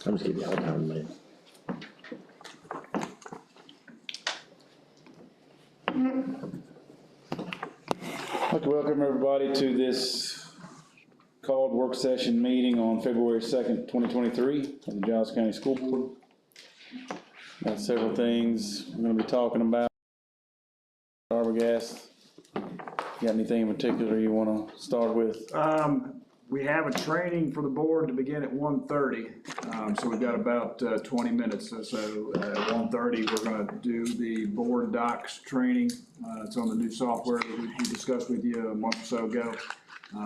I'm just giving y'all time, man. I'd like to welcome everybody to this called work session meeting on February 2nd, 2023 of the Giles County School Board. Got several things we're going to be talking about. Arbogast, got anything in particular you want to start with? We have a training for the board to begin at 1:30, so we've got about 20 minutes. So at 1:30, we're going to do the board docs training. It's on the new software that we discussed with you a month or so ago.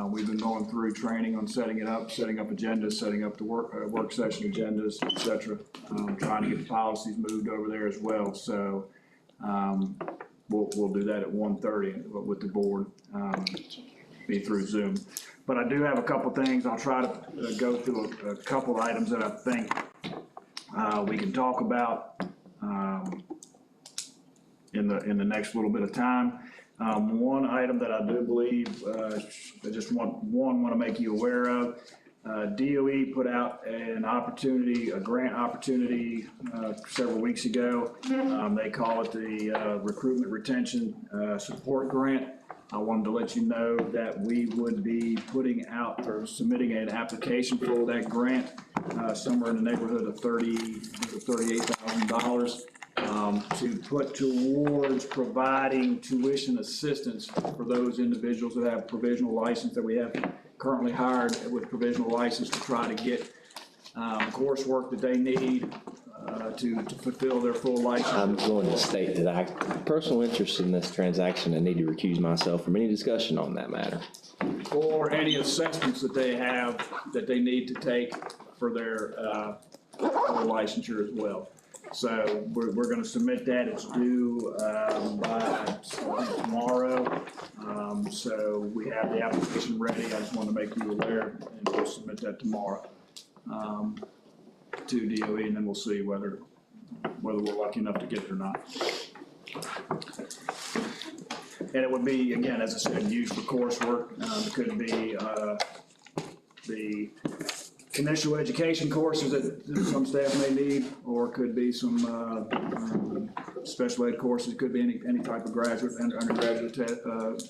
We've been going through training on setting it up, setting up agendas, setting up the work session agendas, etc. Trying to get the policies moved over there as well. So we'll do that at 1:30 with the board, be through Zoom. But I do have a couple things. I'll try to go through a couple items that I think we can talk about in the next little bit of time. One item that I do believe I just want to make you aware of. DOE put out a grant opportunity several weeks ago. They call it the Recruitment Retention Support Grant. I wanted to let you know that we would be putting out or submitting an application for that grant somewhere in the neighborhood of $38,000 to put towards providing tuition assistance for those individuals that have provisional license that we have currently hired with provisional license to try to get coursework that they need to fulfill their full license. I'm going to state that I have personal interest in this transaction and need to recuse myself from any discussion on that matter. Or any assessments that they have that they need to take for their licensure as well. So we're going to submit that. It's due by tomorrow. So we have the application ready. I just want to make you aware, and we'll submit that tomorrow to DOE, and then we'll see whether we're lucky enough to get it or not. And it would be, again, as I said, used for coursework. It could be the initial education courses that some staff may need, or it could be some special ed courses. It could be any type of graduate and undergraduate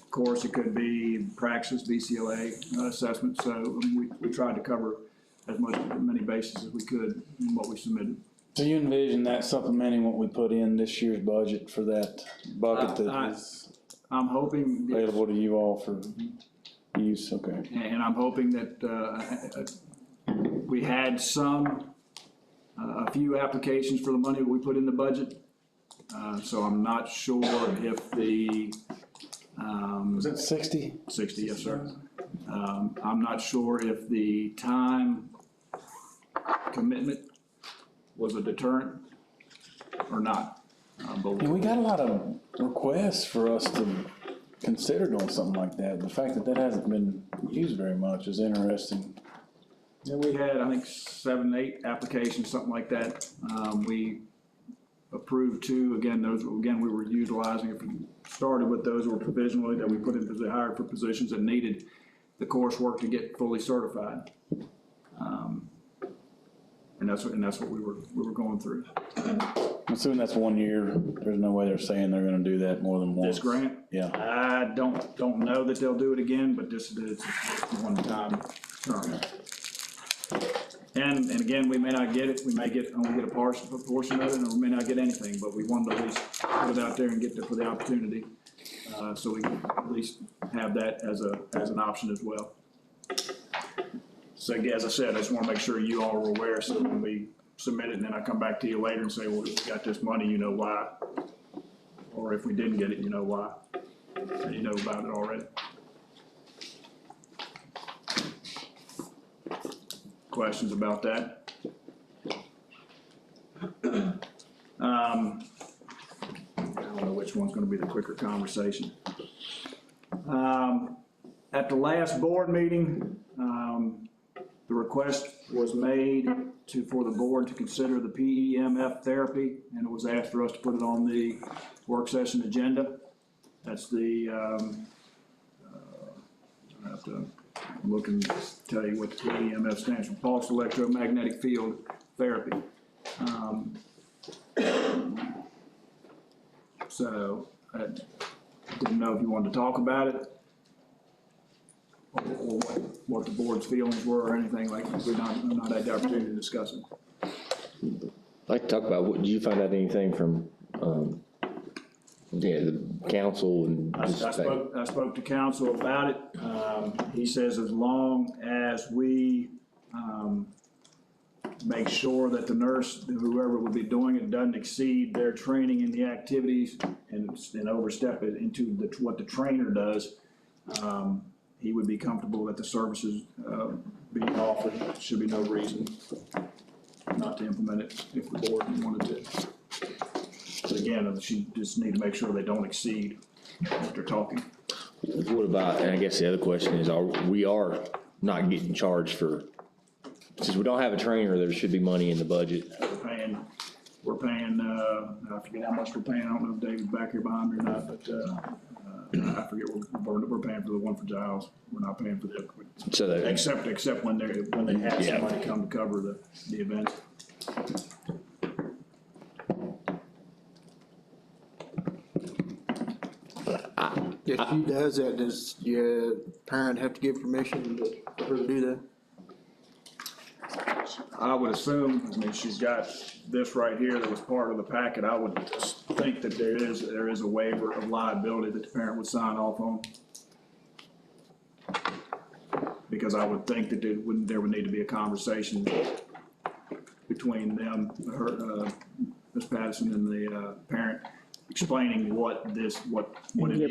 course. It could be praxis, BCLA assessment. So we tried to cover as many bases as we could in what we submitted. So you envision that supplementing what we put in this year's budget for that bucket that is I'm hoping available to you all for use? Okay. And I'm hoping that we had a few applications for the money we put in the budget. So I'm not sure if the Was it 60? 60, yes, sir. I'm not sure if the time commitment was a deterrent or not. And we got a lot of requests for us to consider doing something like that. The fact that hasn't been used very much is interesting. Yeah, we had, I think, 7, 8 applications, something like that. We approved 2. Again, we were utilizing it. Started with those who were provisionally that we put in, hired for positions that needed the coursework to get fully certified. And that's what we were going through. I'm assuming that's 1 year. There's no way they're saying they're going to do that more than once. This grant? Yeah. I don't know that they'll do it again, but this is one time term. And again, we may not get it. We may only get a portion of it, or we may not get anything. But we wanted to at least put it out there and get there for the opportunity, so we can at least have that as an option as well. So as I said, I just want to make sure you all are aware, so when we submit it, and then I come back to you later and say, well, we got this money, you know why? Or if we didn't get it, you know why? And you know about it already. Questions about that? I don't know which one's going to be the quicker conversation. At the last board meeting, the request was made for the board to consider the PEMF therapy, and it was asked for us to put it on the work session agenda. That's the, I have to look and tell you what the PEMF stands for, pulse electromagnetic field therapy. So I didn't know if you wanted to talk about it, or what the board's feelings were or anything like that. We've not had the opportunity to discuss it. I'd like to talk about, did you find out anything from, the council and? I spoke to council about it. He says as long as we, make sure that the nurse, whoever would be doing it, doesn't exceed their training in the activities and overstep it into what the trainer does, he would be comfortable that the services, being offered. Should be no reason not to implement it if the board wanted to. But again, she just need to make sure they don't exceed what they're talking. What about, and I guess the other question is, we are not getting charged for, since we don't have a trainer, there should be money in the budget. We're paying, I forget how much we're paying. I don't know if David's back here behind me or not, but, I forget we're paying for the one for Giles. We're not paying for the, So that, except when they have Yeah. somebody come to cover the event. If she does that, does your parent have to give permission for her to do that? I would assume, I mean, she's got this right here that was part of the packet. I would think that there is a waiver of liability that the parent would sign off on. Because I would think that there would need to be a conversation between them, Ms. Patterson and the parent, explaining what it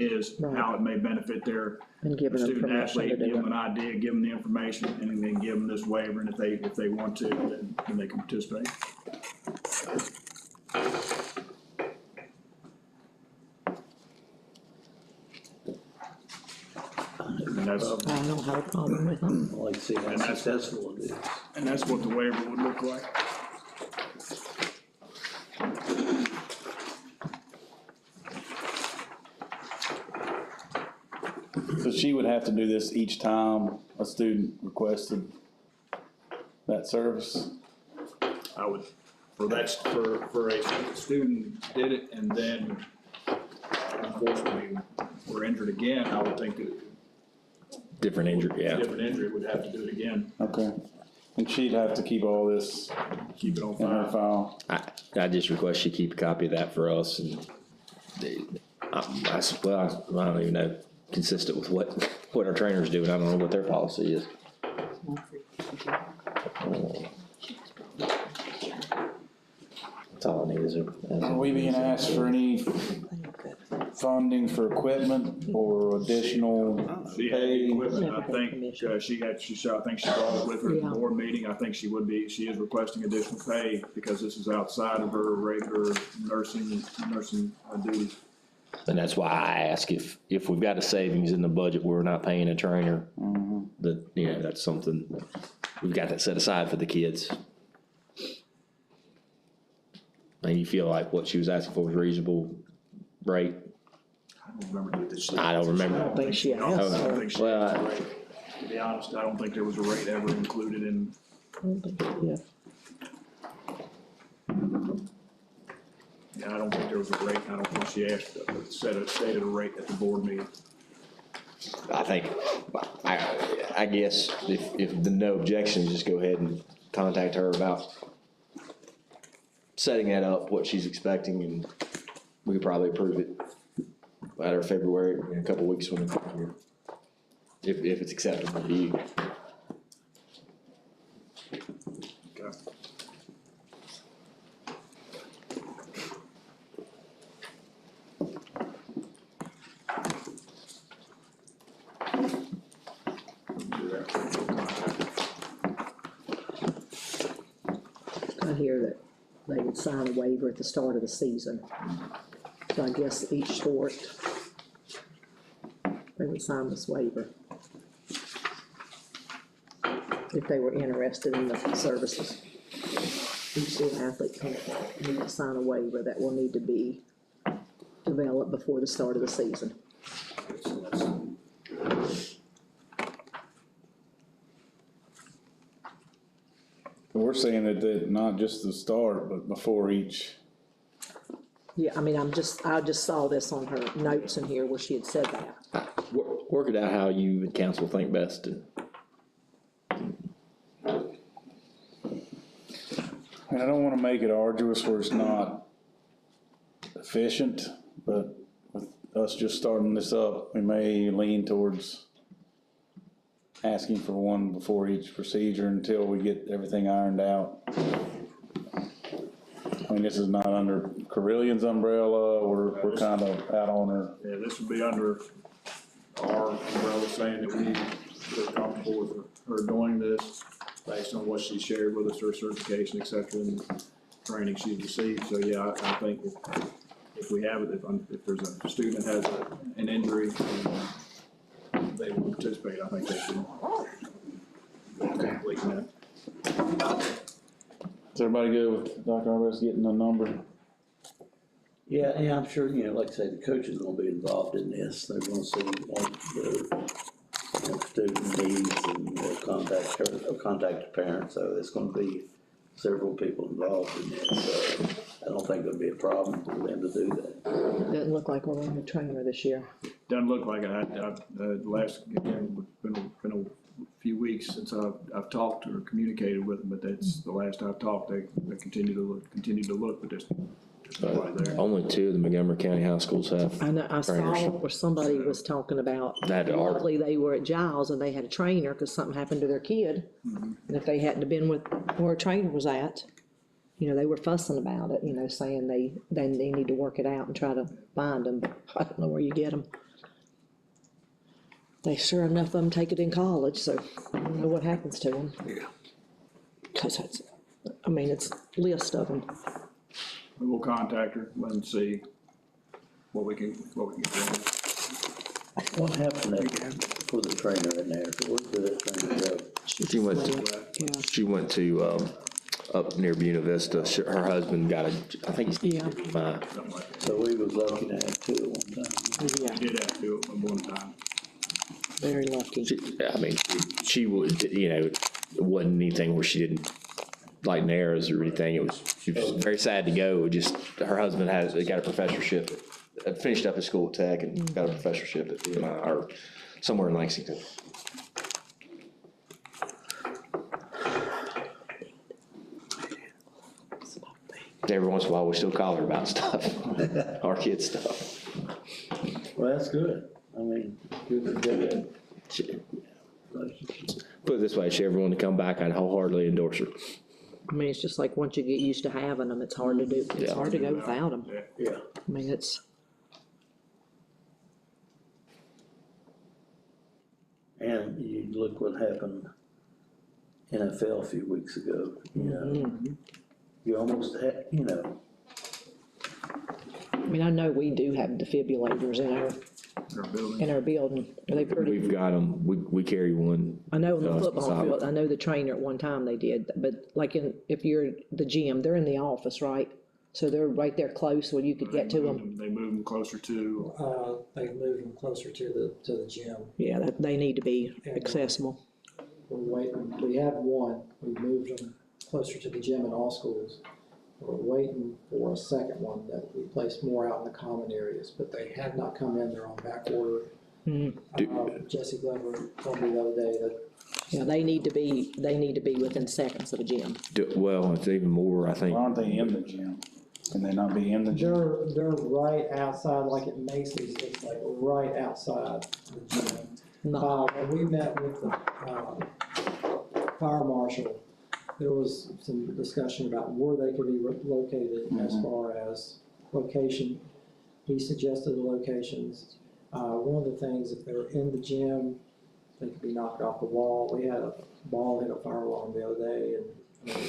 is, how it may benefit their And giving them student permission to athlete, do give them it. an idea, give them the information, and then give them this waiver, and if they want to, then they can participate. And that's, I don't have a problem with them. I'd like to see how successful it is. and that's what the waiver would look like. So she would have to do this each time a student requested that service? I would, for a student did it and then unfortunately were injured again, I would think that different injury, yeah. different injury would have to do it again, Okay. And she'd have to keep all this keep it on in her file. file? I just request she keep a copy of that for us, and I don't even know, consistent with what our trainers do, and I don't know what their policy is. That's all I need is Are we being asked for any funding for equipment or additional She had the pay? equipment, I Never had think, permission. I think she brought it with her at Yeah. the board meeting, I think she is requesting additional pay because this is outside of her regular nursing duties. And that's why I ask if we've got a savings in the budget, we're not paying a trainer, that, that's something, we've got that set aside for the kids. And you feel like what she was asking for was reasonable rate? I don't remember that she. I don't remember. I don't think she I don't asked. think she Well, asked the rate. To be honest, I don't think there was a rate ever included in, Yeah. I don't think there was a rate, I don't think she asked, stated a rate at the board meeting. I think, I guess if the no objections, just go ahead and contact her about setting that up, what she's expecting, and we could probably approve it at our February, in a couple weeks when we come here. If it's acceptable to you. Okay. I hear that they would sign a waiver at the start of the season. So I guess each sport, they would sign this waiver. If they were interested in the services. Each student athlete can need to sign a waiver that will need to be developed before the start of the season. We're saying that not just the start, but before each. Yeah, I mean, I just saw this on her notes in here where she had said that. Work it out how you and council think best, and And I don't wanna make it arduous where it's not efficient, but with us just starting this up, we may lean towards asking for one before each procedure until we get everything ironed out. I mean, this is not under Carillion's umbrella, we're kind of out on her. Yeah, this would be under our umbrella, saying that we feel comfortable with her doing this based on what she shared with us, her certification, et cetera, and training she's received. So, yeah, I think if we have it, if there's a student has an injury and they want to participate, I think they should complete that. Is everybody good with Dr. Arbus getting a number? Yeah, and I'm sure, like I say, the coach is gonna be involved in this. They're gonna see what the student needs, and they'll contact the parents, so it's gonna be several people involved in this. So I don't think it'll be a problem for them to do that. Doesn't look like we're on a trainer this year. Doesn't look like again, been a few weeks since I've talked or communicated with them, but that's the last I've talked. They continue to look, but there's nobody there. only 2 of the Montgomery County high schools have. I know, I saw trainers. where somebody was talking about, That are- luckily they were at Giles and they had a trainer because something happened to their kid. And if they hadn't have been with where a trainer was at, they were fussing about it, saying they need to work it out and try to find them, but I don't know where you get them. They sure enough of them take it in college, so I don't know what happens to them. Yeah. Cause it's a list of them. We'll contact her and see what we can do. What happened for the trainer in there? Where did that trainer go? She went Yeah. She went to, up near Buena Vista. Her husband got I think he's. Yeah. Something like that. So we was lucky to have 2 at one time. Yeah, We did have to do it at one time. very lucky. She would, it wasn't anything where she didn't like Naras or anything. She was very sad to go. Just her husband got a professorship, finished up his school at Tech and got a professorship at BMI or somewhere in Lexington. Every once in a while, we still call her about stuff, our kids' stuff. Well, that's good. I mean, good to do that. Put it this way, if she ever wanted to come back, I'd wholeheartedly endorse her. It's just like once you get used to having them, it's hard to do, it's Yeah. hard to go without them. Yeah. It's, And you look what happened NFL a few weeks ago, You almost had, I know we do have defibrillators in our building. Are they pretty? We've got them, we carry one. I know in the It's football solid. field, I know the trainer at one time they did, but like if you're the gym, they're in the office, right? So they're right there close where you could get to them. They move them closer to, They moved them closer to the gym. Yeah, they need to be accessible. We're waiting, we have one, we moved them closer to the gym in all schools. We're waiting for a second one that we place more out in the common areas, but they have not come in, they're on back order. Jesse Glover told me the other day that Yeah, they need to be within seconds of a gym. Well, it's even more, I think. Why aren't they in the gym? Can they not be in the gym? they're right outside, like at Macy's, it's like right outside the gym. No. When we met with the, fire marshal, there was some discussion about where they could be located as far as location. He suggested the locations. One of the things, if they're in the gym, they could be knocked off the wall. We had a ball hit a fire alarm the other day,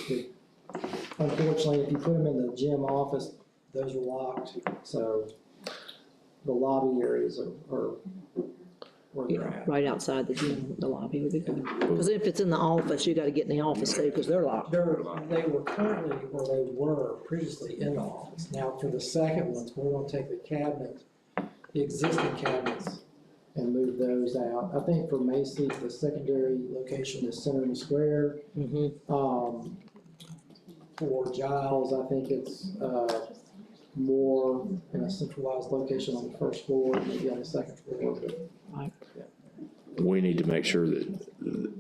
and unfortunately, if you put them in the gym office, those are locked. So the lobby areas are where they're at. Right outside the gym, the lobby would be good. Because if it's in the office, you gotta get in the office too, because they're locked. They were currently, or they were previously in the office. Now, for the second ones, we're gonna take the cabinet, the existing cabinets, and move those out. I think for Macy's, the secondary location is Center in the Square. For Giles, I think it's, more in a centralized location on the first floor, maybe on the second floor. We need to make sure that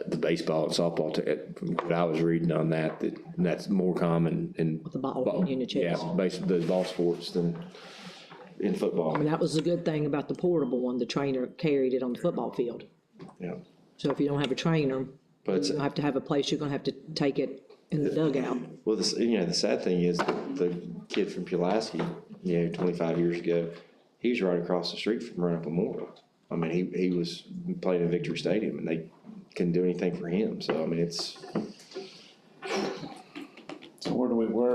the baseball and softball, from what I was reading on that, that's more common in. With the ball units, yes. Yeah, basically the ball sports than in football. I mean, that was the good thing about the portable one, the trainer carried it on the football field. Yeah. So if you don't have a trainer, But it's- you have to have a place, you're gonna have to take it in the dugout. Well, the sad thing is the kid from Pulaski, 25 years ago, he was right across the street from Roanoke Memorial. I mean, he was playing in Victory Stadium and they couldn't do anything for him. So, I mean, it's. So where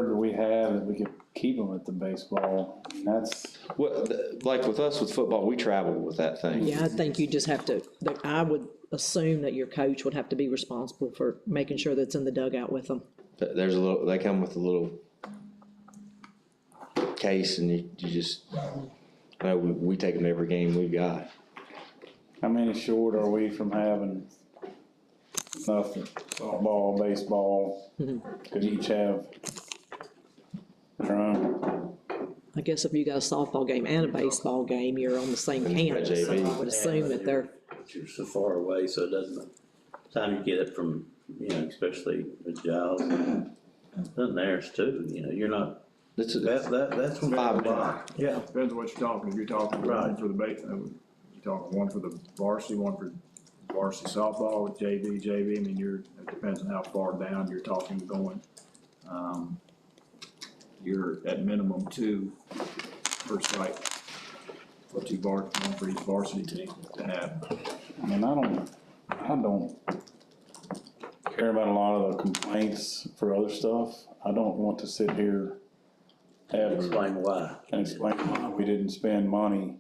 do we have that we could keep them at the baseball? That's, Well, like with us with football, we travel with that thing. Yeah, I think you just have to, I would assume that your coach would have to be responsible for making sure that's in the dugout with them. There's they come with a little case and you just, we take them to every game we've got. how many short are we from having enough softball, baseball, could each have their own? I guess if you got a softball game and a baseball game, you're on the same campus, so I would assume that they're, You're so far away, so it doesn't, time you get it from, especially with Giles, and theirs too, you're not, That's that's from 5 o'clock. Yeah, depends on what you're talking. If you're talking one Right. for the you're talking one for the varsity, one for varsity softball with JV, I mean, it depends on how far down you're talking going. You're at minimum 2 per site, for one for each varsity team to have. I mean, I don't care about a lot of the complaints for other stuff. I don't want to sit here and Explain why. explain why we didn't spend money,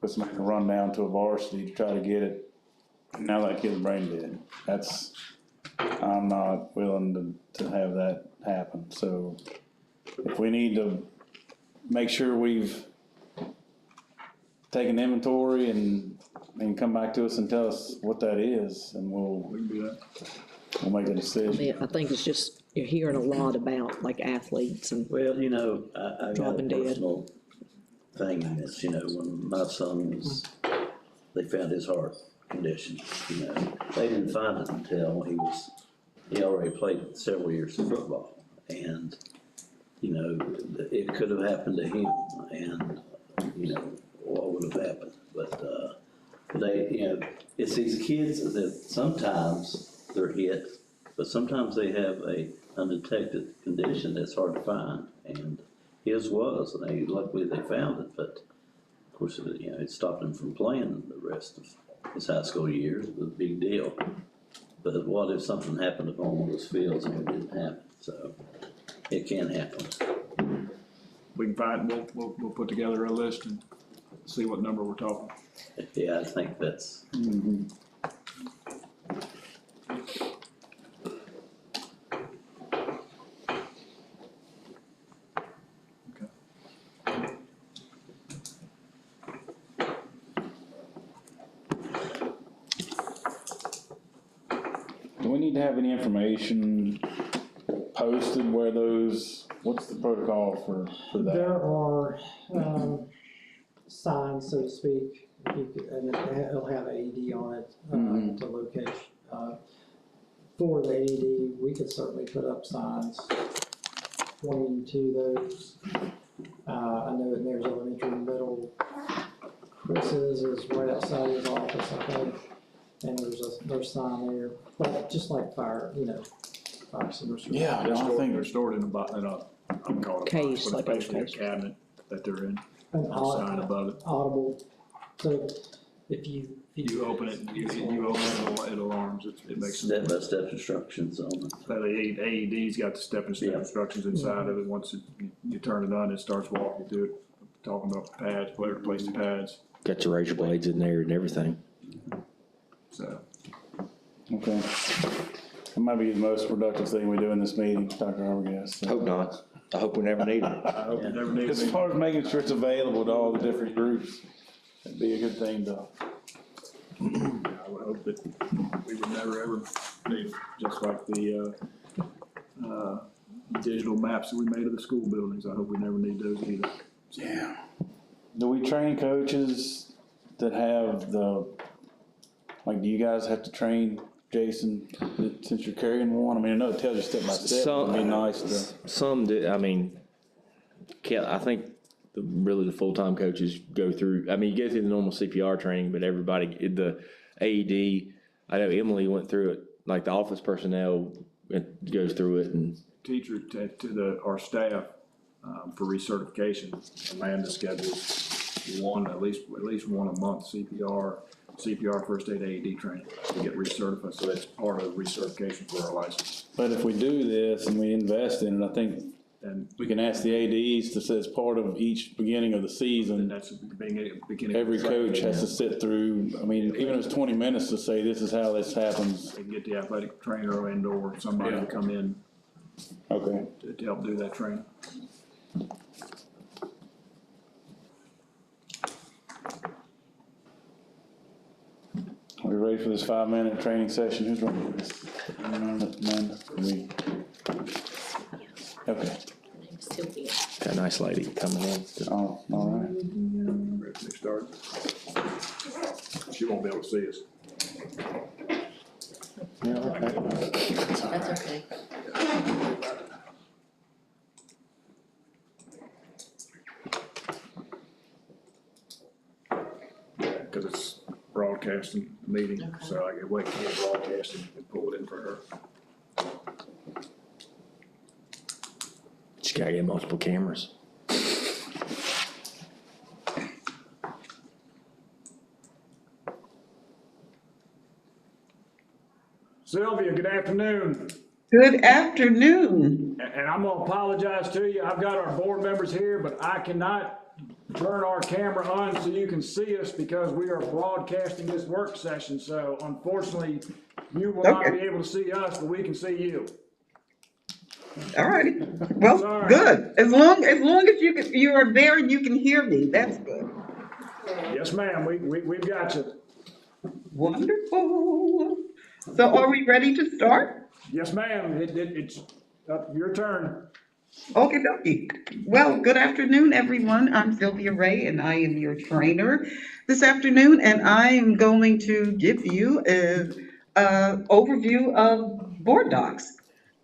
put somebody to run down to a varsity to try to get it. Now that kid's brain dead. I'm not willing to have that happen. So if we need to make sure we've taken inventory and come back to us and tell us what that is, and We can do that. we'll make a I decision. mean, I think it's just, you're hearing a lot about like athletes and, Well, I got a Dropping dead. personal thing in this, when my son was, they found his heart condition, They didn't find it until he already played several years of football. And, it could have happened to him and, what would have happened. But, it's these kids that sometimes they're hit, but sometimes they have a undetected condition that's hard to find. And his was, and luckily they found it, but of course, it stopped him from playing the rest of his high school years. It was a big deal. But what if something happened upon one of those fields and it didn't happen? So it can happen. We can find, we'll put together a list and see what number we're talking. Yeah, I think that's, Do we need to have any information posted where what's the protocol for that? There are, signs, so to speak, and it'll have AED on it, to location. For the AED, we could certainly put up signs pointing to those. I know that there's elementary, middle, Chris's is right outside his office, I think, and there's a sign there, but just like fire extinguishers. Yeah, no, I think They're stored in a, I'm calling it a Case, box, but like a basically a case. cabinet that they're in, An sign above it. audible, so if you. You open it, you open it, it alarms, it makes. step-by-step instructions on it. That AED's got the step-and-step Yeah. instructions inside of it. Once you turn it on, it starts walking through it, talking about pads, where to place the pads, Got your razor blades in there and everything. so. Okay. It might be the most productive thing we do in this meeting, Dr. Arbogast. Hope not. I hope we never need it. I hope you never need As it. far as making sure it's available to all the different groups, it'd be a good thing to. I would hope that we would never ever need it, just like the digital maps that we made of the school buildings. I hope we never need those either. Yeah. Do we train coaches that have do you guys have to train, Jason, since you're carrying one? I mean, I know it tells you step by step, it'd be nice to. Some do, I mean, I think really the full-time coaches go through, I mean, you go through the normal CPR training, but everybody, the AED, I know Emily went through it, like the office personnel goes through it and. Teacher to our staff for recertification. Amanda schedules at least one a month CPR first aid AED training to get recertified. So that's part of the recertification for our license. But if we do this and we invest in it, I think And we can ask the ADs to say as part of each beginning of the season, that's the beginning. every coach has to sit through, I mean, even if it's 20 minutes to say, this is how this happens. They can get the athletic trainer and or somebody to come in Okay. to help do that training. Are we ready for this 5-minute training session? Who's running this? Amanda? Okay. Got a nice lady coming in. Oh, all right. Ready to get started? She won't be able to see us. Yeah, okay. That's okay. Because it's broadcasting meeting, so I can wait for the broadcasting and pull it in for her. Just gotta get multiple cameras. Sylvia, good afternoon. Good afternoon. And I'm gonna apologize to you. I've got our board members here, but I cannot turn our camera on so you can see us because we are broadcasting this work session. So unfortunately, you will not Okay. be able to see us, but we can see you. All righty. Well, Sorry. good. As long as you are there and you can hear me, that's good. Yes, ma'am, we've got you. Wonderful. So are we ready to start? Yes, ma'am, it's your turn. Okay, dokie. Well, good afternoon, everyone. I'm Sylvia Ray, and I am your trainer this afternoon, and I am going to give you a overview of board docs.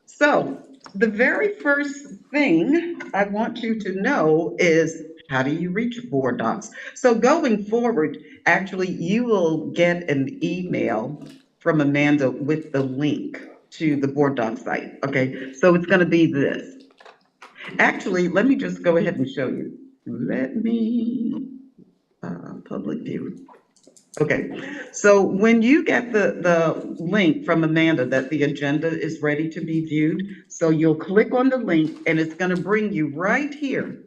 So the very first thing I want you to know is how do you reach board docs? So going forward, actually, you will get an email from Amanda with the link to the board doc site. Okay, so it's going to be this. Actually, let me just go ahead and show you. Let me, public view. Okay, so when you get the link from Amanda that the agenda is ready to be viewed, so you'll click on the link and it's gonna bring you right here.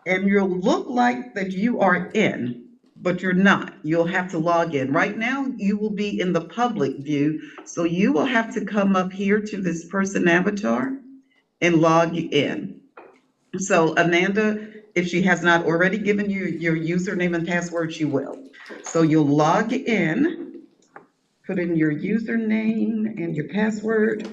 And you'll look like that you are in, but you're not. You'll have to log in. Right now, you will be in the public view, so you will have to come up here to this person avatar and log in. So Amanda, if she has not already given you your username and password, she will. So you'll log in, put in your username and your password.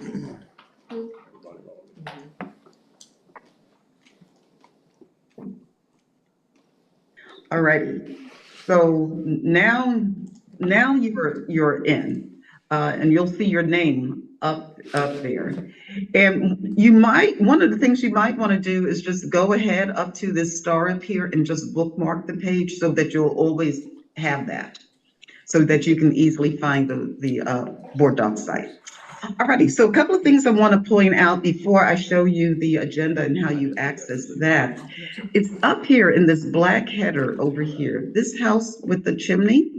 Alrighty, so now you're in, and you'll see your name up there. And one of the things you might want to do is just go ahead up to this star up here and just bookmark the page so that you'll always have that, so that you can easily find the board doc site. Alrighty, so a couple of things I want to point out before I show you the agenda and how you access that. It's up here in this black header over here, this house with the chimney.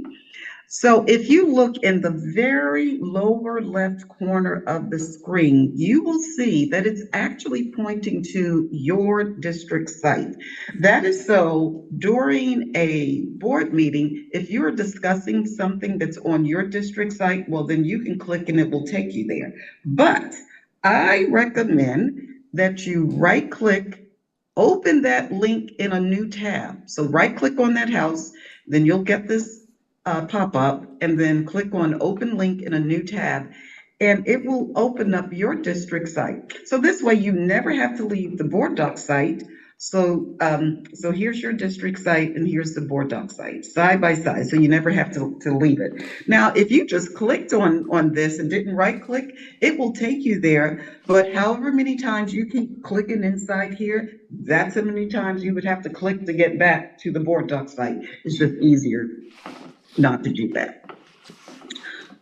So if you look in the very lower left corner of the screen, you will see that it's actually pointing to your district site. That is so during a board meeting, if you're discussing something that's on your district site, well, then you can click and it will take you there. But I recommend that you right-click, open that link in a new tab. So right-click on that house, then you'll get this pop up, and then click on open link in a new tab. and it will open up your district site. So this way you never have to leave the board doc site. So, so here's your district site and here's the board doc site, side by side, so you never have to leave it. Now, if you just clicked on this and didn't right click, it will take you there, but however many times you keep clicking inside here, that's how many times you would have to click to get back to the board doc site. It's just easier not to do that.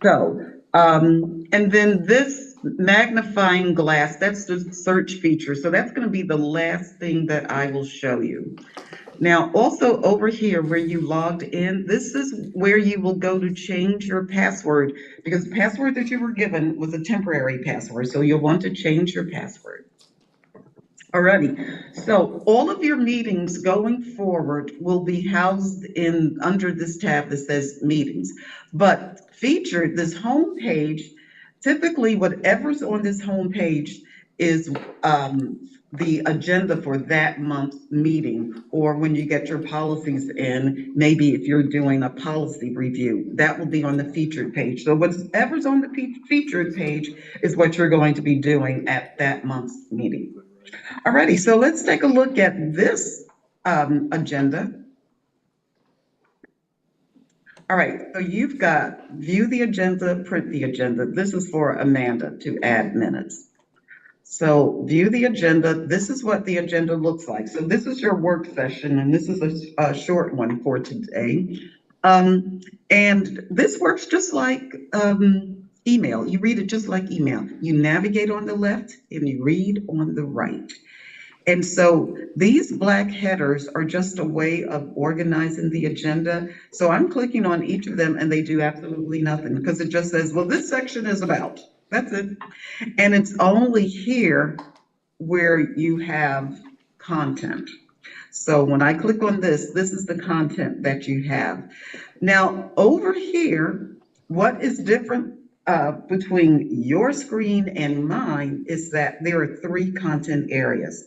So, and then this magnifying glass, that's the search feature. So that's going to be the last thing that I will show you. Now, also over here where you logged in, this is where you will go to change your password, because the password that you were given was a temporary password. So you'll want to change your password. Alrighty, so all of your meetings going forward will be housed under this tab that says meetings. But featured, this home page, typically whatever's on this home page is the agenda for that month's meeting, or when you get your policies in, maybe if you're doing a policy review, that will be on the featured page. So whatever's on the featured page is what you're going to be doing at that month's meeting. Alrighty, so let's take a look at this agenda. All right, so you've got view the agenda, print the agenda. This is for Amanda to add minutes. So view the agenda. This is what the agenda looks like. So this is your work session, and this is a short one for today. And this works just like email. You read it just like email. You navigate on the left and you read on the right. And so these black headers are just a way of organizing the agenda. So I'm clicking on each of them and they do absolutely nothing because it just says, well, this section is about, that's it. And it's only here where you have content. So when I click on this, this is the content that you have. Now over here, what is different between your screen and mine is that there are 3 content areas.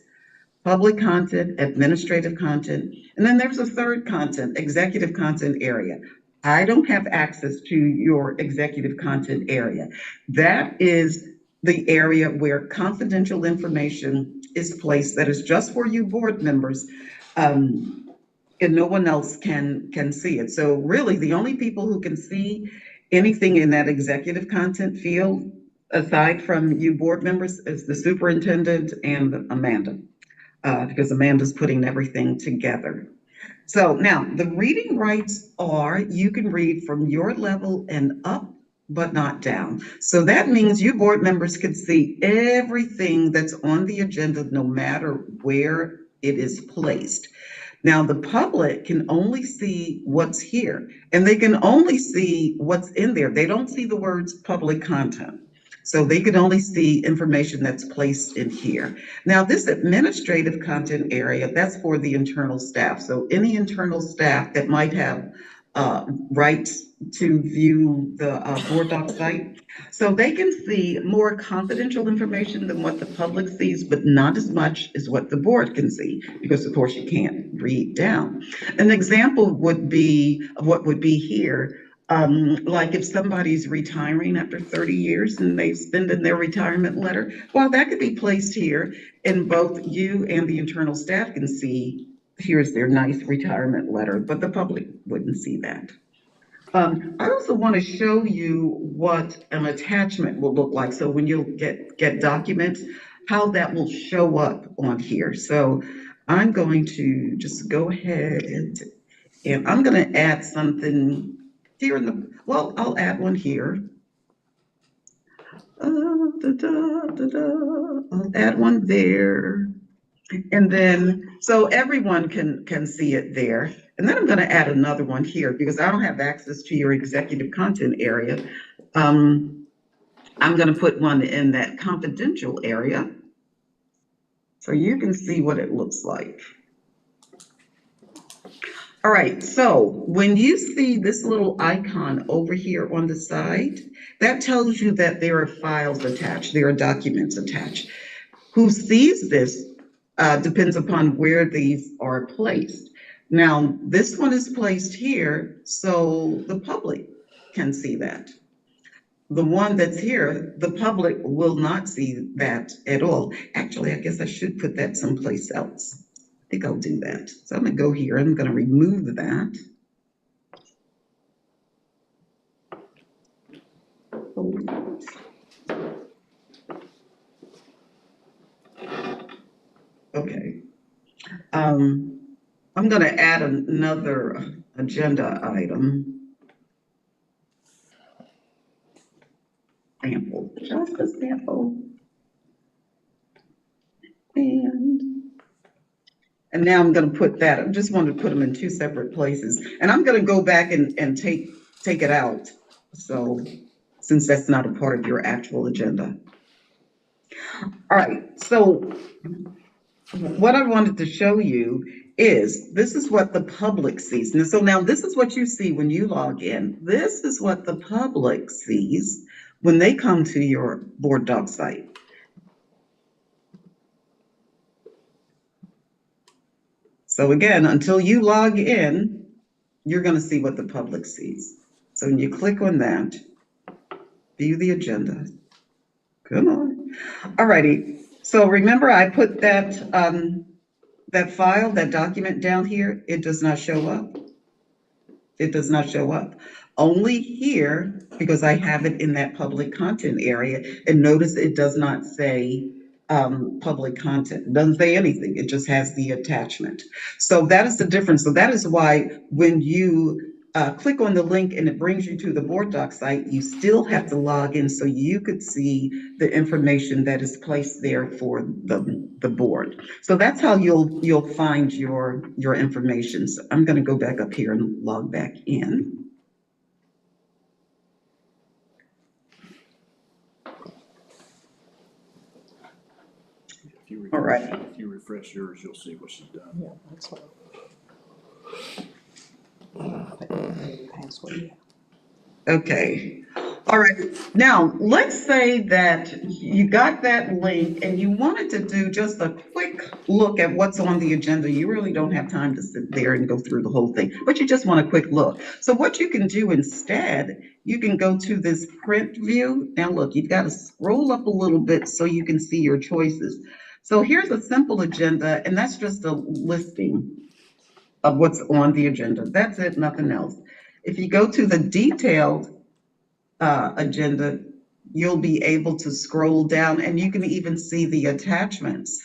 Public content, administrative content, and then there's a third content, executive content area. I don't have access to your executive content area. That is the area where confidential information is placed that is just for you board members, and no one else can see it. So really, the only people who can see anything in that executive content field, aside from you board members, is the superintendent and Amanda. Because Amanda's putting everything together. So now the reading rights are, you can read from your level and up, but not down. So that means you board members can see everything that's on the agenda, no matter where it is placed. Now the public can only see what's here, and they can only see what's in there. They don't see the words public content. So they could only see information that's placed in here. Now, this administrative content area, that's for the internal staff. So any internal staff that might have rights to view the board doc site. So they can see more confidential information than what the public sees, but not as much as what the board can see, because of course you can't read down. An example would be of what would be here. Like if somebody's retiring after 30 years and they send in their retirement letter, well, that could be placed here and both you and the internal staff can see, here's their nice retirement letter, but the public wouldn't see that. I also want to show you what an attachment will look like. So when you'll get documents, how that will show up on here. So I'm going to just go ahead and I'm going to add something here in the, well, I'll add one here. I'll add one there. And then, so everyone can see it there. And then I'm going to add another one here because I don't have access to your executive content area. I'm going to put one in that confidential area so you can see what it looks like. All right, so when you see this little icon over here on the side, that tells you that there are files attached, there are documents attached. Who sees this depends upon where these are placed. Now, this one is placed here, so the public can see that. the one that's here, the public will not see that at all. Actually, I guess I should put that someplace else. I think I'll do that. So I'm gonna go here, I'm gonna remove that. Okay. I'm gonna add another agenda item. Sample, just a sample. And now I'm gonna put that, I just wanted to put them in two separate places. And I'm gonna go back and take it out. So, since that's not a part of your actual agenda. All right, so what I wanted to show you is, this is what the public sees. And so now this is what you see when you log in. This is what the public sees when they come to your board doc site. So again, until you log in, you're gonna see what the public sees. So when you click on that, view the agenda. Come on. All righty. So remember I put that, that file, that document down here, it does not show up. It does not show up. Only here, because I have it in that public content area, and notice it does not say public content. It doesn't say anything. It just has the attachment. So that is the difference. So that is why when you click on the link and it brings you to the board doc site, you still have to log in so you could see the information that is placed there for the board. So that's how you'll find your information. So I'm going to go back up here and log back in. All right. If you refresh yours, you'll see what she's done. Yeah, that's what. Password, yeah. Okay. All right. Now, let's say that you got that link and you wanted to do just a quick look at what's on the agenda. You really don't have time to sit there and go through the whole thing, but you just want a quick look. So what you can do instead, you can go to this print view. Now look, you've got to scroll up a little bit so you can see your choices. So here's a simple agenda, and that's just a listing of what's on the agenda. That's it, nothing else. If you go to the detailed agenda, you'll be able to scroll down and you can even see the attachments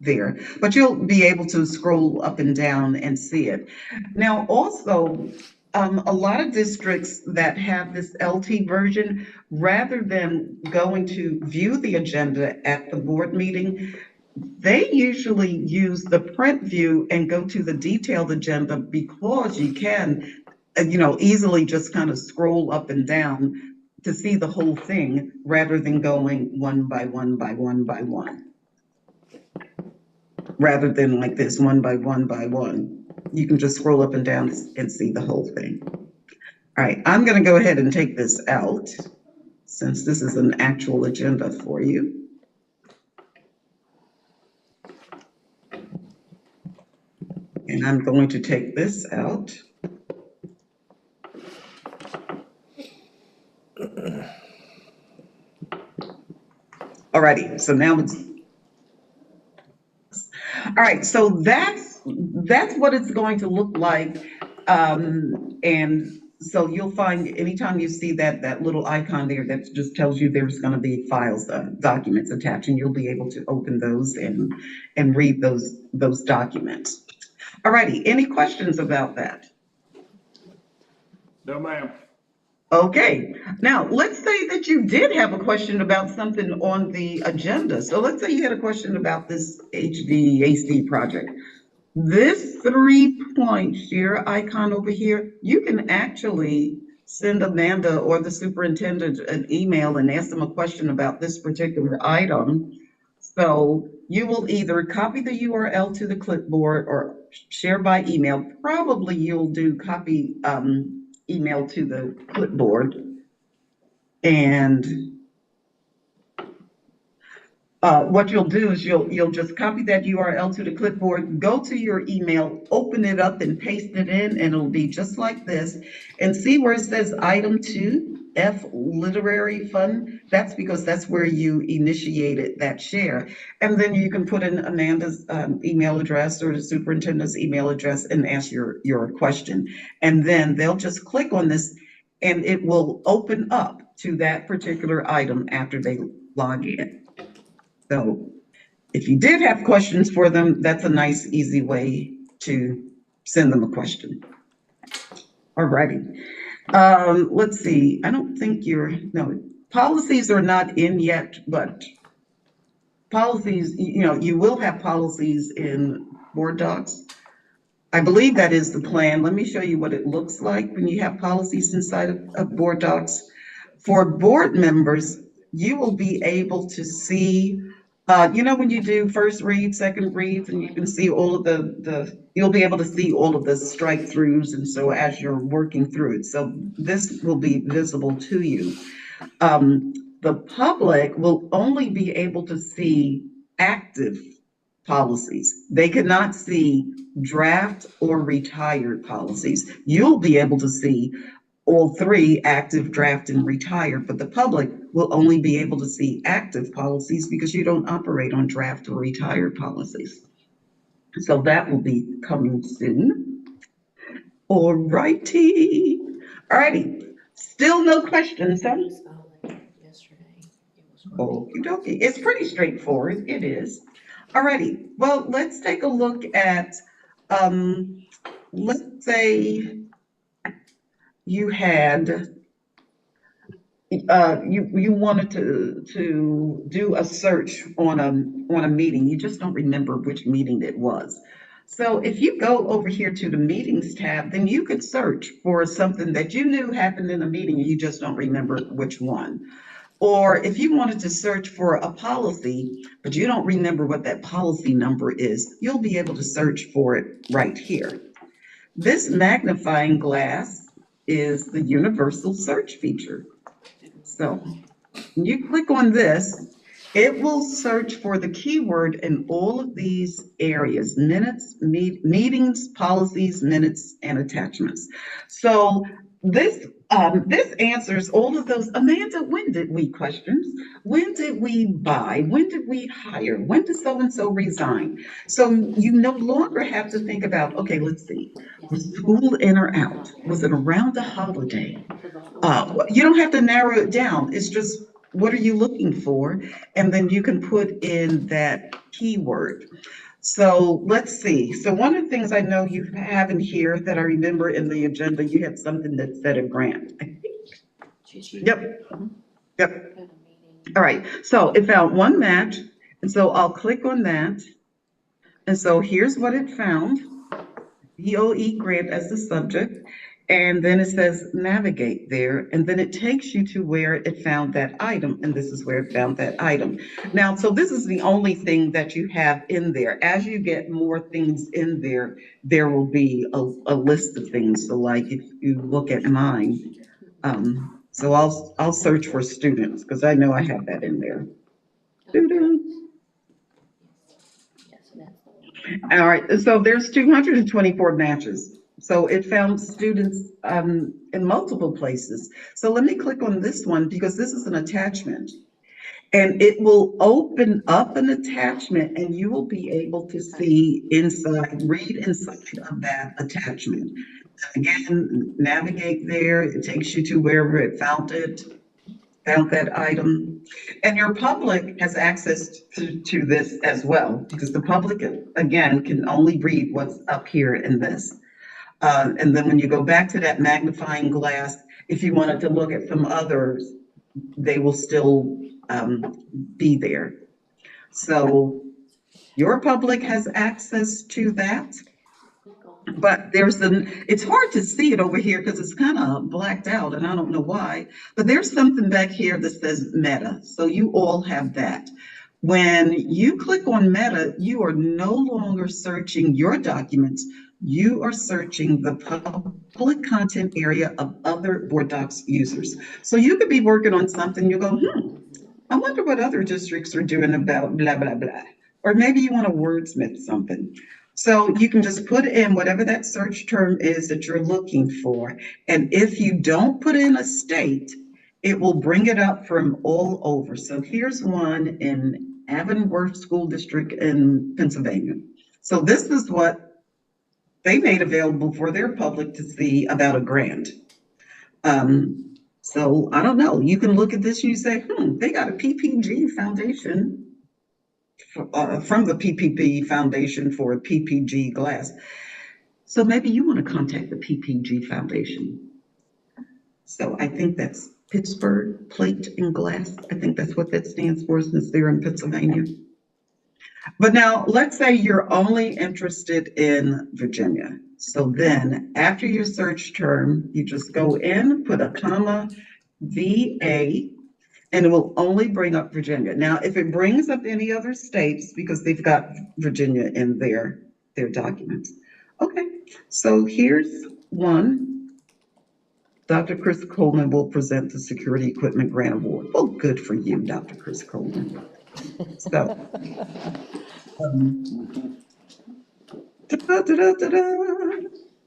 there, but you'll be able to scroll up and down and see it. Now, also, a lot of districts that have this LT version, rather than going to view the agenda at the board meeting, they usually use the print view and go to the detailed agenda because you can, easily just kind of scroll up and down to see the whole thing rather than going one by one by one by one. Rather than like this, one by one by one. You can just scroll up and down and see the whole thing. All right, I'm going to go ahead and take this out since this is an actual agenda for you. And I'm going to take this out. Alrighty, so now it's, all right, so that's what it's going to look like. And so you'll find anytime you see that little icon there that just tells you there's going to be files, documents attached, and you'll be able to open those and read those documents. Alrighty, any questions about that? No, ma'am. Okay, now let's say that you did have a question about something on the agenda. So let's say you had a question about this HVAC project. This 3-point share icon over here, you can actually send Amanda or the superintendent an email and ask them a question about this particular item. So you will either copy the URL to the clipboard or share by email. Probably you'll do copy email to the clipboard. And what you'll do is you'll just copy that URL to the clipboard, go to your email, open it up and paste it in, and it'll be just like this. And see where it says item 2? F Literary Fund. That's because that's where you initiated that share. And then you can put in Amanda's email address or the superintendent's email address and ask your question. And then they'll just click on this and it will open up to that particular item after they log in. So if you did have questions for them, that's a nice, easy way to send them a question. All righty. Let's see, I don't think no, policies are not in yet, but policies, you will have policies in board docs. I believe that is the plan. Let me show you what it looks like when you have policies inside of board docs. For board members, you will be able to see, when you do first read, second reads, and you can see all of you'll be able to see all of the strike throughs. And so as you're working through it, so this will be visible to you. The public will only be able to see active policies. They cannot see draft or retired policies. You'll be able to see all three, active, draft, and retired, but the public will only be able to see active policies because you don't operate on draft or retired policies. So that will be coming soon. All righty. All righty. Still no questions, huh? Okie dokie. It's pretty straightforward. It is. All righty. Well, let's take a look at, let's say you had, you wanted to do a search on a meeting. You just don't remember which meeting it was. So if you go over here to the meetings tab, then you could search for something that you knew happened in a meeting and you just don't remember which one. Or if you wanted to search for a policy, but you don't remember what that policy number is, you'll be able to search for it right here. This magnifying glass is the universal search feature. So when you click on this, it will search for the keyword in all of these areas: minutes, meetings, policies, minutes, and attachments. So this answers all of those. Amanda, when did we questions? When did we buy? When did we hire? When did so-and-so resign? So you no longer have to think about, okay, let's see, was school in or out? Was it around a holiday? You don't have to narrow it down. It's just, what are you looking for? And then you can put in that keyword. So let's see. So one of the things I know you have in here that I remember in the agenda, you had something that said a grant, I think. Yep. Yep. All right. So it found one match. And so I'll click on that. And so here's what it found. DOE grant as the subject. And then it says navigate there, and then it takes you to where it found that item, and this is where it found that item. Now, so this is the only thing that you have in there. As you get more things in there, there will be a list of things. So like if you look at mine, so I'll search for students because I know I have that in there. All right, so there's 224 matches. So it found students in multiple places. So let me click on this one because this is an attachment. And it will open up an attachment and you will be able to see inside, read inside of that attachment. Again, navigate there. It takes you to wherever it found that item. And your public has access to this as well because the public, again, can only read what's up here in this. And then when you go back to that magnifying glass, if you wanted to look at some others, they will still be there. So your public has access to that. But it's hard to see it over here because it's kind of blacked out and I don't know why, but there's something back here that says Meta. So you all have that. When you click on Meta, you are no longer searching your documents. You are searching the public content area of other Board Docs users. So you could be working on something, you go, I wonder what other districts are doing about blah, blah, blah. Or maybe you want to wordsmith something. So you can just put in whatever that search term is that you're looking for. And if you don't put in a state, it will bring it up from all over. So here's one in Avonworth School District in Pennsylvania. So this is what they made available for their public to see about a grant. So I don't know, you can look at this and you say, they got a PPG foundation from the PPP Foundation for PPG glass. So maybe you want to contact the PPG Foundation. So I think that's Pittsburgh Plate and Glass. I think that's what that stands for, since they're in Pennsylvania. But now let's say you're only interested in Virginia. So then after your search term, you just go in, put a comma, VA, and it will only bring up Virginia. Now, if it brings up any other states, because they've got Virginia in their documents. Okay, so here's one. Dr. Chris Coleman will present the Security Equipment Grant Award. Oh, good for you, Dr. Chris Coleman. So,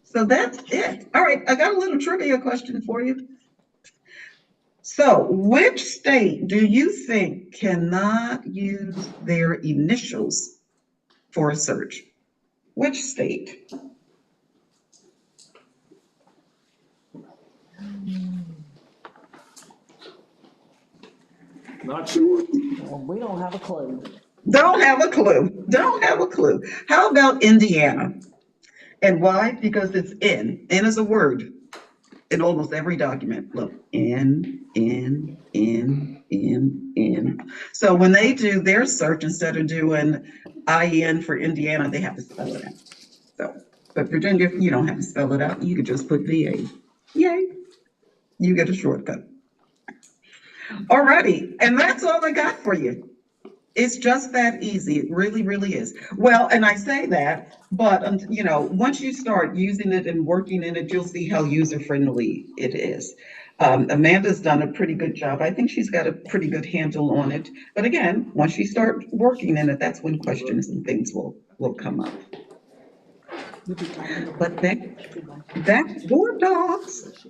so that's it. All right, I got a little trivia question for you. So, which state do you think cannot use their initials for a search? Which state? Not sure. Well, we don't have a clue. Don't have a clue. Don't have a clue. How about Indiana? And why? Because it's N. N is a word in almost every document. Look, N. So when they do their search, instead of doing IN for Indiana, they have to spell it out. So, but Virginia, you don't have to spell it out. You could just put VA. Yay. You get a shortcut. All righty. And that's all I got for you. It's just that easy. It really, really is. Well, and I say that, but once you start using it and working in it, you'll see how user-friendly it is. Amanda's done a pretty good job. I think she's got a pretty good handle on it. But again, once you start working in it, that's when questions and things will come up. But that's board dogs.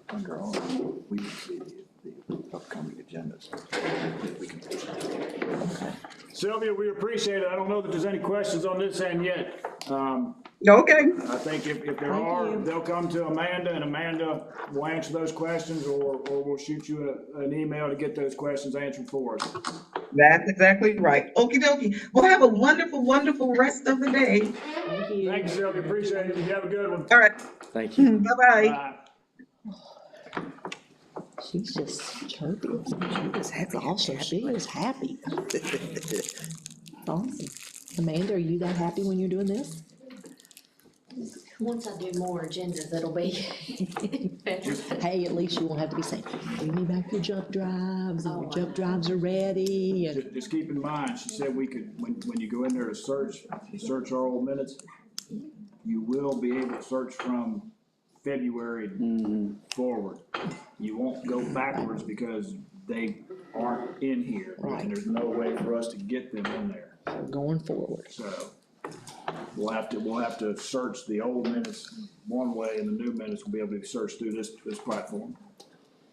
Under all, we can see the upcoming agendas. Sylvia, we appreciate it. I don't know that there's any questions on this end yet. Okay. I think if there are, they'll come to Amanda, and Amanda will answer those questions, or we'll shoot you an email to get those questions answered for us. That's exactly right. Okie dokie. Well, have a wonderful, wonderful rest of the day. Thank you. Thank you, Sylvia. Appreciate it. You have a good one. All right. Thank you. Bye-bye. Bye. She's just chirpy. That's awesome. She is happy. Awesome. Amanda, are you that happy when you're doing this? Once I do more agendas, it'll be better. Hey, at least you won't have to be saying, bring me back your jump drives, and your jump drives are ready, and. Just keep in mind, she said we could, when you go in there to search our old minutes, you will be able to search from February forward. You won't go backwards because they aren't in here. Right. And there's no way for us to get them in there. Going forward. So we'll have to search the old minutes one way, and the new minutes will be able to be searched through this platform.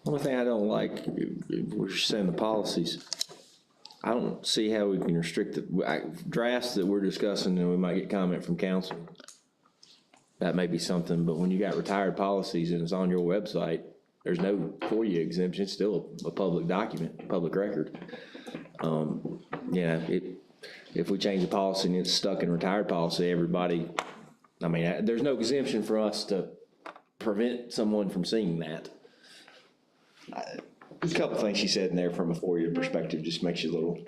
Only thing I don't like, we're saying the policies. I don't see how we can restrict the drafts that we're discussing, and we might get comment from council. That may be something, but when you got retired policies and it's on your website, there's no FOIA exemption. It's still a public document, public record. If we change the policy and it's stuck in retired policy, everybody, there's no exemption for us to prevent someone from seeing that. There's a couple things she said in there from a FOIA perspective, just makes you a little.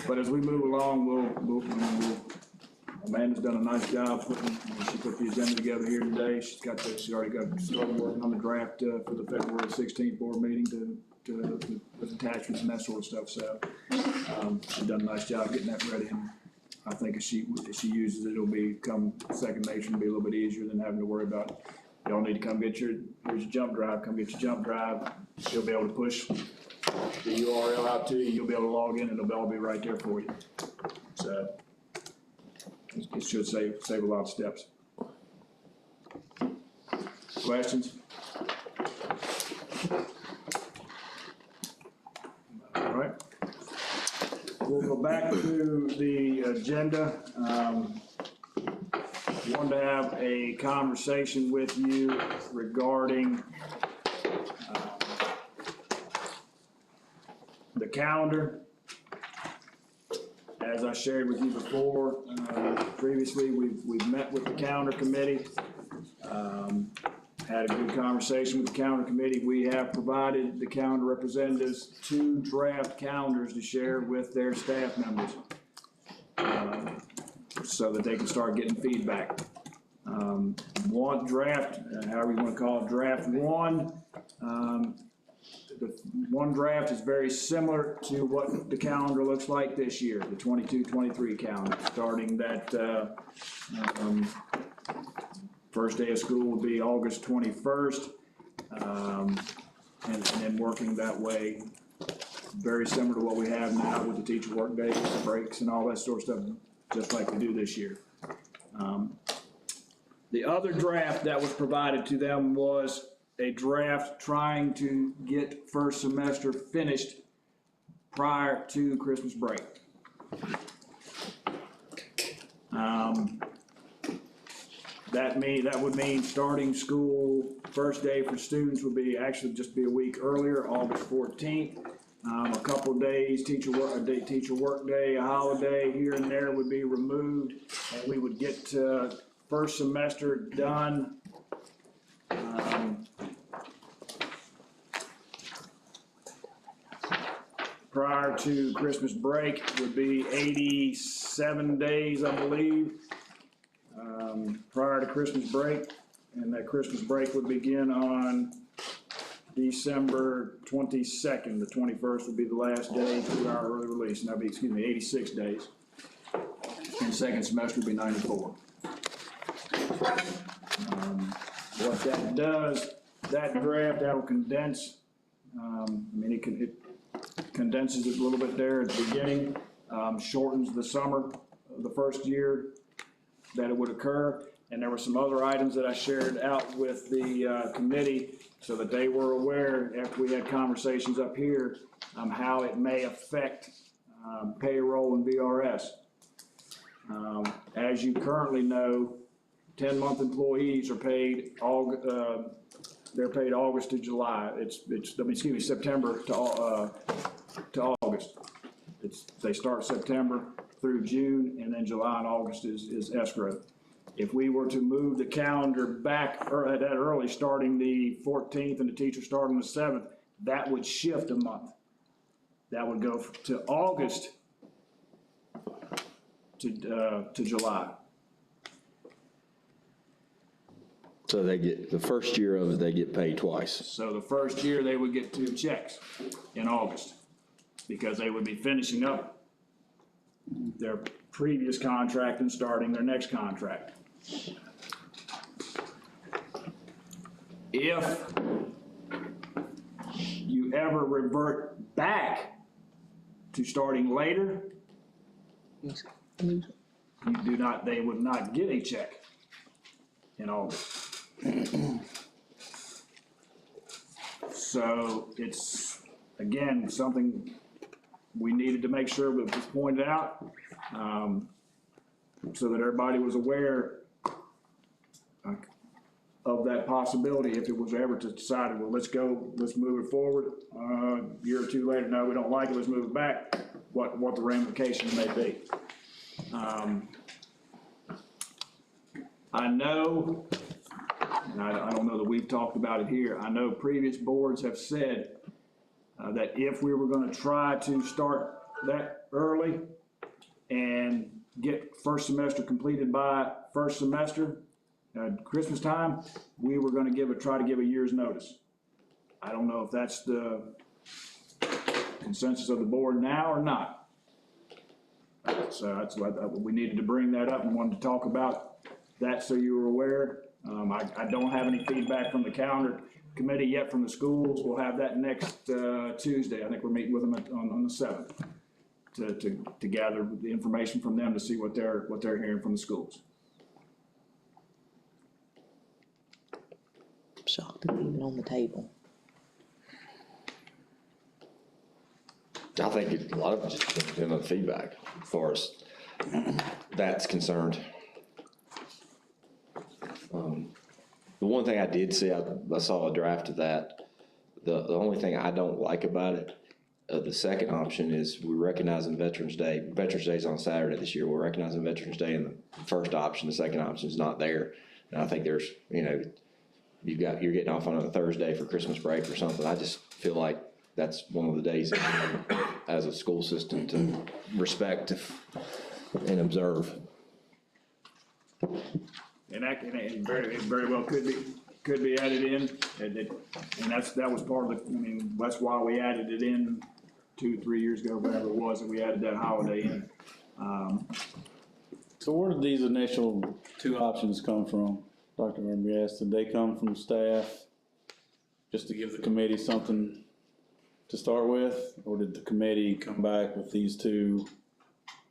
But as we move along, Amanda's done a nice job she put the agenda together here today. She's already started working on the draft for the February 16th board meeting with attachments and that sort of stuff. So she's done a nice job getting that ready. And I think if she uses it, it'll become second nature and be a little bit easier than having to worry about, y'all need to come get here's your jump drive, come get your jump drive. She'll be able to push the URL out to you, you'll be able to log in and it'll all be right there for you. So it should save a lot of steps. Questions? All right. We'll go back to the agenda. Wanted to have a conversation with you regarding the calendar. As I shared with you before, previously, we've met with the calendar committee. Had a good conversation with the calendar committee. We have provided the calendar representatives 2 draft calendars to share with their staff members, so that they can start getting feedback. One draft, however you want to call it, draft 1. The one draft is very similar to what the calendar looks like this year, the 22-23 calendar, starting that first day of school will be August 21st, and then working that way, very similar to what we have now with the teacher work days, the breaks, and all that sort of stuff, just like we do this year. The other draft that was provided to them was a draft trying to get first semester finished prior to Christmas break. That would mean starting school, first day for students would be actually just be a week earlier, August 14th. A couple of days, teacher work day, a holiday here and there would be removed, and we would get first semester done prior to Christmas break. Would be 87 days, I believe, prior to Christmas break, and that Christmas break would begin on December 22nd. The 21st would be the last day, 2-hour early release, and that'd be, 86 days. And second semester would be 94. What that does, that draft, that will condense, it condenses it a little bit there at the beginning, shortens the summer of the first year that it would occur. And there were some other items that I shared out with the committee so that they were aware, after we had conversations up here, how it may affect payroll and VRS. As you currently know, 10-month employees are paid they're paid August to July. September to August. They start September through June, and then July and August is escrow. If we were to move the calendar back that early, starting the 14th and the teacher starting the 7th, that would shift a month. That would go to August to July. So they get, the first year of it, they get paid twice. So the first year, they would get 2 checks in August, because they would be finishing up their previous contract and starting their next contract. If you ever revert back to starting later, they would not get a check in August. So it's, again, something we needed to make sure was pointed out, so that everybody was aware of that possibility if it was ever to decide, well, let's move it forward. A year or 2 later, no, we don't like it, let's move it back, what the ramifications may be. I know, and I don't know that we've talked about it here, I know previous boards have said that if we were gonna try to start that early and get first semester completed by first semester, Christmas time, we were gonna try to give a year's notice. I don't know if that's the consensus of the board now or not. So that's why we needed to bring that up and wanted to talk about that so you were aware. I don't have any feedback from the calendar committee yet from the schools. We'll have that next Tuesday. I think we're meeting with them on the 7th to gather the information from them to see what they're hearing from the schools. Shocked it's even on the table. I think a lot of it just depends on feedback as far as that's concerned. The one thing I did see, I saw a draft of that. The only thing I don't like about it, the second option is we're recognizing Veterans Day. Veterans Day's on Saturday this year. We're recognizing Veterans Day, and the first option, the second option is not there. And I think there's, you're getting off on a Thursday for Christmas break or something. I just feel like that's one of the days as a school system to respect and observe. And it very well could be added in, and that was part of the, that's why we added it in 2-3 years ago, whatever it was, that we added that holiday in. So where did these initial two options come from, Dr. Armbrust? Did they come from staff just to give the committee something to start with? Or did the committee come back with these two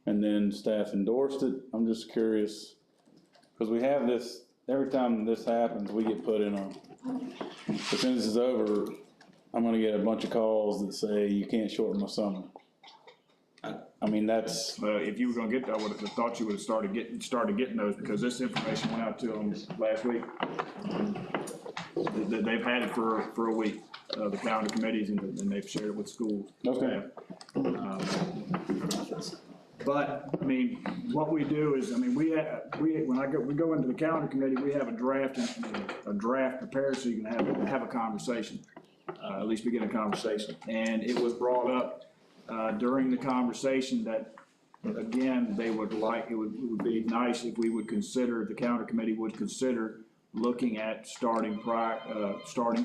and then staff endorsed it? I'm just curious, because we have this, every time this happens, we get put in as soon as it's over, I'm gonna get a bunch of calls that say, you can't shorten my summer. I mean, that's. If you were gonna get that, I would have thought you would have started getting those, because this information went out to them last week. They've had it for a week, the calendar committees, and they've shared it with schools. Okay. But, what we do is, we go into the calendar committee, we have a draft prepared so you can have a conversation, at least begin a conversation. And it was brought up during the conversation that, again, it would be nice if we would consider, the calendar committee would consider looking at starting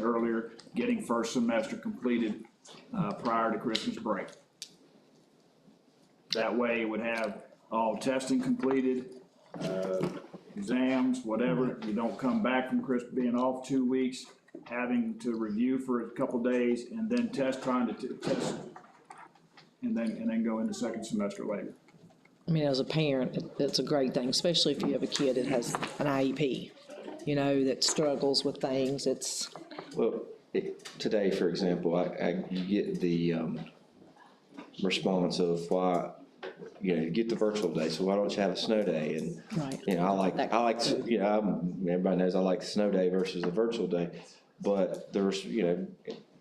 earlier, getting first semester completed prior to Christmas break. That way it would have all testing completed, exams, whatever. You don't come back from being off 2 weeks, having to review for a couple days, and then test, trying to test, and then go into second semester later. As a parent, it's a great thing, especially if you have a kid that has an IEP, that struggles with things. Well, today, for example, you get the response of why, you get the virtual day, so why don't you have a snow day? And, Right. everybody knows I like the snow day versus a virtual day. But there's,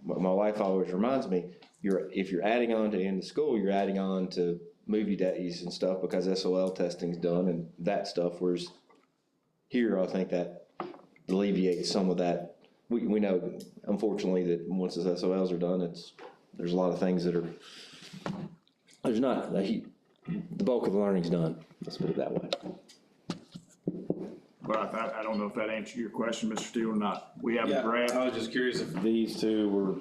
my wife always reminds me, if you're adding on to end of school, you're adding on to movie days and stuff because SOL testing's done and that stuff. Whereas here, I think that alleviates some of that. We know, unfortunately, that once the SOLs are done, there's a lot of things that are, there's not, the bulk of the learning's done. Let's put it that way. But I don't know if that answered your question, Mr. Steele, or not. We have a draft. I was just curious if these two were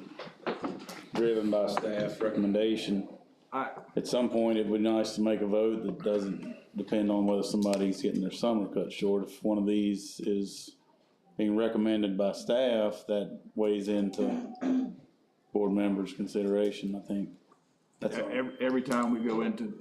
driven by staff recommendation. At some point, it would be nice to make a vote that doesn't depend on whether somebody's getting their summer cut short. If one of these is being recommended by staff, that weighs into board members' consideration, I think. That's all. Every time we go into,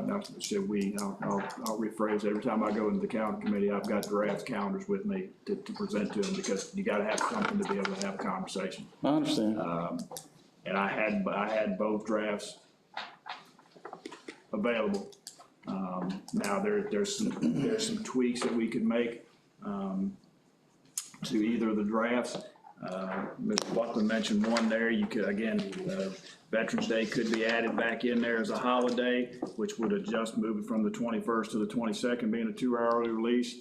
not to say we, I'll rephrase, every time I go into the calendar committee, I've got draft calendars with me to present to them, because you gotta have something to be able to have a conversation. I understand. And I had both drafts available. Now there's some tweaks that we could make to either of the drafts. Mr. Buckland mentioned one there. You could, again, Veterans Day could be added back in there as a holiday, which would adjust, moving from the 21st to the 22nd, being a 2-hour early release.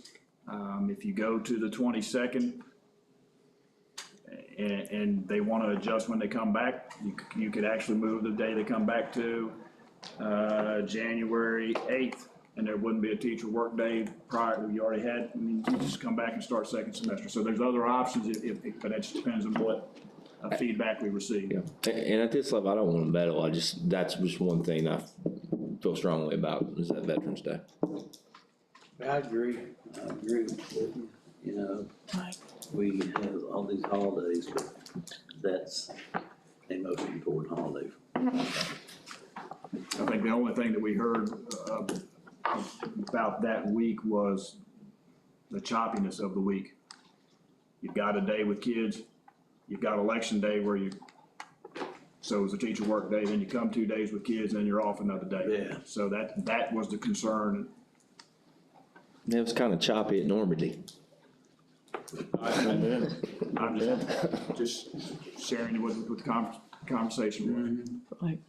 If you go to the 22nd and they want to adjust when they come back, you could actually move the day they come back to January 8th, and there wouldn't be a teacher work day prior. You already had, you just come back and start second semester. So there's other options, but it just depends on what feedback we receive. Yeah. And at this level, I don't want to meddle. That's just one thing I feel strongly about, is that Veterans Day. I agree with you. you know, we have all these holidays, but that's a most important holiday. I think the only thing that we heard about that week was the choppiness of the week. You've got a day with kids, you've got election day where so it's a teacher work day, then you come 2 days with kids, then you're off another day. Yeah. So that was the concern. It was kind of choppy at Normandy. I'm just sharing with the conversation. Right.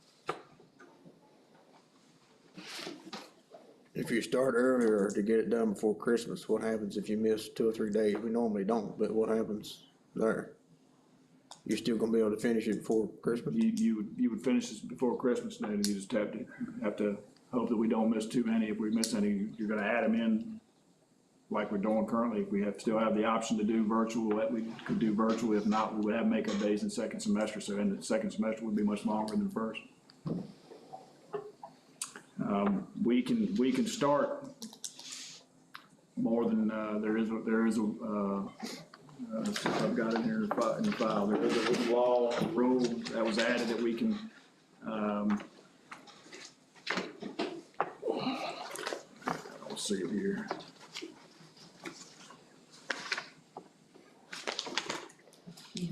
If you start earlier to get it done before Christmas, what happens if you miss 2 or 3 days? We normally don't, but what happens there? You're still gonna be able to finish it before Christmas? You would finish this before Christmas, and you just have to hope that we don't miss too many. If we miss any, you're gonna add them in like we're doing currently. If we still have the option to do virtual, we could do virtual. If not, we would have makeup days in second semester, so in the second semester would be much longer than first. We can start more than, there is a I've got it here in the file, there is a law, rule that was added that we can, I don't see it here.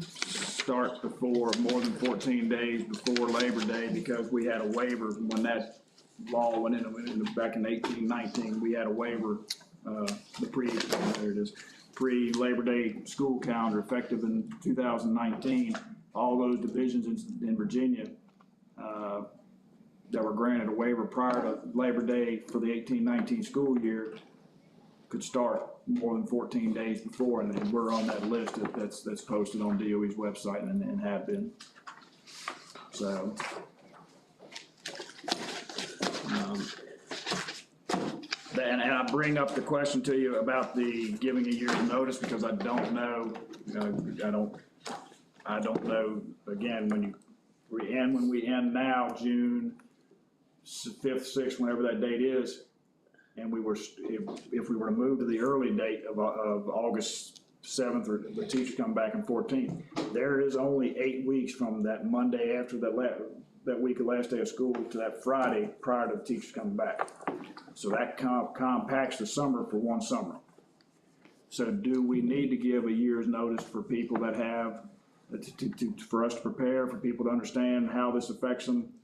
Start before, more than 14 days before Labor Day, because we had a waiver when that law went into back in 1819, we had a waiver, there it is, pre-Labor Day school calendar effective in 2019. All those divisions in Virginia, that were granted a waiver prior to Labor Day for the 1819 school year could start more than 14 days before, and then we're on that list that's posted on DOE's website and have been. So, and I bring up the question to you about the giving a year's notice, because I don't know, I don't know, again, when we end now, June 5th, 6th, whenever that date is, and if we were to move to the early date of August 7th, or the teachers come back in 14th, there is only 8 weeks from that Monday after that week of last day of school to that Friday prior to the teachers coming back. So that compacts the summer for one summer. So do we need to give a year's notice for people that have, for us to prepare, for people to understand how this affects them?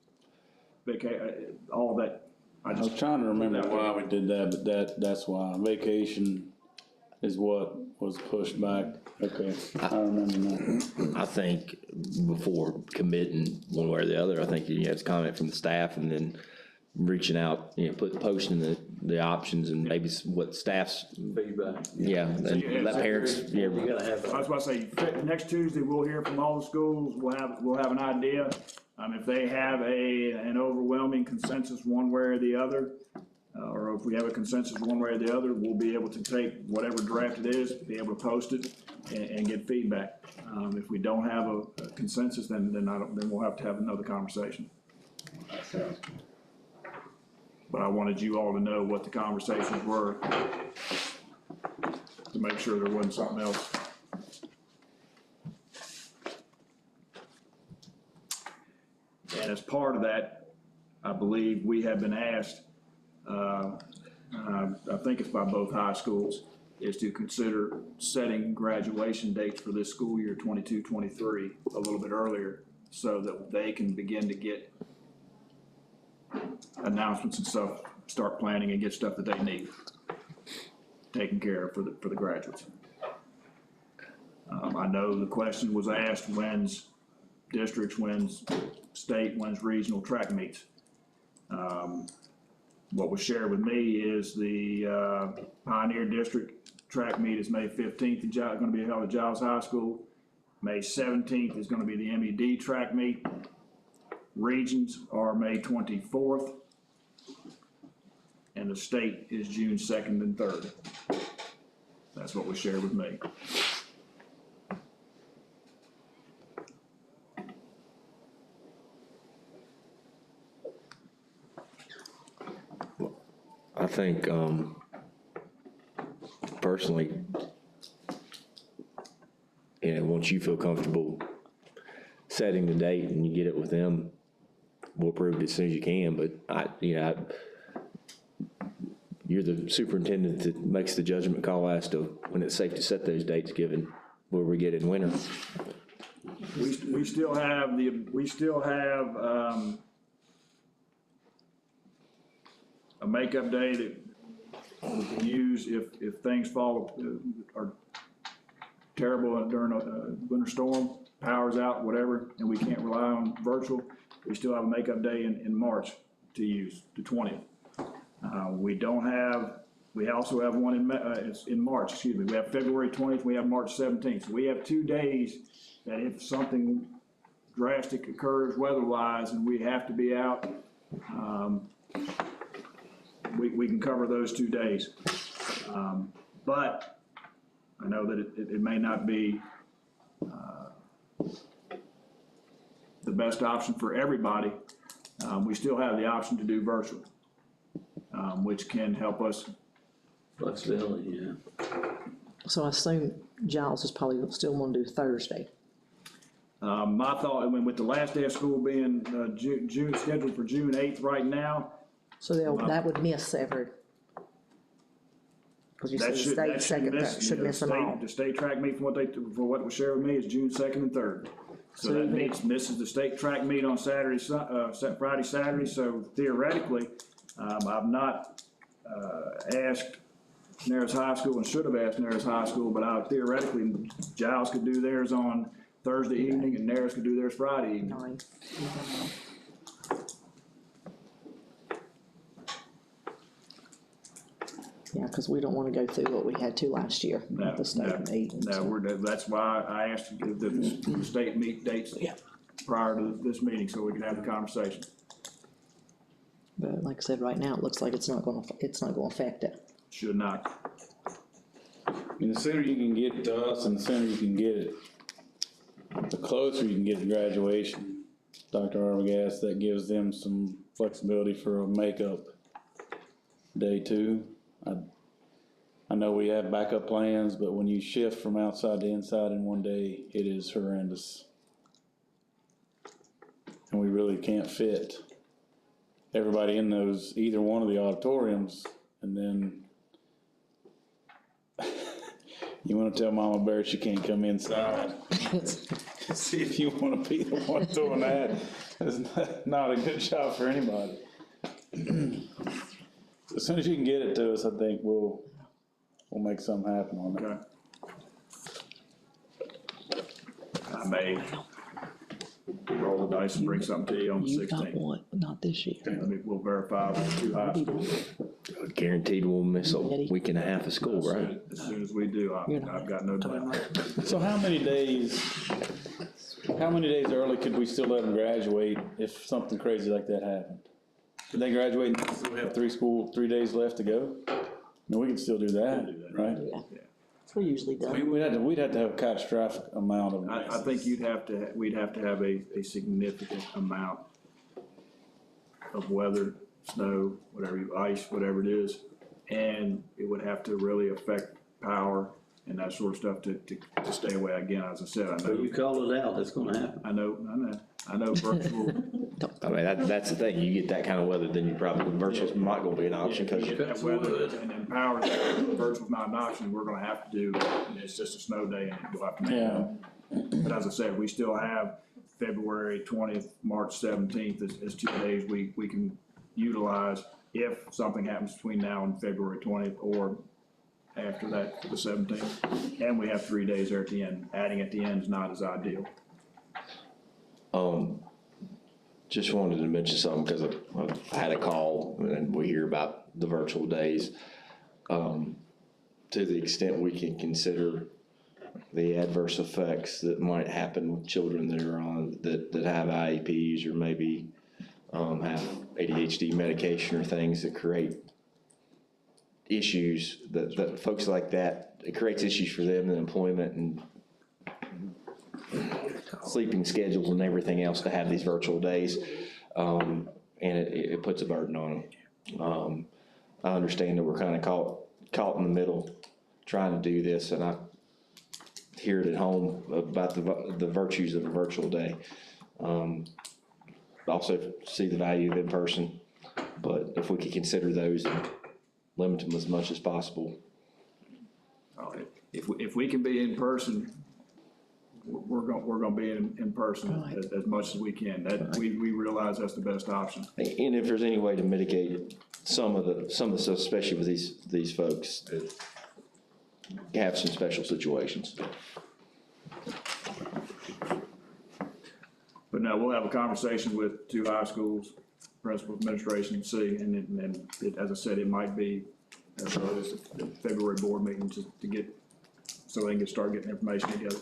All that. I was trying to remember why we did that, but that's why. Vacation is what was pushed back. Okay, I remember now. I think before committing one way or the other, I think you have to comment from the staff and then reaching out, posting the options and maybe what staff's, Feedback. yeah, and let parents, You gotta have. I was about to say, next Tuesday, we'll hear from all the schools, we'll have an idea. If they have an overwhelming consensus one way or the other, or if we have a consensus one way or the other, we'll be able to take whatever draft it is, be able to post it and get feedback. If we don't have a consensus, then we'll have to have another conversation. But I wanted you all to know what the conversations were, to make sure there wasn't something else. And as part of that, I believe we have been asked, I think it's by both high schools, is to consider setting graduation dates for this school year 22-23 a little bit earlier, so that they can begin to get announcements and stuff, start planning and get stuff that they need taken care of for the graduates. I know the question was asked, when's districts, when's state, when's regional track meets. What was shared with me is the Pioneer District track meet is May 15th, going to be held at Giles High School. May 17th is going to be the MED track meet. Regions are May 24th. And the state is June 2nd and 3rd. That's what was shared with me. I think, personally, And once you feel comfortable setting the date and you get it with them, we'll approve it as soon as you can, but you're the superintendent that makes the judgment call as to when it's safe to set those dates, given where we get in winter. We still have a makeup day that we can use if things are terrible during a winter storm, power's out, whatever, and we can't rely on virtual. We still have a makeup day in March to use, the 20th. We also have one in March, excuse me. We have February 20th, we have March 17th. So we have 2 days that if something drastic occurs weather-wise and we have to be out, we can cover those 2 days. But I know that it may not be the best option for everybody. We still have the option to do virtual, which can help us. Flexibility, yeah. So I assume Giles is probably still want to do Thursday. My thought, with the last day of school being June, scheduled for June 8th right now. So that would miss every, because you said the state should miss them all. The state track meet from what was shared with me is June 2nd and 3rd. So that misses the state track meet on Friday, Saturday. So theoretically, I've not asked Nares High School and should have asked Nares High School, but theoretically, Giles could do theirs on Thursday evening and Nares could do theirs Friday evening. 9. Yeah, because we don't want to go through what we had to last year with the state meet. That's why I asked to give the state meet dates prior to this meeting so we could have the conversation. But like I said, right now, it looks like it's not going to affect it. Should not. And the sooner you can get it to us and the sooner you can get it, the closer you can get to graduation, Dr. Arbogast, that gives them some flexibility for a makeup day too. I know we have backup plans, but when you shift from outside to inside in one day, it is horrendous. And we really can't fit everybody in either one of the auditoriums, and then you want to tell Mama Bear she can't come inside. See if you want to be the one doing that. It's not a good job for anybody. As soon as you can get it to us, I think we'll make something happen on that. Okay. I may roll the dice and bring something to you on the 16th. Not this year. We'll verify with 2 high schools. Guaranteed we'll miss a week and a half of school, right? As soon as we do, I've got no doubt. So how many days early could we still let them graduate if something crazy like that happened? Could they graduate and still have 3 days left to go? I mean, we can still do that, right? Yeah. That's what we usually do. We'd have to have a catastrophic amount of. I think we'd have to have a significant amount of weather, snow, ice, whatever it is. And it would have to really affect power and that sort of stuff to stay away. Again, as I said, I know. You called it out, that's gonna happen. I know virtual. I mean, that's the thing. You get that kind of weather, then you probably, virtual's not gonna be an option because That weather and then power, virtual's not an option, we're gonna have to do, it's just a snow day and we'll have to make it up. But as I said, we still have February 20th, March 17th as 2 days we can utilize if something happens between now and February 20th or after that, the 17th. And we have 3 days there at the end. Adding at the end is not as ideal. just wanted to mention something because I had a call and we hear about the virtual days. To the extent we can consider the adverse effects that might happen with children that are on, that have IEPs or maybe have ADHD medication or things that create issues, that folks like that, it creates issues for them in employment and sleeping schedules and everything else to have these virtual days. And it puts a burden on them. I understand that we're kind of caught in the middle trying to do this, and hear it at home about the virtues of a virtual day. Also see the value of in person, but if we could consider those and limit them as much as possible. If we can be in person, we're gonna be in person as much as we can. That, we realize that's the best option. And if there's any way to mitigate some of the stuff, especially with these folks that have some special situations. But no, we'll have a conversation with 2 high schools, principal administration, and see, and it, as I said, it might be as early as the February board meeting to get, so they can start getting information together.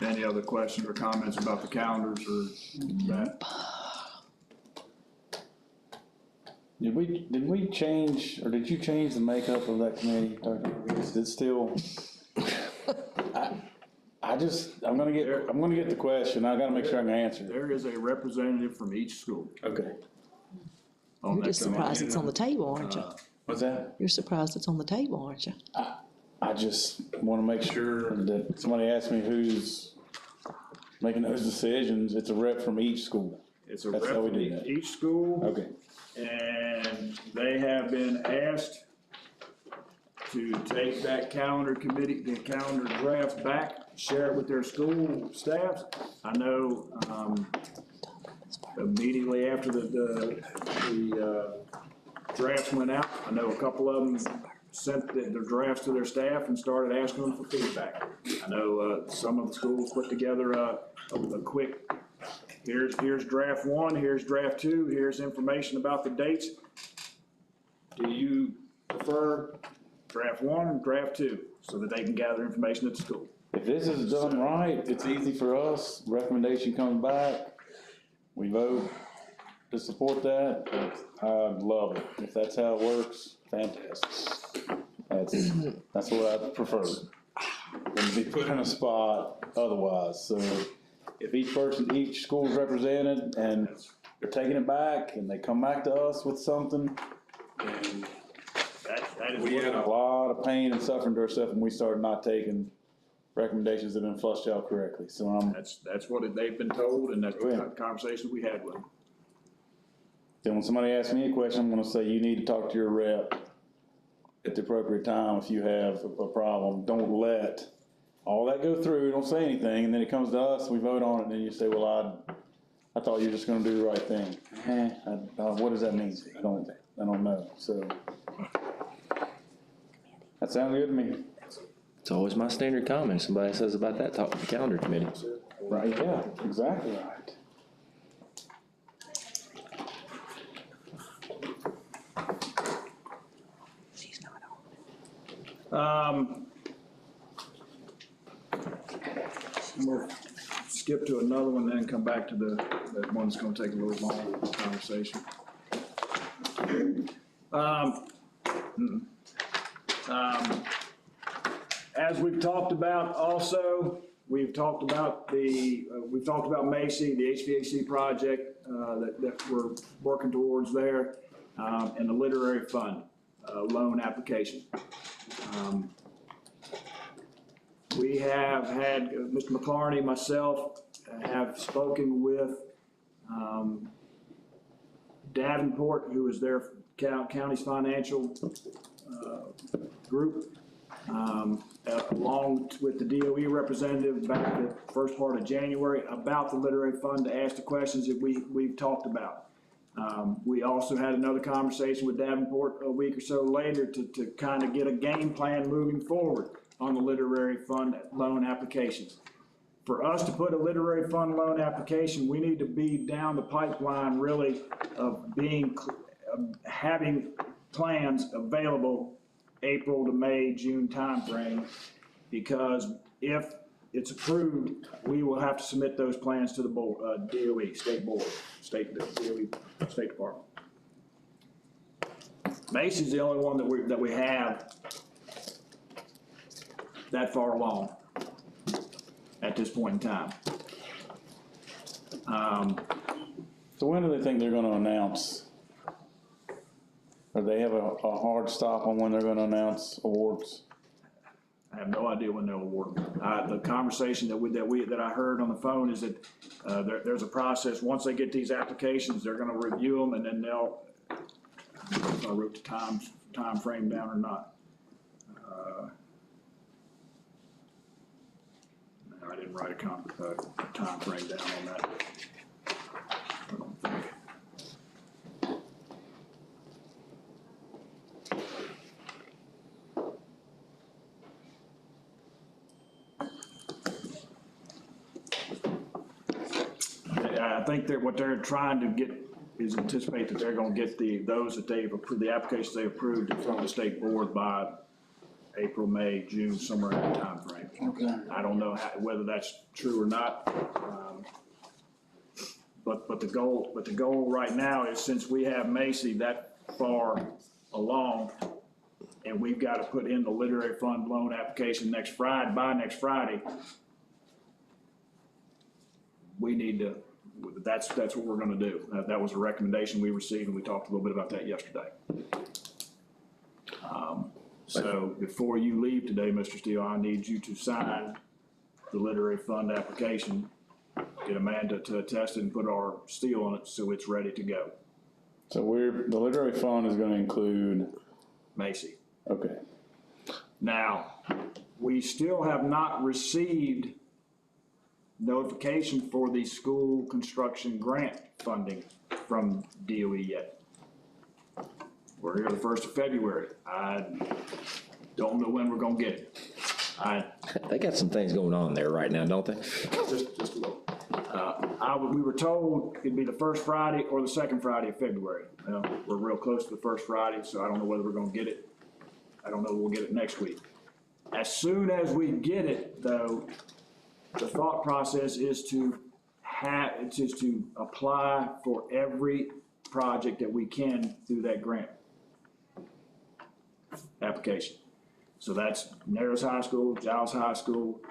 Any other questions or comments about the calendars or that? Did we change, or did you change the makeup of that committee, Dr. Rodriguez? Is it still? I'm gonna get the question, I gotta make sure I can answer it. There is a representative from each school. Okay. On You're that just surprised it's on the table, aren't you? What's that? You're surprised it's on the table, aren't you? I just wanna make sure that somebody asks me who's making those decisions, it's a rep from each school. It's a That's rep how we from do that. each school. Okay. And they have been asked to take that calendar committee, the calendar draft back, share it with their school staffs. I know, immediately after the drafts went out, I know a couple of them sent their drafts to their staff and started asking them for feedback. I know, some of the schools put together a quick, here's draft 1, here's draft 2, here's information about the dates. Do you prefer draft 1 or draft 2, so that they can gather information at the school? If this is done right, it's easy for us, recommendation comes back, we vote to support that, I love it. If that's how it works, fantastic. That's what I prefer. Than to be put in a spot otherwise, so if each school is represented and they're taking it back and they come back to us with something, and That is we had a lot of pain and suffering to ourselves when we started not taking recommendations that have been flushed out correctly, so That's what they've been told, and that's Oh, yeah. the conversation we had with them. then when somebody asks me a question, I'm gonna say, you need to talk to your rep at the appropriate time if you have a problem. Don't let all that go through, don't say anything, and then it comes to us, we vote on it, and then you say, well, I thought you were just gonna do the right thing. What does that mean? I don't know, so. That sounds good to me. It's always my standard comment. Somebody says about that, talk to the calendar committee. Right, yeah, exactly right. We'll skip to another one, then come back to that one that's gonna take a little longer conversation. As we've talked about also, we've talked about Macy, the HVAC project, that we're working towards there, and the literary fund, loan application. We have had, Mr. McClarney, myself, have spoken with Davenport, who is their county's financial group, along with the DOE representative back at the first part of January about the literary fund to ask the questions that we've talked about. We also had another conversation with Davenport a week or so later to kind of get a game plan moving forward on the literary fund loan applications. For us to put a literary fund loan application, we need to be down the pipeline really of having plans available April to May, June timeframe, because if it's approved, we will have to submit those plans to the board, DOE, DOE, State Department. Macy's the only one that we have that far along at this point in time. So when do they think they're gonna announce Or they have a hard stop on when they're gonna announce awards? I have no idea when they'll award them. The conversation that I heard on the phone is that, there's a process, once they get these applications, they're gonna review them, and then they'll, I don't know if I wrote the time frame down or not. No, I didn't write a time frame down on that. I don't think. I think that what they're trying to get is anticipate that they're gonna get those that they've approved, the applications they approved from the state board by April, May, June, somewhere in that timeframe. Okay. I don't know whether that's true or not. But the goal right now is, since we have Macy that far along, and we've got to put in the literary fund loan application by next Friday, we need to, that's what we're gonna do. That was a recommendation we received, and we talked a little bit about that yesterday. So before you leave today, Mr. Steele, I need you to sign the literary fund application, get Amanda to attest it and put our seal on it so it's ready to go. So the literary fund is gonna include, Macy. okay, Now, we still have not received notification for the school construction grant funding from DOE yet. We're here the 1st of February. I don't know when we're gonna get it. They got some things going on there right now, don't they? Just a little. We were told it'd be the first Friday or the second Friday of February. Well, we're real close to the first Friday, so I don't know whether we're gonna get it. I don't know if we'll get it next week. As soon as we get it, though, the thought process is to apply for every project that we can through that grant application. So that's Narrows High School, Giles High School,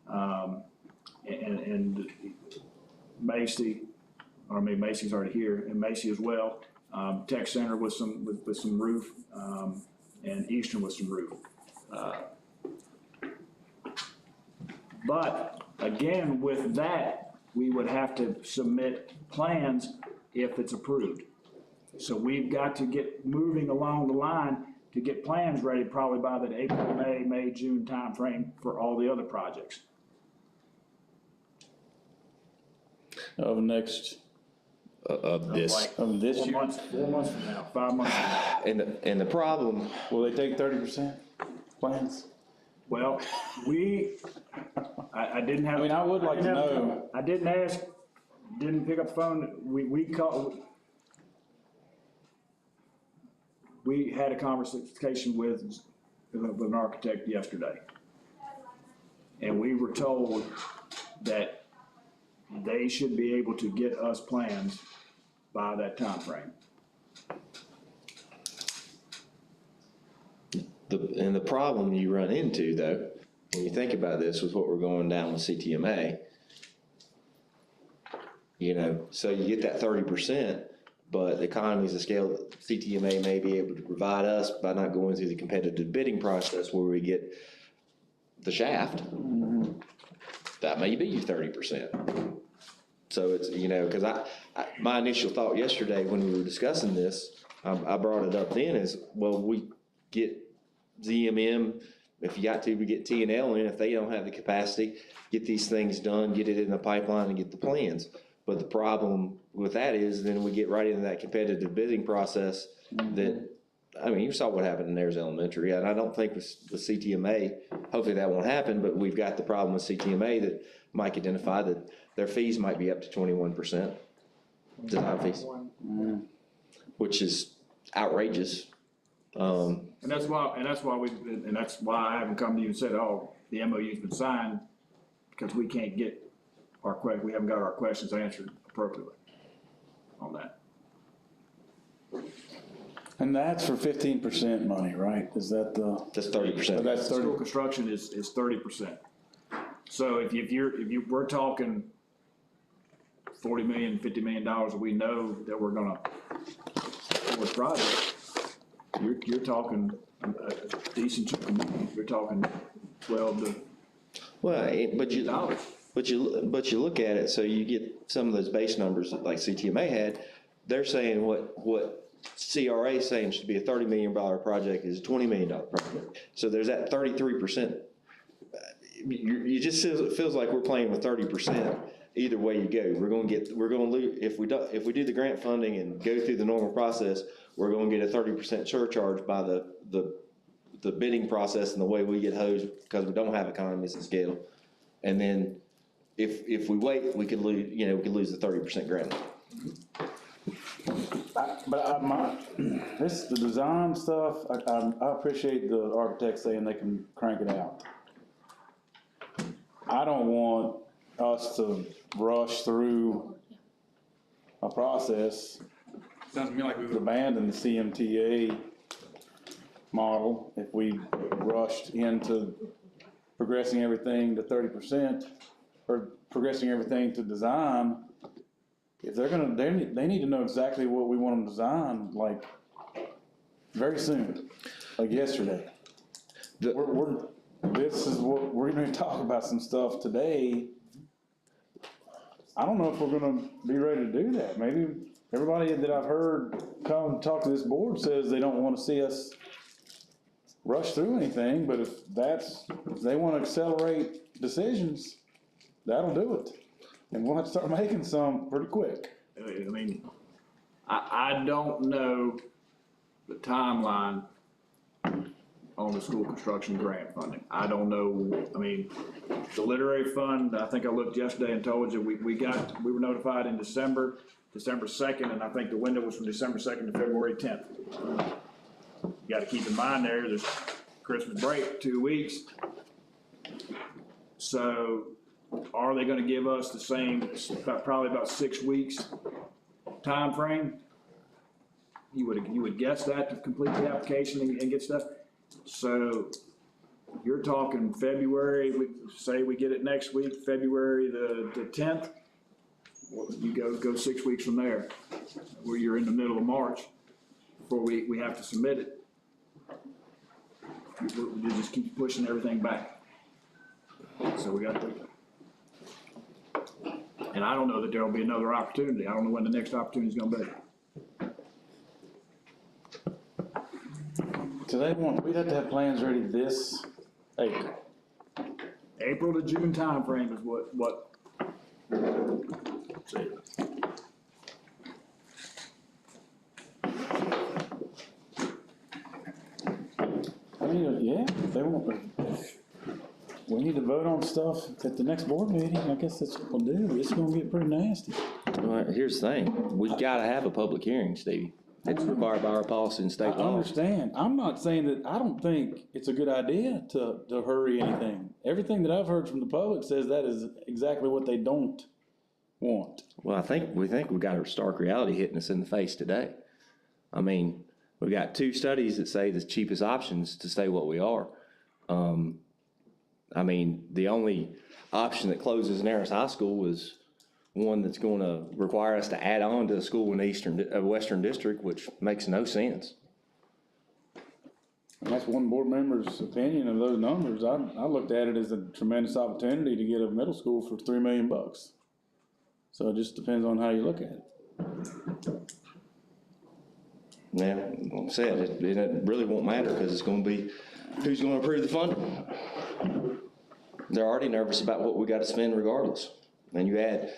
and Macy, or maybe Macy's already here, and Macy as well. Tech Center with some roof, and Eastern with some roof. But again, with that, we would have to submit plans if it's approved. So we've got to get moving along the line to get plans ready probably by the April, May, June timeframe for all the other projects. of next, Of this. Like of this year? 4 months from now, 5 months from now. And the problem, Will they take 30% plans? Well, I didn't have. I mean, I would like to didn't have- know. I didn't ask, didn't pick up the phone, we called, we had a conversation with an architect yesterday. And we were told that they should be able to get us plans by that timeframe. and the problem you run into, though, when you think about this with what we're going down with CTMA, so you get that 30%, but the economies of scale that CTMA may be able to provide us by not going through the competitive bidding process where we get the shaft, that may be your 30%. So it's, because my initial thought yesterday when we were discussing this, I brought it up then is, well, we get ZMM, if you got to, we get T&L in, if they don't have the capacity, get these things done, get it in the pipeline and get the plans. But the problem with that is then we get right into that competitive bidding process that, you saw what happened in Ayers Elementary, and I don't think with CTMA, hopefully that won't happen, but we've got the problem with CTMA that Mike identified that their fees might be up to 21%, design fees, which is outrageous. And that's why I haven't come to you and said, oh, the MOU's been signed, because we can't get we haven't got our questions answered appropriately on that. And that's for 15% money, right? Is that the? That's 30%. That's School 30, construction is 30%. So if we're talking $40 million, $50 million, we know that we're gonna, for project, you're talking a decent chunk of money, you're talking 12 to Well, but you, dollars. but you look at it, so you get some of those base numbers that like CTMA had, they're saying what CRA is saying should be a $30 million project is a $20 million project. So there's that 33%. You just, it feels like we're playing with 30% either way you go. We're gonna lose, if we do the grant funding and go through the normal process, we're gonna get a 30% surcharge by the bidding process and the way we get hosed because we don't have economies of scale. And then if we wait, we could lose, we could lose the 30% grant. The design stuff, I appreciate the architects saying they can crank it out. I don't want us to rush through a process. Sounds to me like we would. Abandon the CMTA model if we rushed into progressing everything to 30% or progressing everything to design. If they're gonna, they need to know exactly what we want them to design, like, very soon, like yesterday. This is what, we're gonna talk about some stuff today. I don't know if we're gonna be ready to do that. Maybe everybody that I've heard come talk to this board says they don't wanna see us rush through anything, but if they wanna accelerate decisions, that'll do it. And we'll have to start making some pretty quick. I mean, I don't know the timeline on the school construction grant funding. I don't know, I mean, the literary fund, I think I looked yesterday and told you, we were notified in December 2nd, and I think the window was from December 2nd to February 10th. You gotta keep in mind there's Christmas break, 2 weeks. So are they gonna give us the same, probably about 6 weeks time frame? You would guess that to complete the application and get stuff. So you're talking February, say we get it next week, February the 10th. You go 6 weeks from there, where you're in the middle of March before we have to submit it. You just keep pushing everything back. So we got to. And I don't know that there'll be another opportunity. I don't know when the next opportunity is gonna be. So we'd have to have plans ready this April. April to June timeframe is what. Let's see. I mean, yeah, they won't, we need to vote on stuff at the next board meeting. I guess that's what we'll do. It's gonna get pretty nasty. Well, here's the thing, we've gotta have a public hearing, Stevie. It's required by our policy and I state law. understand. I'm not saying that, I don't think it's a good idea to hurry anything. Everything that I've heard from the public says that is exactly what they don't want. Well, we think we got a stark reality hitting us in the face today. I mean, we got 2 studies that say the cheapest options to stay what we are. I mean, the only option that closes Naris High School was one that's going to require us to add on to a school in the Western District, which makes no sense. And that's one board member's opinion of those numbers. I looked at it as a tremendous opportunity to get a middle school for $3 million. So it just depends on how you look at it. Yeah, like I said, it really won't matter because it's going to be who's going to approve the funding. They're already nervous about what we got to spend regardless. And you add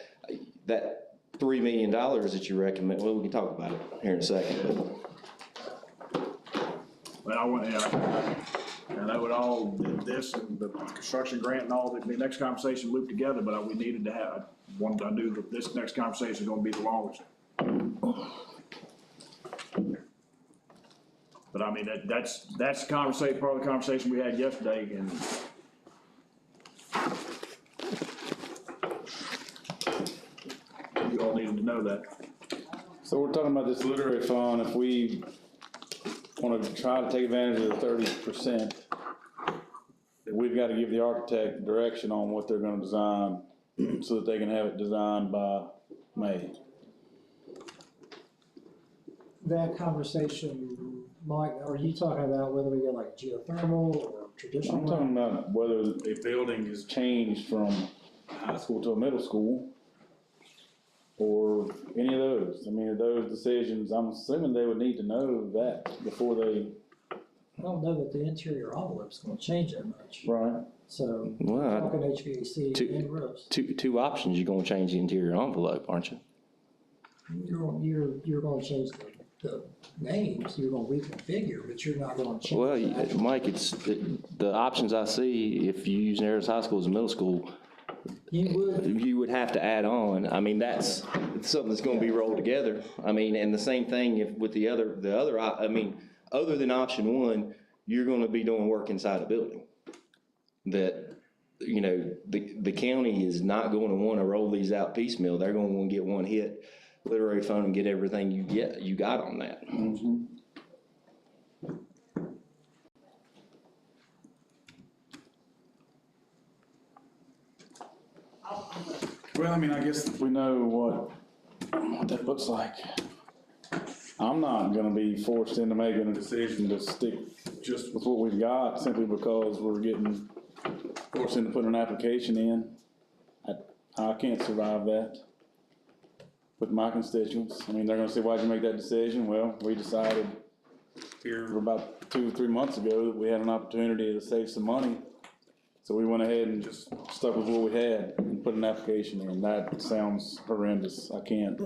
that $3 million that you recommend, well, we can talk about it here in a second. Well, I want, and I would all, this and the construction grant and all, the next conversation looped together, but we needed to have, I knew that this next conversation is gonna be the longest. But I mean, that's the conversation, part of the conversation we had yesterday, and you all needed to know that. So we're talking about this literary fund. If we want to try to take advantage of the 30%, we've got to give the architect direction on what they're going to design so that they can have it designed by May. That conversation Mike, are you talking about whether we go like geothermal or I'm traditional? talking about whether a building is changed from high school to a middle school, or any of those. I mean, those decisions, I'm assuming they would need to know that before they, I don't know that the interior envelope's gonna change that much, right? so, Well, talking HVAC two- and roofs. two options, you're gonna change the interior envelope, aren't you? You're gonna change the names, you're gonna reconfigure, but you're not gonna change. Well, the actual- Mike, it's, the options I see, if you use Narrows High School as a middle school, You would, you would have to add on. I mean, that's something that's gonna be rolled together. I mean, and the same thing if with the other, I mean, other than option one, you're gonna be doing work inside a building. That, you know, the county is not gonna wanna roll these out piecemeal. They're gonna wanna get one hit, literary fund, and get everything you got on that. Well, I mean, I guess we know what that looks like. I'm not gonna be forced into making a decision to stick just with what we've got simply because we're getting forced into putting an application in. I can't survive that with my constituents. I mean, they're gonna say, why'd you make that decision? Well, we decided here about 2 or 3 months ago that we had an opportunity to save some money. So we went ahead and just stuck with what we had and put an application in. That sounds horrendous. I can't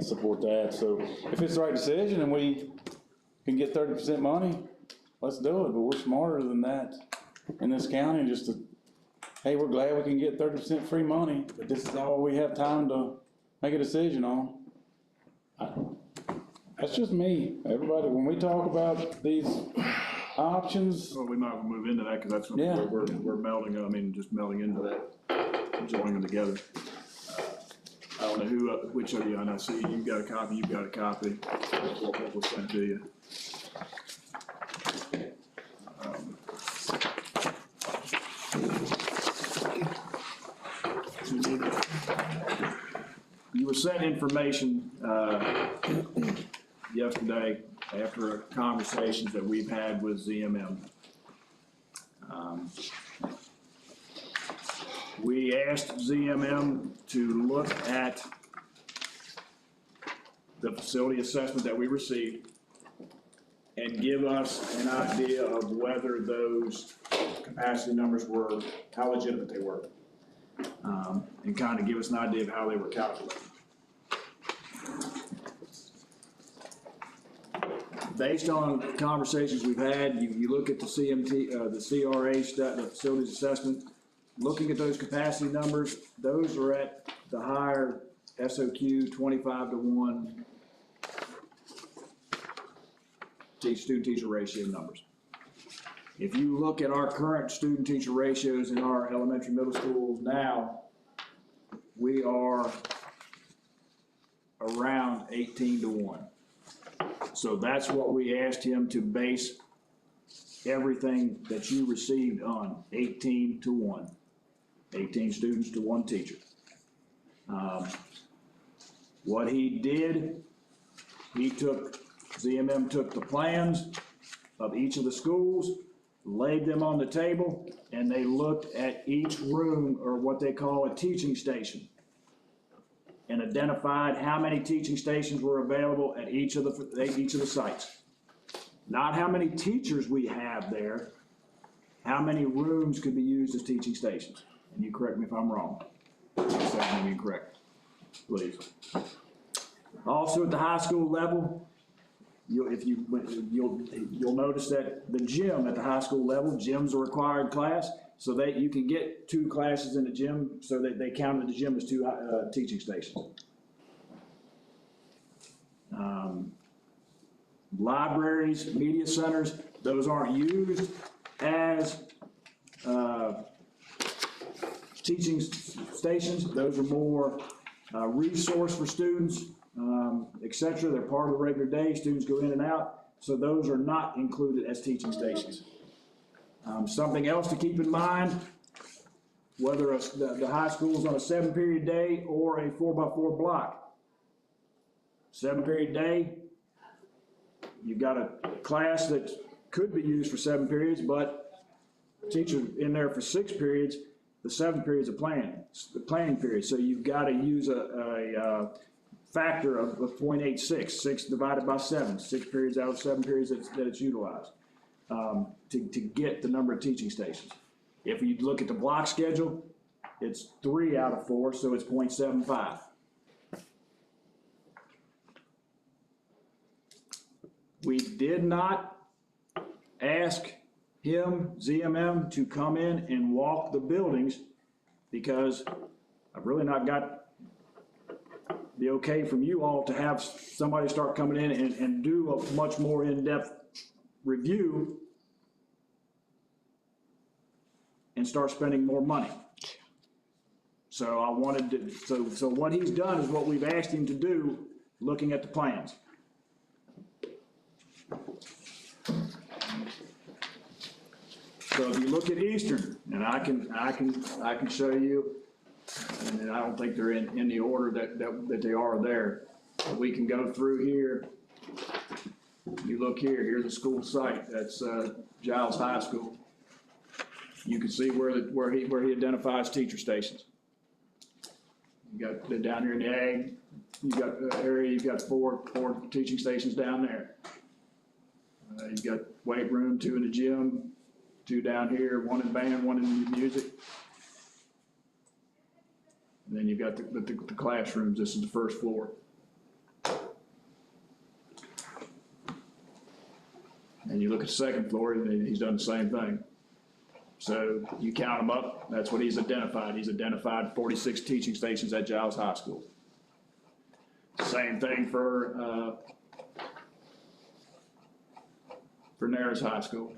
support that. So if it's the right decision and we can get 30% money, let's do it. But we're smarter than that in this county, just to, hey, we're glad we can get 30% free money, but this is all we have time to make a decision on. That's just me. Everybody, when we talk about these options, Well, we might well move into that, because that's what Yeah. we're melding, I mean, just melding into that, joining them together. I don't know which of you, and I see you've got a copy, you've got a copy, what was sent to you. You were sent information, yesterday after conversations that we've had with ZMM. We asked ZMM to look at the facility assessment that we received and give us an idea of whether those capacity numbers were, how legitimate they were. And kind of give us an idea of how they were calculated. Based on conversations we've had, you look at the CMT, the CRA, the facilities assessment, looking at those capacity numbers, those are at the higher SOQ 25-to-1 student-teacher ratio numbers. If you look at our current student-teacher ratios in our elementary, middle schools now, we are around 18-to-1. So that's what we asked him to base everything that you received on, 18-to-1. 18 students to 1 teacher. What he did, ZMM took the plans of each of the schools, laid them on the table, and they looked at each room, or what they call a teaching station, and identified how many teaching stations were available at each of the sites. Not how many teachers we have there, how many rooms could be used as teaching stations. And you correct me if I'm wrong. Say I'm incorrect, please. Also at the high school level, you'll notice that the gym at the high school level, gym's a required class, so that you can get 2 classes in the gym, so that they counted the gym as 2 teaching stations. Libraries, media centers, those aren't used as teaching stations. Those are more resource for students, et cetera. They're part of the regular day. Students go in and out. So those are not included as teaching stations. Something else to keep in mind, whether the high school is on a 7-period day or a 4x4 block. 7-period day, you've got a class that could be used for 7 periods, but teacher in there for 6 periods, the 7 periods of the planning period. So you've got to use a factor of 0.86, 6 divided by 7, 6 periods out of 7 periods that it's utilized, to get the number of teaching stations. If you look at the block schedule, it's 3 out of 4, so it's 0.75. We did not ask him, ZMM, to come in and walk the buildings because I've really not got the okay from you all to have somebody start coming in and do a much more in-depth review and start spending more money. So I wanted to, so what he's done is what we've asked him to do, looking at the plans. So if you look at Eastern, and I can show you, and I don't think they're in the order that they are there. But we can go through here. You look here, here's a school site, that's Giles High School. You can see where he identifies teacher stations. You got down here in the ag, you got the area, you've got four teaching stations down there. You've got weight room, 2 in the gym, 2 down here, 1 in band, 1 in music. And then you've got the classrooms. This is the first floor. And you look at the second floor, and he's done the same thing. So you count them up, that's what he's identified. He's identified 46 teaching stations at Giles High School. Same thing for Narrows High School.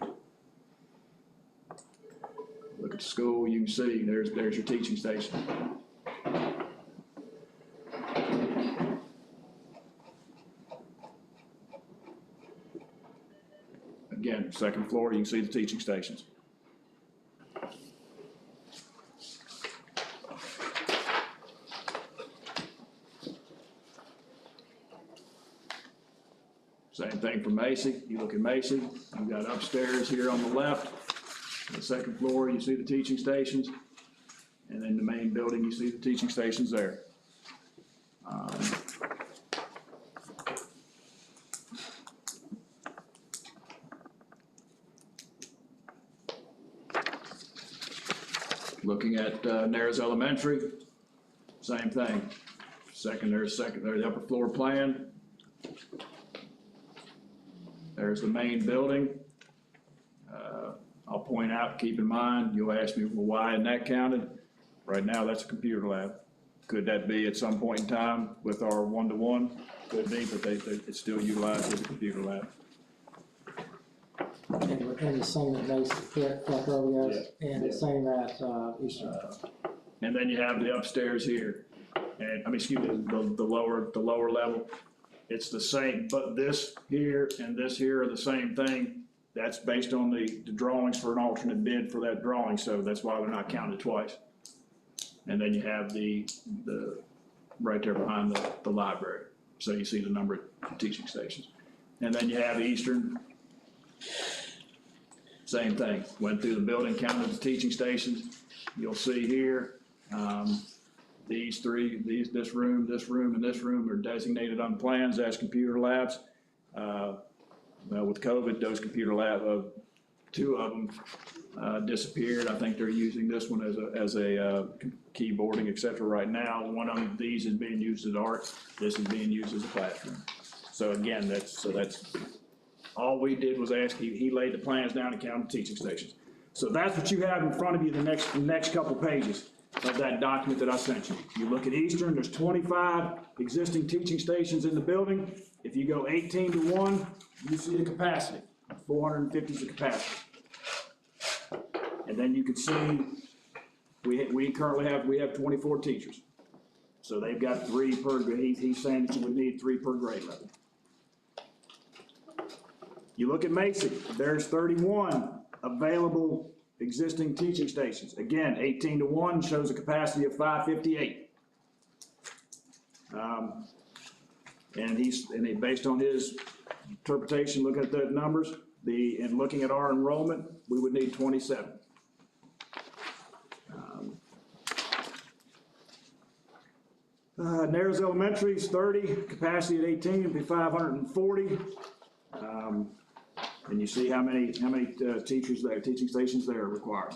Look at the school, you can see there's your teaching station. Again, second floor, you can see the teaching stations. Same thing for Macy. You look at Macy, you've got upstairs here on the left. The second floor, you see the teaching stations. And then the main building, you see the teaching stations there. Looking at Narrows Elementary, same thing. There's the upper floor plan. There's the main building. I'll point out, keep in mind, you'll ask me, well, why isn't that counted? Right now, that's a computer lab. Could that be at some point in time with our 1-to-1? Could be, but it's still utilized as a computer lab. And the same at Mason, correct, like earlier, and the same at Eastern. And then you have the upstairs here, and excuse me, the lower level. It's the same, but this here and this here are the same thing. That's based on the drawings for an alternate bid for that drawing, so that's why they're not counted twice. And then you have the right there behind the library. So you see the number of teaching stations. And then you have Eastern, same thing. Went through the building, counted the teaching stations. You'll see here, these three, this room, and this room are designated on plans as computer labs. Well, with COVID, those computer lab, 2 of them disappeared. I think they're using this one as a keyboarding, et cetera, right now. One of these is being used as art. This is being used as a classroom. So again, that's all we did was ask. He laid the plans down and counted teaching stations. So that's what you have in front of you the next couple pages of that document that I sent you. You look at Eastern, there's 25 existing teaching stations in the building. If you go 18-to-1, you see the capacity, 450 is the capacity. And then you can see, we currently have 24 teachers. So they've got 3 per grade. He's saying that you would need 3 per grade level. You look at Macy, there's 31 available existing teaching stations. Again, 18-to-1 shows a capacity of 558. And based on his interpretation, looking at the numbers, and looking at our enrollment, we would need 27. Narrows Elementary is 30, capacity at 18 would be 540. And you see how many teachers there, teaching stations there are required.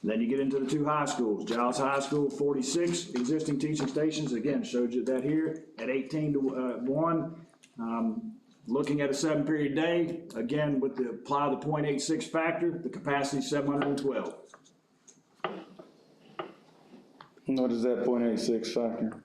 Then you get into the two high schools. Giles High School, 46 existing teaching stations. Again, showed you that here at 18 to 1. Looking at a 7-period day, again, with the apply the 0.86 factor, the capacity is 712. What is that 0.86 factor?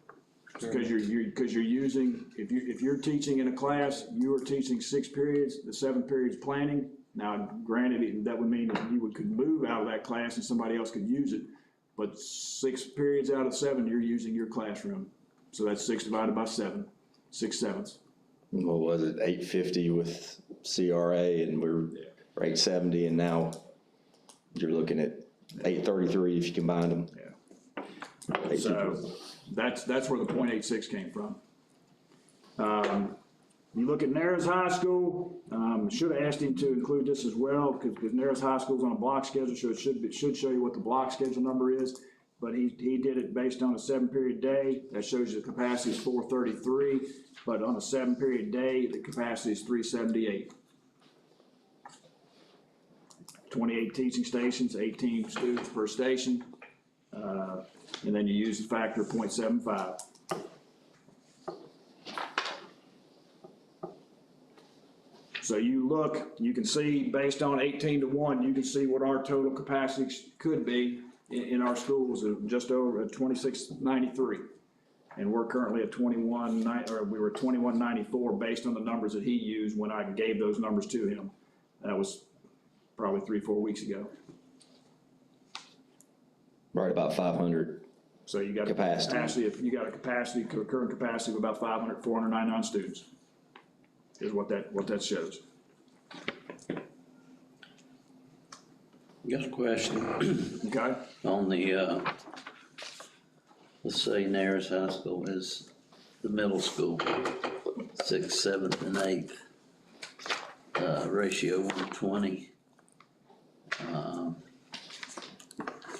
Because you're using, if you're teaching in a class, you are teaching 6 periods, the 7 periods planning. Now, granted, that would mean that you could move out of that class and somebody else could use it. But 6 periods out of 7, you're using your classroom. So that's 6 divided by 7, 6/7. What was it, 850 with CRA, and we're 870, and now you're looking at 833 if you combine them. Yeah. So that's where the 0.86 came from. You look at Narrows High School, should have asked him to include this as well, because Narrows High School's on a block schedule, so it should show you what the block schedule number is. But he did it based on a 7-period day. That shows you the capacity is 433, but on a 7-period day, the capacity is 378. 28 teaching stations, 18 students per station, and then you use the factor of 0.75. So you look, you can see based on 18 to 1, you can see what our total capacity could be in our schools of just over 2693. And we're currently at 2194 based on the numbers that he used when I gave those numbers to him. That was probably 3-4 weeks ago. Right about 500. So you got Capacity. you got a current capacity of about 499 students is what that shows. Got a question Okay? on the, let's say Narrows High School is the middle school, 6th, 7th, and 8th, ratio 120.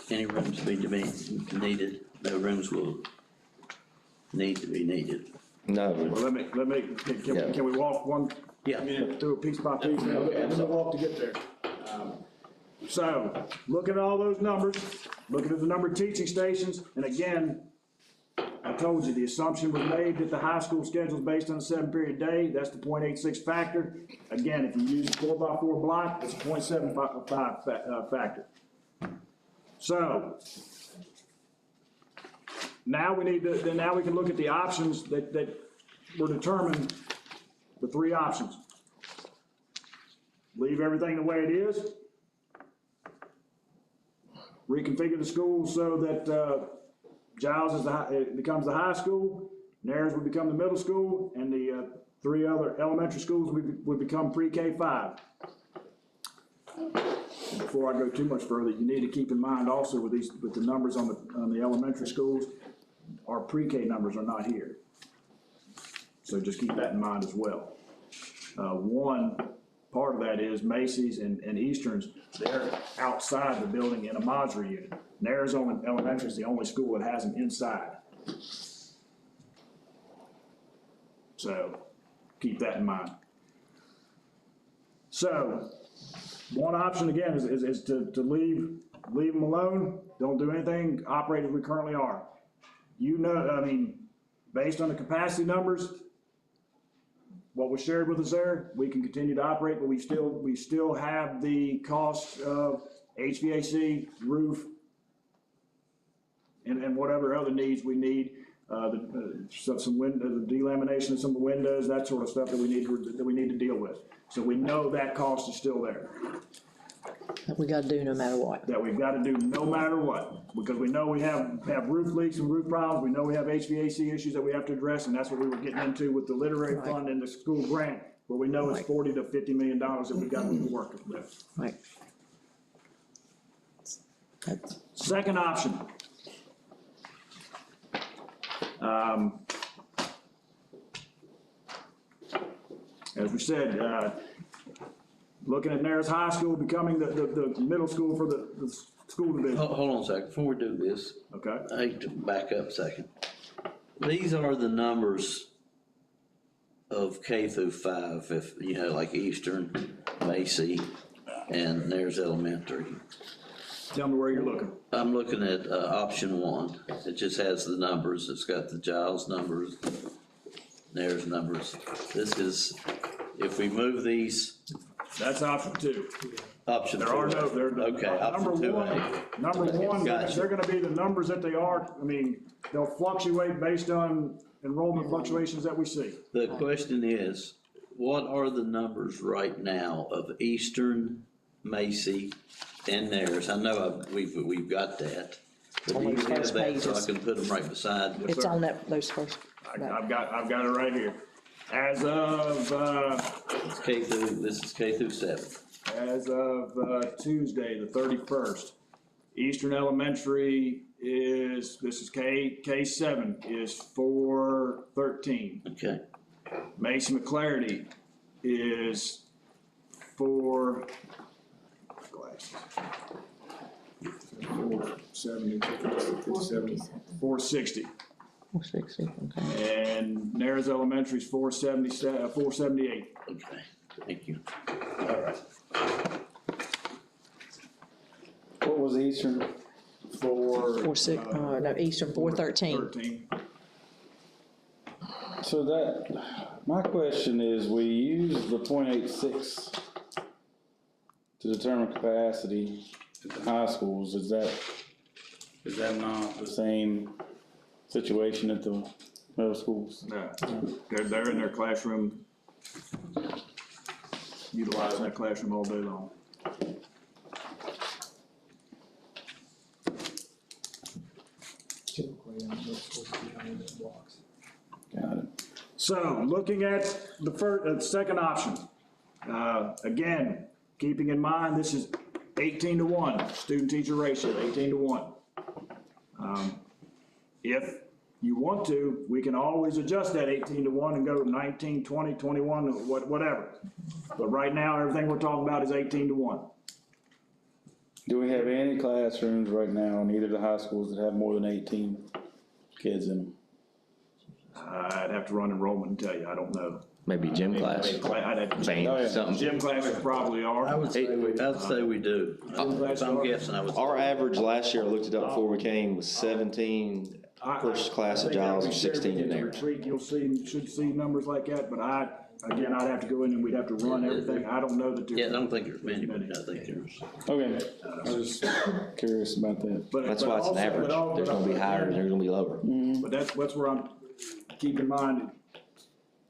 Any rooms be needed? No rooms will need to be needed. No, Well, can we walk one Yeah. minute through it piece by piece? Let me walk to get there. So, looking at all those numbers, looking at the number of teaching stations, and again, I told you, the assumption was made that the high school schedule is based on a 7-period day. That's the 0.86 factor. Again, if you use a 4x4 block, it's a 0.75 factor. So, now we can look at the options that were determined, the 3 options. Leave everything the way it is. Reconfigure the school so that Giles becomes the high school, Narrows would become the middle school, and the 3 other elementary schools would become pre-K-5. Before I go too much further, you need to keep in mind also with the numbers on the elementary schools, our pre-K numbers are not here. So just keep that in mind as well. One part of that is Macy's and Eastern's, they're outside the building in a Masra unit. Narrows Elementary is the only school that has them inside. So keep that in mind. So one option again is to leave them alone, don't do anything, operate as we currently are. Based on the capacity numbers, what was shared with us there, we can continue to operate, but we still have the cost of HVAC, roof, and whatever other needs we need. The delamination of some of the windows, that sort of stuff that we need to deal with. So we know that cost is still there. That we gotta do no matter what. That we've got to do no matter what, because we know we have roof leaks and roof problems, we know we have HVAC issues that we have to address, and that's what we were getting into with the literary fund and the school grant, where we know it's $40 to $50 million that we've got to work with. Right. That's, Second option. as we said, looking at Nares High School becoming the middle school for the school division. Hold on a second, before we do this, Okay, I hate to back up a second. These are the numbers of K through 5, if, you know, like Eastern, Macy, and there's elementary. tell me where you're looking. I'm looking at, option 1. It just has the numbers. It's got the Giles numbers, there's numbers. This is, if we move these, That's option 2. option 2. There are no, there, Okay, option number 2A. one, Gotcha. they're gonna be the numbers that they are. I mean, they'll fluctuate based on enrollment fluctuations that we see. The question is, what are the numbers right now of Eastern, Macy, and theirs? I know we've got that. But On do you those have first that so I pages. can put them right beside? It's on those first. I've got it right here. As of, It's K through, this is K through 7. as of Tuesday, the 31st, Eastern Elementary is, this is K7, is 413. Okay, Mason McClarty is 460. 460, okay. And Nares Elementary is 478. okay, thank you. All right. What was Eastern? No, Eastern 413. 13. So that, my question is, we use the .86 to determine capacity at the high schools. Is that not the same situation at the middle schools? No, they're in their classroom, utilizing that classroom all day long. Typically, those supposed to be behind the blocks. Got it. So, looking at the second option, again, keeping in mind, this is 18-to-1, student-teacher ratio, 18-to-1. If you want to, we can always adjust that 18-to-1 and go 19, 20, 21, whatever. But right now, everything we're talking about is 18-to-1. Do we have any classrooms right now in either of the high schools that have more than 18 kids in them? I'd have to run enrollment and tell you, I don't know. Maybe gym class, I'd have to check. band, something. Gym classes probably I are. would say we do. If I'm guessing, I would. say- Our average last year, I looked it up before we came, was 17 first class of Giles and 16 in there. You'll see, should see numbers like that, but I'd have to go in and we'd have to run everything. I don't know that there's. Yeah, I don't think there's many, but I think there's. Okay, I was just curious about that. That's why it's an average. There's gonna be higher and there's gonna be lower. But that's where I'm, keep in mind,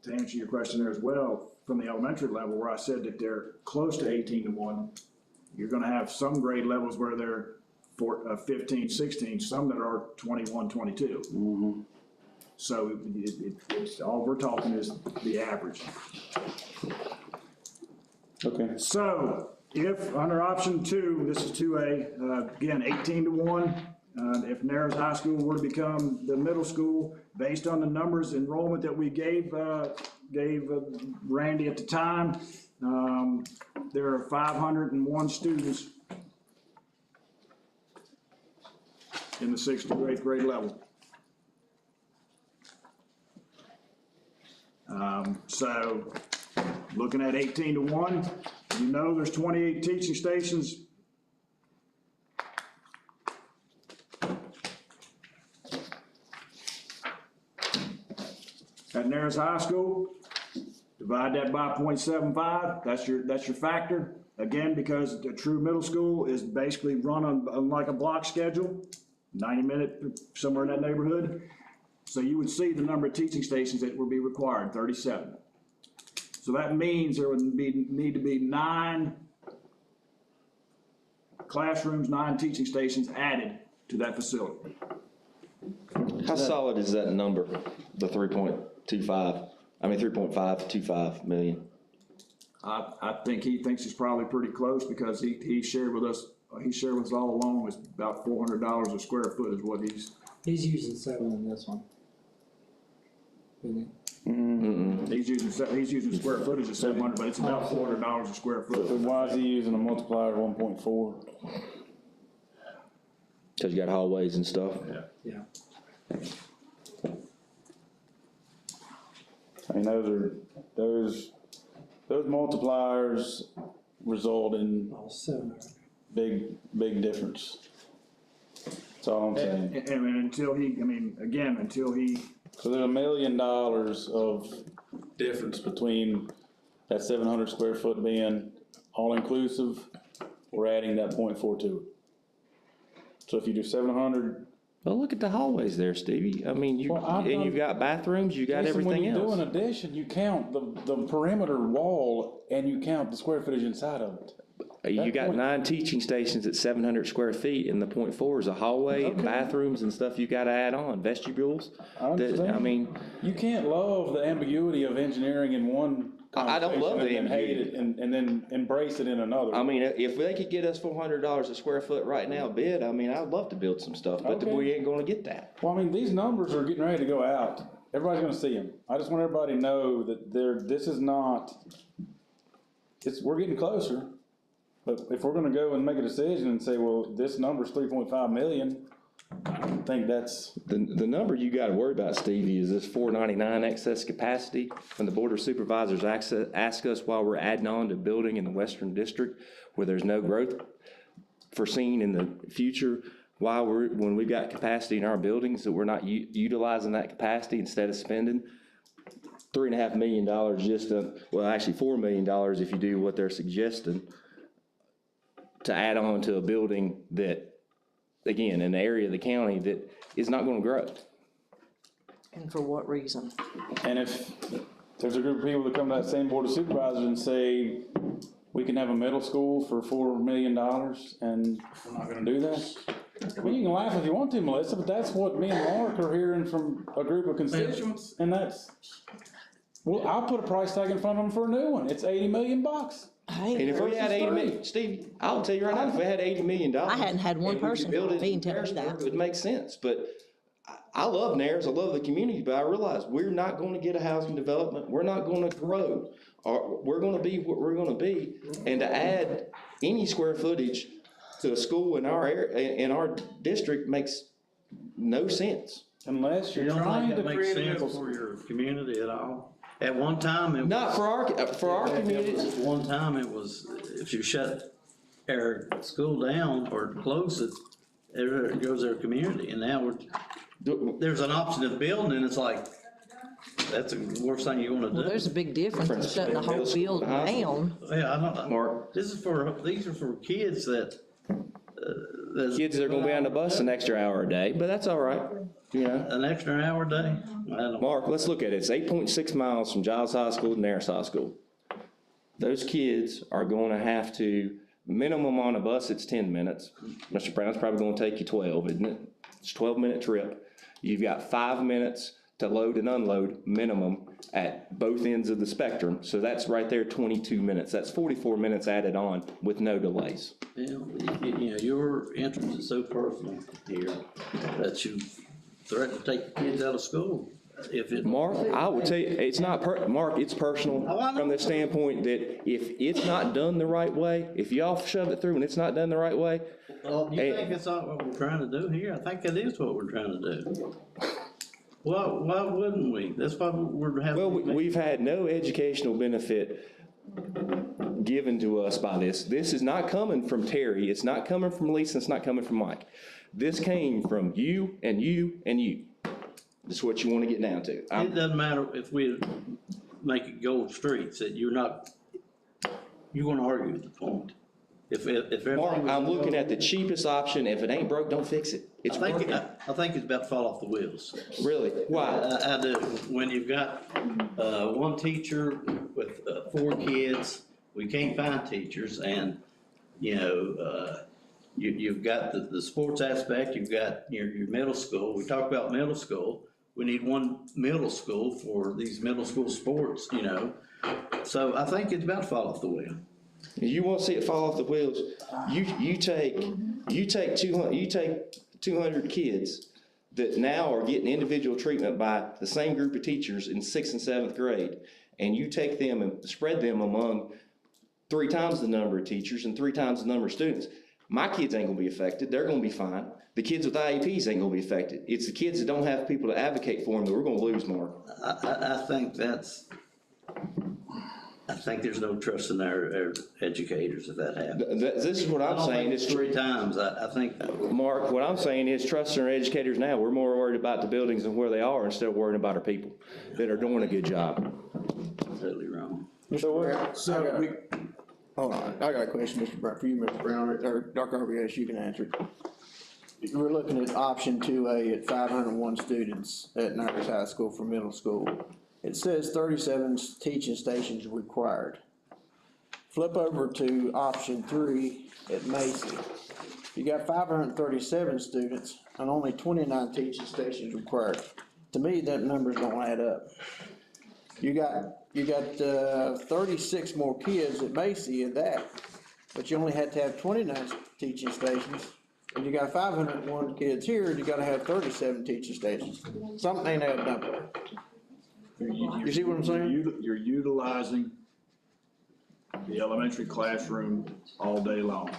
to answer your question there as well, from the elementary level, where I said that they're close to 18-to-1, you're gonna have some grade levels where they're 15, 16, some that are 21, 22. So it's, all we're talking is the average. Okay, So if, under option 2, this is 2A, again, 18-to-1, if Nares High School were to become the middle school, based on the numbers enrollment that we gave Randy at the time, there are 501 students in the 6th to 8th grade level. So, looking at 18-to-1, you know there's 28 teaching stations. At Nares High School, divide that by 0.75, that's your factor. Again, because the true middle school is basically run on like a block schedule, 90-minute, somewhere in that neighborhood. So you would see the number of teaching stations that would be required, 37. So that means there would need to be 9 classrooms, 9 teaching stations added to that facility. How solid is that number, the 3.525 million? I think he thinks it's probably pretty close because he shared with us all along, it's about $400 a square foot is what he's. He's using 7 in this one. Isn't he? he's using square footage of 700, but it's about $400 a square So foot. why is he using a multiplier of 1.4? Cause you got hallways and stuff. Yeah. I mean, those multipliers result in All 700. big difference. That's all I'm saying. And until he, So there's $1 million of difference between that 700 square foot being all-inclusive or adding that 0.4 to it. So if you do 700. Well, look at the hallways there, Stevie. I mean, you've got bathrooms, you got Jason, everything when you do else. an addition, you count the perimeter wall and you count the square footage inside of it. You got 9 teaching stations at 700 square feet, and the 0.4 is a hallway and bathrooms and stuff you gotta add on, vestibules. I understand. I mean, You can't love the ambiguity of engineering in one I don't love the conversation and then hate ambiguity. it and then embrace it in another. I mean, if they could get us $400 a square foot right now bid, I mean, I'd love to build some stuff, but Okay. we ain't gonna get that. Well, I mean, these numbers are getting ready to go out. Everybody's gonna see them. I just want everybody to know that this is not, we're getting closer. But if we're gonna go and make a decision and say, well, this number's 3.5 million, I don't think that's, The number you gotta worry about, Stevie, is this 499 excess capacity. When the Board of Supervisors ask us why we're adding on to building in the Western District where there's no growth foreseen in the future, when we've got capacity in our buildings that we're not utilizing that capacity instead of spending $3.5 million just actually $4 million if you do what they're suggesting to add on to a building that, again, in the area of the county that is not gonna grow. And for what reason? and if there's a group of people that come to that same Board of Supervisors and say, we can have a middle school for $4 million and we're not gonna do that. Well, you can laugh if you want to, Melissa, but that's what me and Mark are hearing from a group of constituents, and that's, well, I'll put a price tag in front of them for a new one. It's $80 million. And if we had 80 million, Steve, I'll tell you right now, if we had $80 million. I hadn't had one and we could person build it being in tell me that. Harrisburg, it would make sense, but I love Nares, I love the community, but I realize we're not gonna get a housing development, we're not gonna grow. Or we're gonna be what we're gonna be, and to add any square footage to a school in our area, in our district makes no sense. Unless You you're don't trying think to that makes create a middle sense school. for your community at all? At one time, it was. Not for our community. At one time, it was, if you shut our school down or close it, there goes their community, and now there's an option of building, and it's like, that's the worst thing you wanna do. Well, there's a big difference in shutting the whole building down. Yeah, I don't, Mark. these are for kids that, Kids are gonna be on the bus an extra hour a day, but that's all right, you know. an extra hour a day. I don't. Mark, let's look at it. It's 8.6 miles from Giles High School to Nares High School. Those kids are gonna have to, minimum on a bus, it's 10 minutes. Mr. Brown's probably gonna take you 12, isn't it? It's a 12-minute trip. You've got 5 minutes to load and unload minimum at both ends of the spectrum. So that's right there, 22 minutes. That's 44 minutes added on with no delays. You know, your interest is so personal here that you threaten to take the kids out of school if it. Mark, I will tell you, it's not, Mark, it's personal Oh, I know. from the standpoint that if it's not done the right way, if y'all shove it through and it's not done the right way, Well, you Hey. think it's not what we're trying to do here? I think it is what we're trying to do. Why wouldn't we? That's why we're having. well, we've had no educational benefit given to us by this. This is not coming from Terry, it's not coming from Lisa, it's not coming from Mike. This came from you and you and you. That's what you want to get down to. It doesn't matter if we make it gold streets, that you're gonna argue with the point. If everything Mark, was- I'm looking at the cheapest option. If it ain't broke, don't fix it. It's I think, broken. I think it's about to fall off the wheels. Really? Why? I do. When you've got, one teacher with, 4 kids, we can't find teachers, and, you know, you've got the sports aspect, you've got your middle school. We talk about middle school. We need one middle school for these middle school sports, you know. So I think it's about to fall off the wheel. You want to see it fall off the wheels? You take 200 kids that now are getting individual treatment by the same group of teachers in 6th and 7th grade, and you take them and spread them among 3 times the number of teachers and 3 times the number of students, my kids ain't gonna be affected, they're gonna be fine. The kids with IEPs ain't gonna be affected. It's the kids that don't have people to advocate for them that we're gonna lose, Mark. I think there's no trust in our educators if that happens. This is what I'm saying, is 3 times, I think. Mark, what I'm saying is trust in our educators now. We're more worried about the buildings and where they are instead of worrying about our people that are doing a good job. Totally wrong. Hold on, I got a question, Mr. Brown, for you, Mr. Brown, or Dr. RBS, you can answer it. We're looking at option 2A at 501 students at Niagara High School for middle school. It says 37 teaching stations required. Flip over to option 3 at Macy. You got 537 students and only 29 teaching stations required. To me, that numbers don't add up. You got 36 more kids at Macy in that, but you only had to have 29 teaching stations. And you got 501 kids here, and you gotta have 37 teaching stations. Something ain't adding up there. You see what I'm saying? You're utilizing the elementary classroom all day long.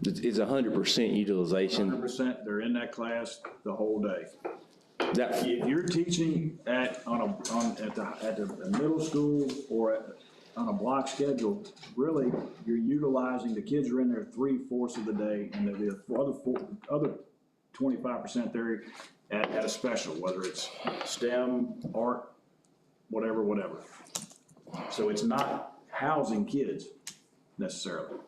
It's 100% utilization. 100%, they're in that class the whole day. That, If you're teaching at the middle school or on a block schedule, really, you're utilizing, the kids are in there 3/4 of the day, and the other 25% there at a special, whether it's STEM, art, whatever. So it's not housing kids necessarily.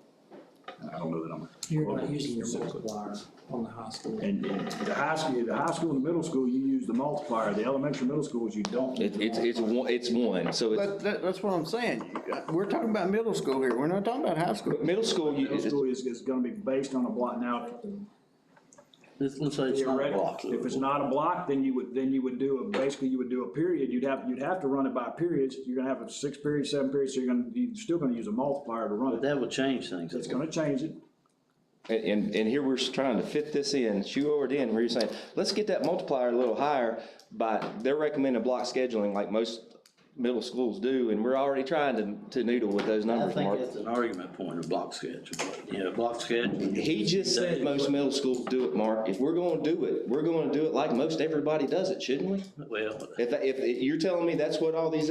I don't know that I'm. You're not using your multiplier on the high school. And the high school and the middle school, you use the multiplier. The elementary, middle schools, you don't. it's one, so it's, That's what I'm saying. We're talking about middle school here. We're not talking about high school. middle school, Middle school is gonna be based on a block. Now, Let's say it's not a block. if it's not a block, then you would do a period. You'd have to run it by periods. You're gonna have a 6 period, 7 periods, so you're still gonna use a multiplier to run But it. that would change things. It's gonna change it. and here we're trying to fit this in, shoehorn it in, where you're saying, let's get that multiplier a little higher, but they're recommending block scheduling like most middle schools do, and we're already trying to noodle with those I numbers, think Mark. that's an argument point of block schedule. Yeah, block schedule. He just said most middle schools do it, Mark. If we're gonna do it, we're gonna do it like most everybody does it, shouldn't we? Well, If you're telling me that's what all these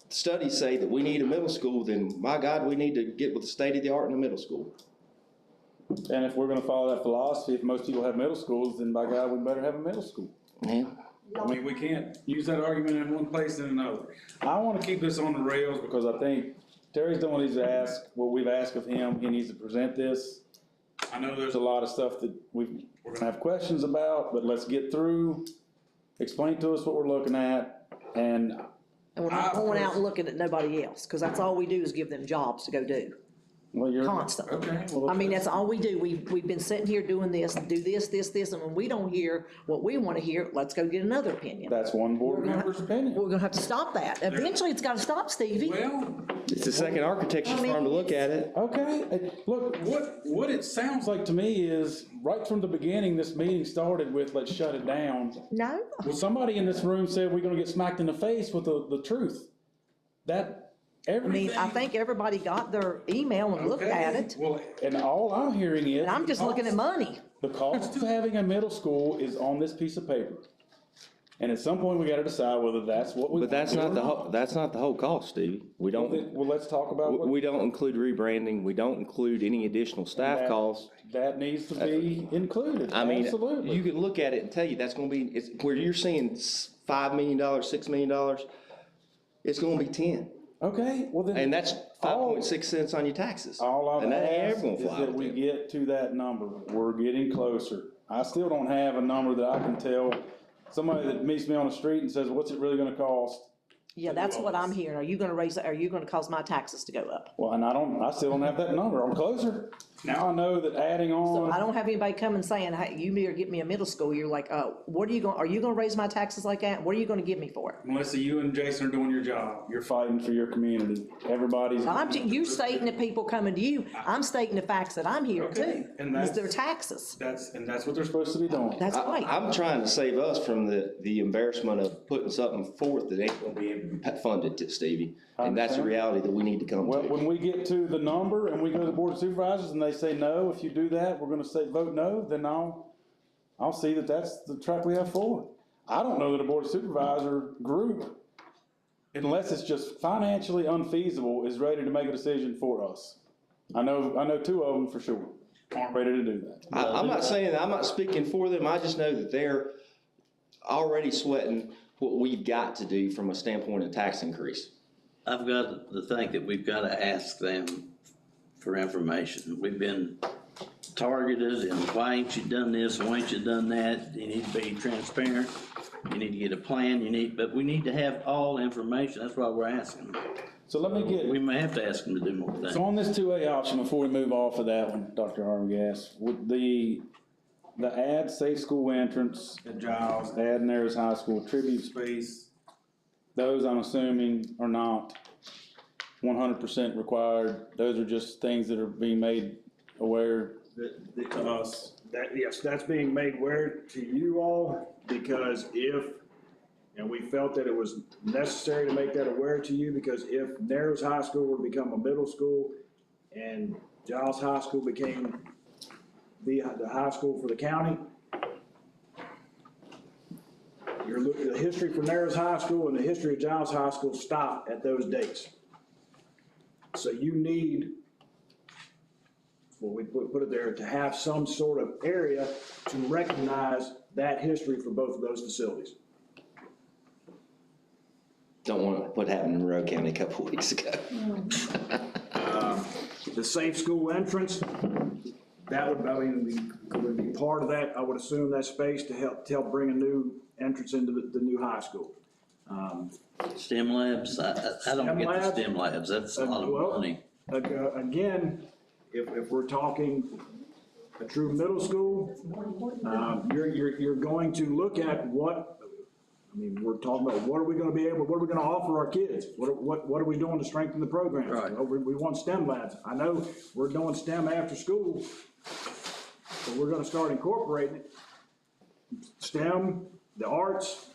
studies say, that we need a middle school, then my God, we need to get with the state of the art in the middle school. And if we're gonna follow that philosophy, if most people have middle schools, then by God, we better have a middle school. Yeah. I mean, we can't use that argument in one place and another. I wanna keep this on the rails because I think Terry's the one who's asked, what we've asked of him, he needs to present this. I know there's a lot of stuff that we're gonna have questions about, but let's get through, explain to us what we're looking at, and And we're not going out and looking at nobody else, because that's all we do is give them jobs to go do. well, you're. Constantly. Okay. Well, I mean, that's all we do. We've been sitting here doing this, do this, and when we don't hear what we wanna hear, let's go get another opinion. That's one board member's opinion. We're gonna have to stop that. Eventually, it's gotta stop, Stevie. Well, It's the second architecture firm to look at it. okay, look, what it sounds like to me is, right from the beginning, this meeting started with, let's shut it down. No, Well, somebody in this room said we're gonna get smacked in the face with the truth. That, I everything. mean, I think everybody got their email and looked at it, Well, and all I'm hearing is. and I'm just looking at money. The cost of having a middle school is on this piece of paper. And at some point, we gotta decide whether that's what we. But that's wanna not do the or whole, that's not the whole cost, Stevie. We don't, Well, let's talk about what. we don't include rebranding, we don't include any additional staff that- costs. That needs to be included, I mean, absolutely. you can look at it and tell you that's gonna be, it's, where you're seeing $5 million, $6 million, it's gonna be 10. Okay, well then. And that's 5.6 cents on your taxes. All I've And that ain't asked ever is gonna fly that with we them. get to that number. We're getting closer. I still don't have a number that I can tell somebody that meets me on the street and says, what's it really gonna cost? Yeah, that's what I'm hearing. Are you gonna are you gonna cause my taxes to go up? Well, and I still don't have that number. I'm closer. Now I know that adding on. I don't have anybody coming saying, hey, you better get me a middle school. You're like, oh, what are you gonna raise my taxes like that? What are you gonna give me for it? Melissa, you and Jason are doing your job. You're fighting for your community. Everybody's. You're stating that people coming to you. I'm stating the facts that I'm here Okay, too. and It's that's- their taxes. That's what they're supposed to be doing. That's right. I'm trying to save us from the embarrassment of putting something forth that ain't gonna be able to be funded, Stevie. And that's the reality that we need to come Well, to. when we get to the number and we go to the board of supervisors and they say, no, if you do that, we're gonna say vote no, then I'll see that that's the track we have forward. I don't know that a board of supervisor group, unless it's just financially unfeasible, is ready to make a decision for us. I know two of them for sure aren't ready to do that. I'm not saying, I'm not speaking for them, I just know that they're already sweating what we've got to do from a standpoint of tax increase. I've got to think that we've got to ask them for information. We've been targeted and why ain't you done this, why ain't you done that? You need to be transparent. You need to get a plan, but we need to have all information. That's why we're asking them. So let me get. We may have to ask them to do more things. So on this 2A option, before we move off of that one, Dr. Arbogast, with the add safe school entrance at Giles, add Narrows High School, tribute space, those I'm assuming are not 100% required. Those are just things that are being made aware to us. Yes, that's being made aware to you all, because and we felt that it was necessary to make that aware to you, because if Narrows High School were to become a middle school and Giles High School became the high school for the county, the history for Narrows High School and the history of Giles High School stop at those dates. So you need, well, we put it there, to have some sort of area to recognize that history for both of those facilities. Don't want what happened in Monroe County a couple of weeks ago. The safe school entrance, that would be part of that. I would assume that space to help bring a new entrance into the new high school. STEM labs, I don't get the STEM labs. That's a lot of money. Again, if we're talking a true middle school, you're going to look at we're talking about what are we gonna offer our kids? What are we doing to strengthen the programs? Right. Well, we want STEM labs. I know we're doing STEM after school, but we're gonna start incorporating it. STEM, the arts,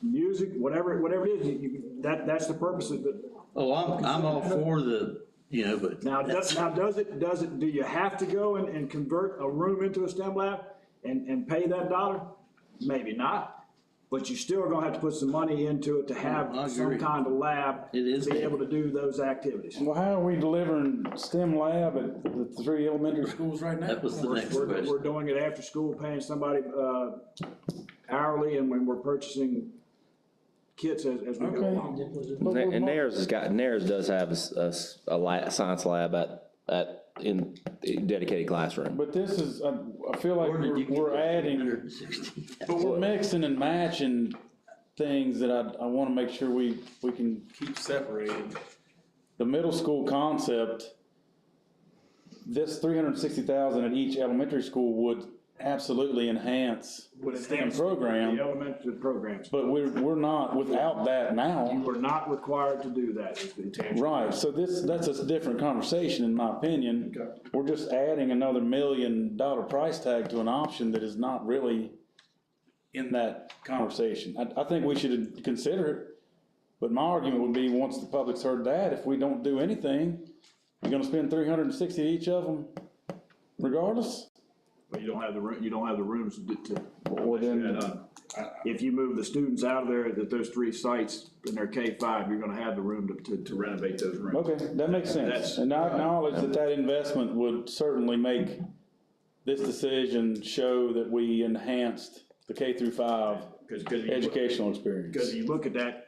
music, whatever it is, that's the purpose of it. Oh, I'm all for but. Now, do you have to go and convert a room into a STEM lab and pay that dollar? Maybe not, but you still are gonna have to put some money into it to have some kind of lab to be able to do those activities. Well, how are we delivering STEM lab at the 3 elementary schools right now? That was the next question. We're doing it after school, paying somebody hourly, and when we're purchasing kits as we go along. And Narrows does have a science lab in dedicated classroom. But this is, I feel like we're adding, but we're mixing and matching things that I want to make sure we can keep separated. The middle school concept, this 360,000 at each elementary school would absolutely enhance STEM program. The elementary programs. But we're not without that now. You are not required to do that, is the intention. Right, so that's a different conversation in my opinion. Okay. We're just adding another $1 million price tag to an option that is not really in that conversation. I think we should consider it, but my argument would be, once the public's heard that, if we don't do anything, you're gonna spend 360 each of them regardless? But you don't have the rooms to. Well, then, If you move the students out of there at those 3 sites in their K-5, you're gonna have the room to renovate those rooms. okay, that makes sense. And I acknowledge that investment would certainly make this decision show that we enhanced the K through 5 educational experience. Because you look at that,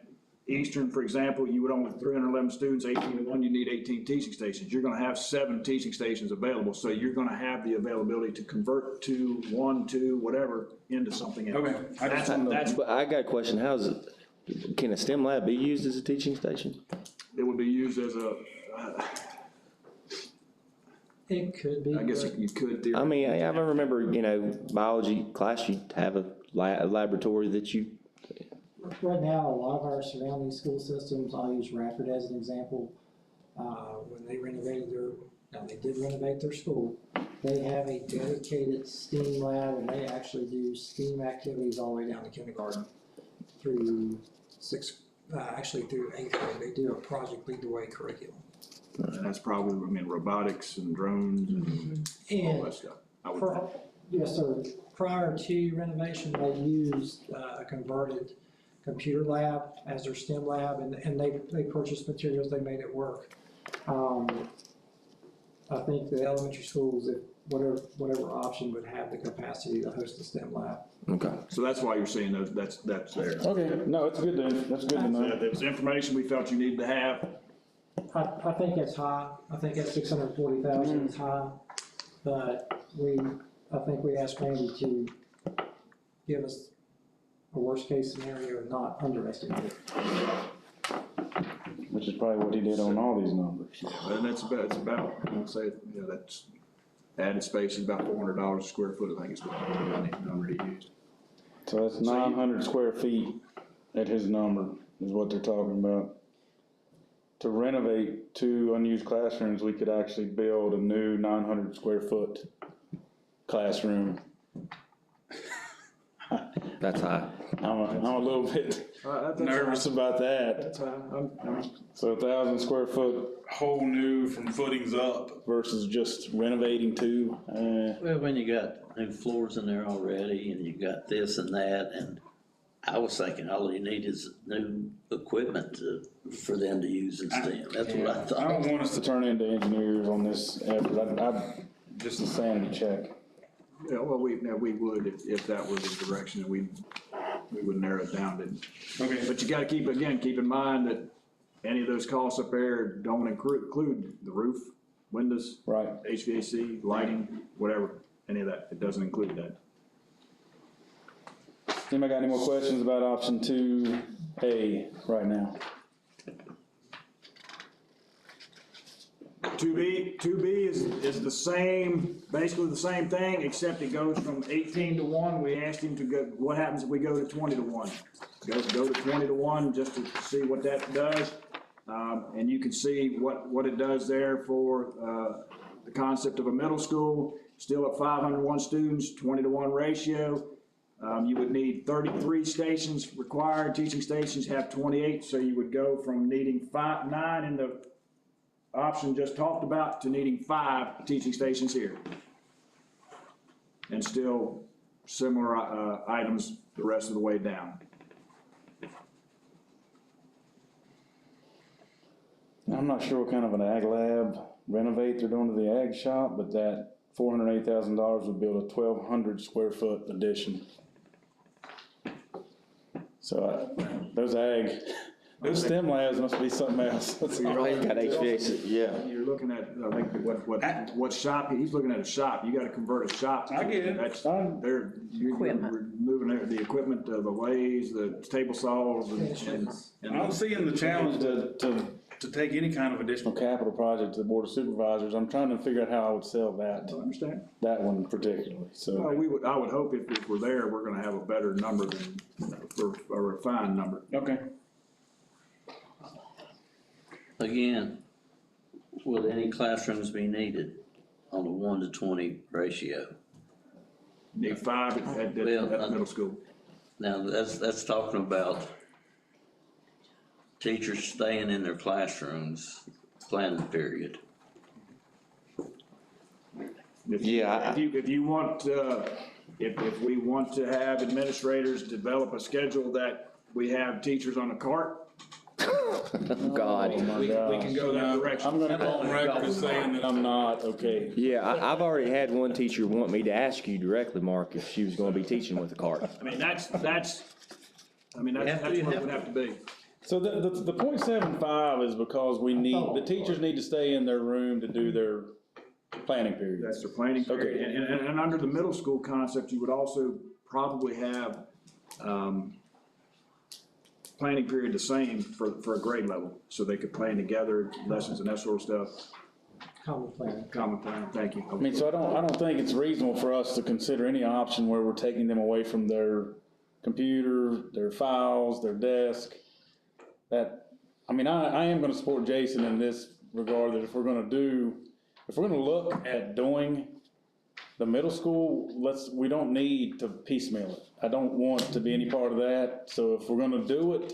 Eastern, for example, you would only 311 students, 18 to 1, you need 18 teaching stations. You're gonna have 7 teaching stations available, so you're gonna have the availability to convert 2, 1, 2, whatever, into something else. Okay. That's But I got a question, can a STEM lab be used as a teaching station? It would be used as It could be. I guess but- you could theoretically. I mean, I remember, biology class, you have a laboratory that you, Right now, a lot of our surrounding school systems, I'll use Radford as an example, when they renovated they did renovate their school. They have a dedicated STEAM lab, and they actually do STEAM activities all the way down to kindergarten through through 8th grade. They do a Project Lead the Way curriculum. And that's probably, robotics and drones and all that stuff, I would think. Yes, sir. Prior to renovation, they used a converted computer lab as their STEM lab, and they purchased materials, they made it work. I think the elementary schools, if whatever option would have the capacity to host a STEM lab. okay. So that's why you're seeing those, that's there. Okay, no, it's good that's good to So know. there was information we felt you needed to have. I think that's high. I think that 640,000 is high, but I think we asked Randy to give us a worst-case scenario and not underestimate it. Which is probably what he did on all these numbers. And it's about, I'd say, that's added space is about $400 a square foot, I think is what the number he used. So that's 900 square feet at his number is what they're talking about. To renovate 2 unused classrooms, we could actually build a new 900 square foot classroom. That's high. I'm a little bit nervous about that. That's high. So 1,000 square foot, whole new from footings up versus just renovating 2. Well, when you got new floors in there already, and you got this and that, and I was thinking all you need is new equipment for them to use in STEM. That's what I I thought. don't want us to turn into engineers on this effort. Just a sanity check. Yeah, well, we would if that was the direction, and we would narrow it down to. Okay. But you gotta keep in mind that any of those costs up there don't include the roof, windows, Right. HVAC, lighting, whatever, any of that. It doesn't include that. Anybody got any more questions about option 2A right now? 2B is the same, basically the same thing, except it goes from 18 to 1. We asked him to go, what happens if we go to 20 to 1? Go to 20 to 1 just to see what that does. And you can see what it does there for the concept of a middle school, still at 501 students, 20 to 1 ratio. You would need 33 stations required. Teaching stations have 28, so you would go from needing 9 in the option just talked about to needing 5 teaching stations here. And still similar items the rest of the way down. I'm not sure what kind of an ag lab renovate they're doing to the ag shop, but that $408,000 would build a 1,200 square foot addition. So those STEM labs must be something else. That's Oh, you got HVAC, yeah. You're looking at, I think, what shop, he's looking at a shop. You gotta convert a shop. I get it. That's, Fine. you're Equipment. moving the equipment, the lathes, the table saws and. I'm seeing the challenge to take any kind of additional capital project to the Board of Supervisors. I'm trying to figure out how I would sell that, I understand. that one particularly, Well, so. I would hope if we're there, we're gonna have a better number than, a refined number. Okay. Again, will any classrooms be needed on a 1 to 20 ratio? Need 5 at middle school. Now, that's talking about teachers staying in their classrooms, planning period. Yeah, If you want, if we want to have administrators develop a schedule that we have teachers on a cart, God. Oh, we can go that direction. I'm gonna go on record as saying that I'm not, okay. Yeah, I've already had one teacher want me to ask you directly, Mark, if she was gonna be teaching with a cart. I mean, that's what it would have to be. So the .75 is because we need, the teachers need to stay in their room to do their planning periods. That's their planning period. Okay. And under the middle school concept, you would also probably have, planning period the same for a grade level, so they could plan together, lessons and that sort of stuff. Common plan. Common plan, thank you. I mean, so I don't think it's reasonable for us to consider any option where we're taking them away from their computer, their files, their desk. I am gonna support Jason in this regard, that if we're gonna look at doing the middle school, we don't need to piecemeal it. I don't want to be any part of that, so if we're gonna do it,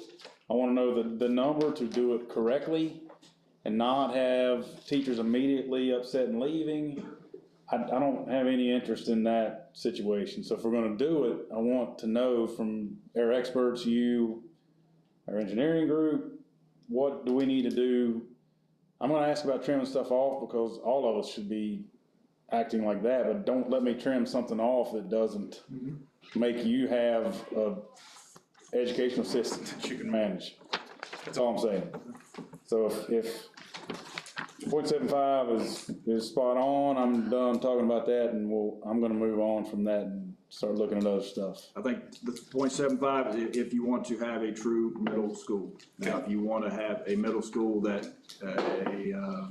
I wanna know the number to do it correctly and not have teachers immediately upset and leaving. I don't have any interest in that situation, so if we're gonna do it, I want to know from our experts, you, our engineering group, what do we need to do? I'm gonna ask about trimming stuff off because all of us should be acting like that, but don't let me trim something off that doesn't make you have a educational assistant that you can manage. That's all I'm saying. So if 0.75 is spot on, I'm done talking about that, and I'm gonna move on from that and start looking at other stuff. I think the 0.75 is if you want to have a true middle school. Now, if you want to have a middle school that, a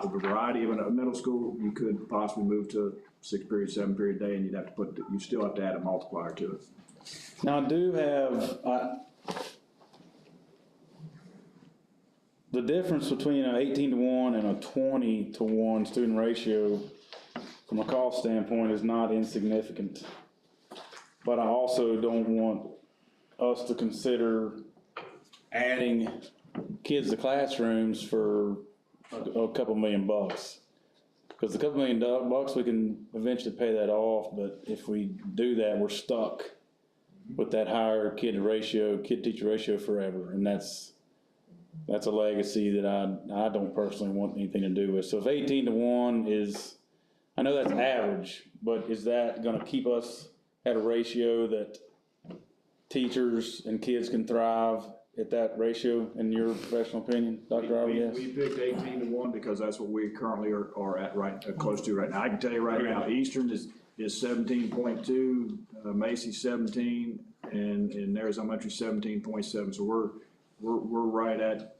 variety of a middle school, you could possibly move to 6-period, 7-period day, and you still have to add a multiplier to it. Now, I do have, the difference between an 18-to-1 and a 20-to-1 student ratio from a cost standpoint is not insignificant. But I also don't want us to consider adding kids to classrooms for a couple $1 million. Because a couple $1 million, we can eventually pay that off, but if we do that, we're stuck with that higher kid-teacher ratio forever, and that's a legacy that I don't personally want anything to do with. So if 18-to-1 is, I know that's average, but is that gonna keep us at a ratio that teachers and kids can thrive at that ratio, in your professional opinion, Dr. Roberts? We picked 18-to-1 because that's what we currently are at close to right now. I can tell you right now, Eastern is 17.2, Macy's 17, and Nares Elementary 17.7. So we're right at.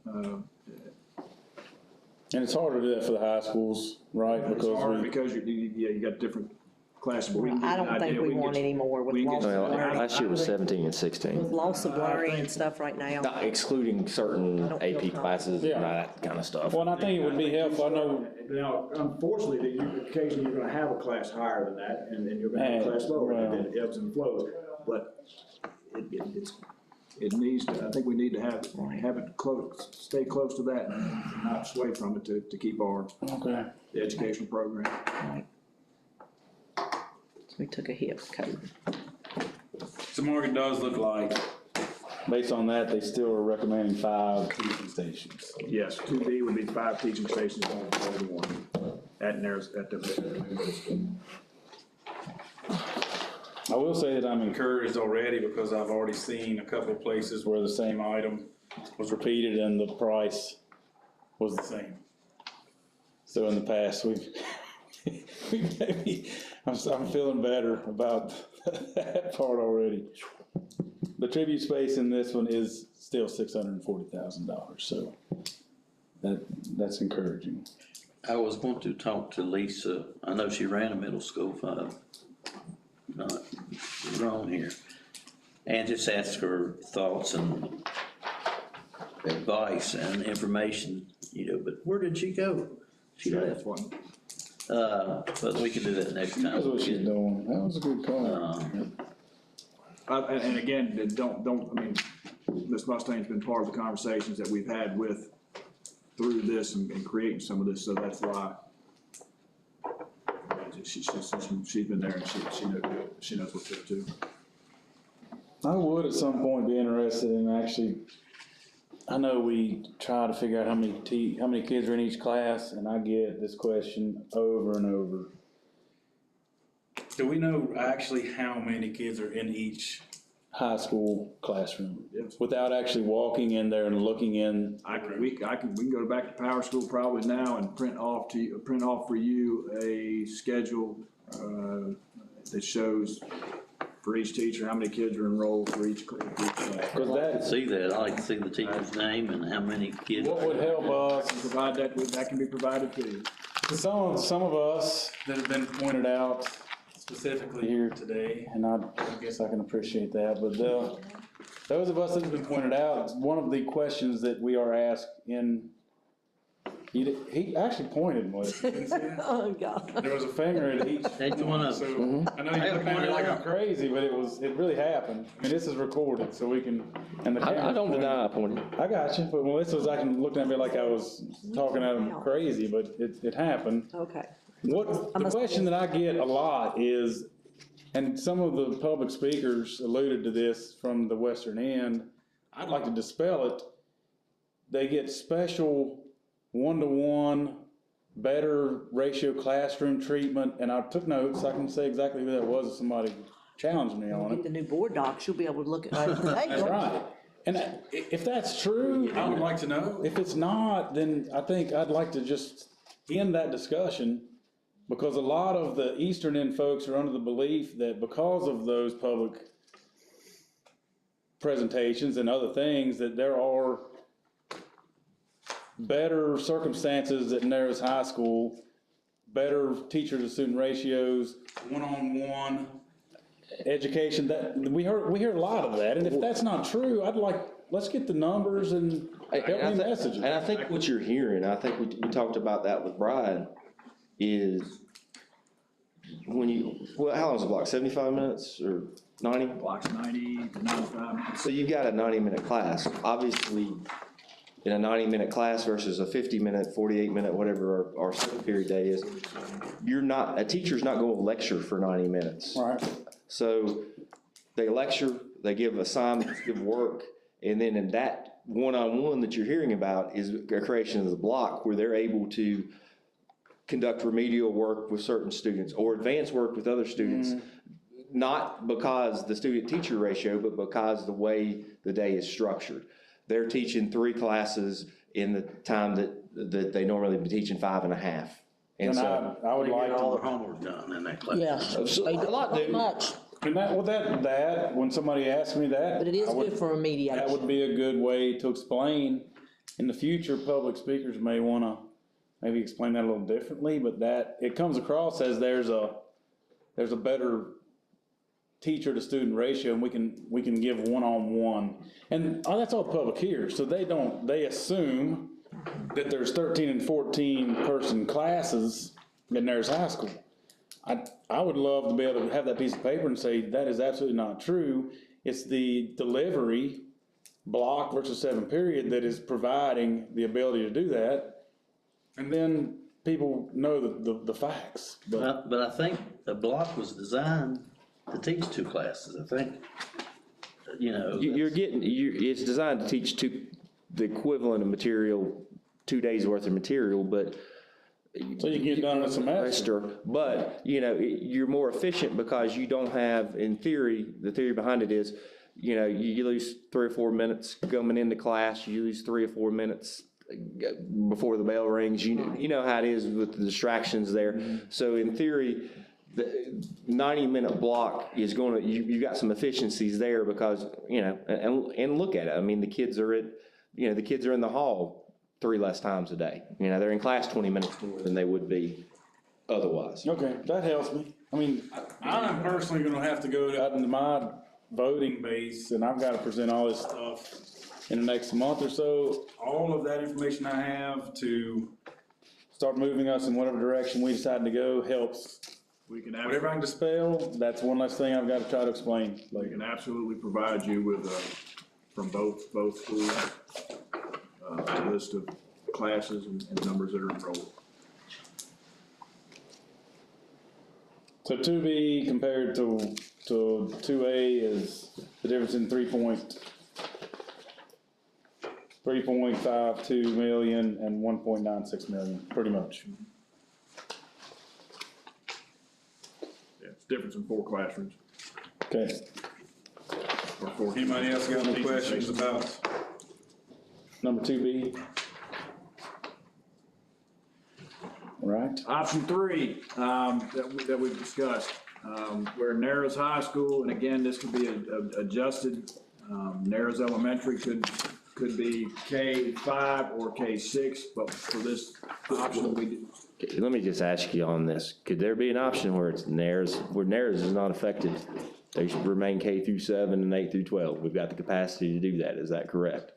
And it's harder to do that for the high schools, right? It's hard because you got different classes. But we can get I an don't think idea. we can want get- any more with we can loss get- of Well, learning. last year was 17 and With 16, loss of learning and stuff right now. not excluding certain I don't feel AP classes Yeah. and that kind of stuff. Well, and I think it would be helpful, I know, Now, unfortunately, occasionally you're gonna have a class higher than that, and then you're gonna have a class lower, and then it ebbs and flows. But it needs to, I think we need to have it close, stay close to that and not sway from it to keep okay. the educational program. Right. We took a hit with COVID. So Mark, it does look like, based on that, they still are recommending 5 teaching stations. Yes, 2B would be 5 teaching stations on 41 at the. I will say that I'm encouraged already because I've already seen a couple of places where the same item was repeated and the price was the same. So in the past, I'm feeling better about that part already. The tribute space in this one is still $640,000, so that's encouraging. I was going to talk to Lisa. I know she ran a middle school, if I'm not wrong here. And just ask her thoughts and advice and information, but where did she go? She left. But we can do that next time. That's what she's doing. That was a good call. And again, I mean, Ms. Mustane's been part of the conversations that we've had through this and creating some of this, so that's why. She's been there and she knows what to do. I would at some point be interested in actually, I know we try to figure out how many kids are in each class, and I get this question over and over. Do we know actually how many kids are in each high school classroom? Yes. Without actually walking in there and looking in? We can go back to Power School probably now and print off for you a schedule that shows for each teacher, how many kids are enrolled for each class. Cause I that, see that, I like to see the teacher's name and how many kids. what would help us, Provide that can be provided to you. some of us that have been pointed out specifically here today, and I guess I can appreciate that, but those of us that have been pointed out, one of the questions that we are asked in, he actually pointed, was, didn't you see that? Oh, God. There was a finger at each. Each one of So, them. I know you're looking at me like I'm crazy, but it really happened. I mean, this is recorded, so we can, and the I camera's don't pointing. deny I pointed. I got you, but Melissa was acting, looking at me like I was talking at him crazy, but it happened. Okay. What, the question that I get a lot is, and some of the public speakers alluded to this from the western end, I'd like to dispel it. They get special one-to-one, better ratio classroom treatment, and I took notes, I can say exactly who that was if somebody challenged me on Get it. the new board docs, you'll be able to look at it. That's right. And if that's true, I would like to know. If it's not, then I think I'd like to just end that discussion, because a lot of the eastern end folks are under the belief that because of those public presentations and other things, that there are better circumstances at Narrows High School, better teacher to student ratios, one-on-one education. That we hear a lot of that, and if that's not true, let's get the numbers and help me message it. And I think what you're hearing, I think we talked about that with Brian, is how long is the block, 75 minutes or 90? Blocks 90 to 95 minutes. So you've got a 90-minute class. Obviously, in a 90-minute class versus a 50-minute, 48-minute, whatever our second period day is, a teacher's not going to lecture for 90 minutes. Right. So they lecture, they give assignments, give work, and then in that one-on-one that you're hearing about is a creation of the block where they're able to conduct remedial work with certain students or advanced work with other students, not because the student-teacher ratio, but because the way the day is structured. They're teaching 3 classes in the time that they normally be teaching 5.5. And so I would They like get all to. their homework done in that class. Yeah. a lot do. Much, And that, when somebody asks me that. but it is I would- good for remediation. That would be a good way to explain. In the future, public speakers may wanna maybe explain that a little differently, but that, it comes across as there's a better teacher to student ratio, and we can give one-on-one. And that's all the public hears, so they assume that there's 13 and 14 person classes at Narrows High School. I would love to be able to have that piece of paper and say, that is absolutely not true. It's the delivery block versus 7 period that is providing the ability to do that. And then people know the facts. But But I think the block was designed to teach 2 classes, I think. It's designed to teach the equivalent of material, 2 days worth of material, but. so you get done in a semester. But, you're more efficient because you don't have, in theory, the theory behind it is, you lose 3 or 4 minutes coming into class, you lose 3 or 4 minutes before the bell rings. You know how it is with the distractions there. So in theory, the 90-minute block is you've got some efficiencies there because, and look at it. I mean, the kids are in the hall 3 less times a day. They're in class 20 minutes more than they would be otherwise. Okay, that helps me. I mean, I'm personally gonna have to go out into my voting base, and I've gotta present all this stuff in the next month or so. All of that information I have to start moving us in whatever direction we decide to go helps. We can Whatever I can dispel, that's one less thing I've gotta try to explain. We can absolutely provide you with, from both schools, a list of classes and numbers that are enrolled. So 2B compared to 2A is the difference in 3.52 million and 1.96 million, pretty much. Yeah, it's difference in 4 classrooms. Okay. Or 4 Anybody else got any questions about number 2B? All right. Option 3, that we've discussed, We're in Narrows High School, and again, this could be adjusted. Narrows Elementary could be K-5 or K-6, but for this option, we do. Okay, let me just ask you on this. Could there be an option where it's Narrows, where Narrows is not affected? They should remain K through 7 and 8 through 12. We've got the capacity to do that. Is that correct?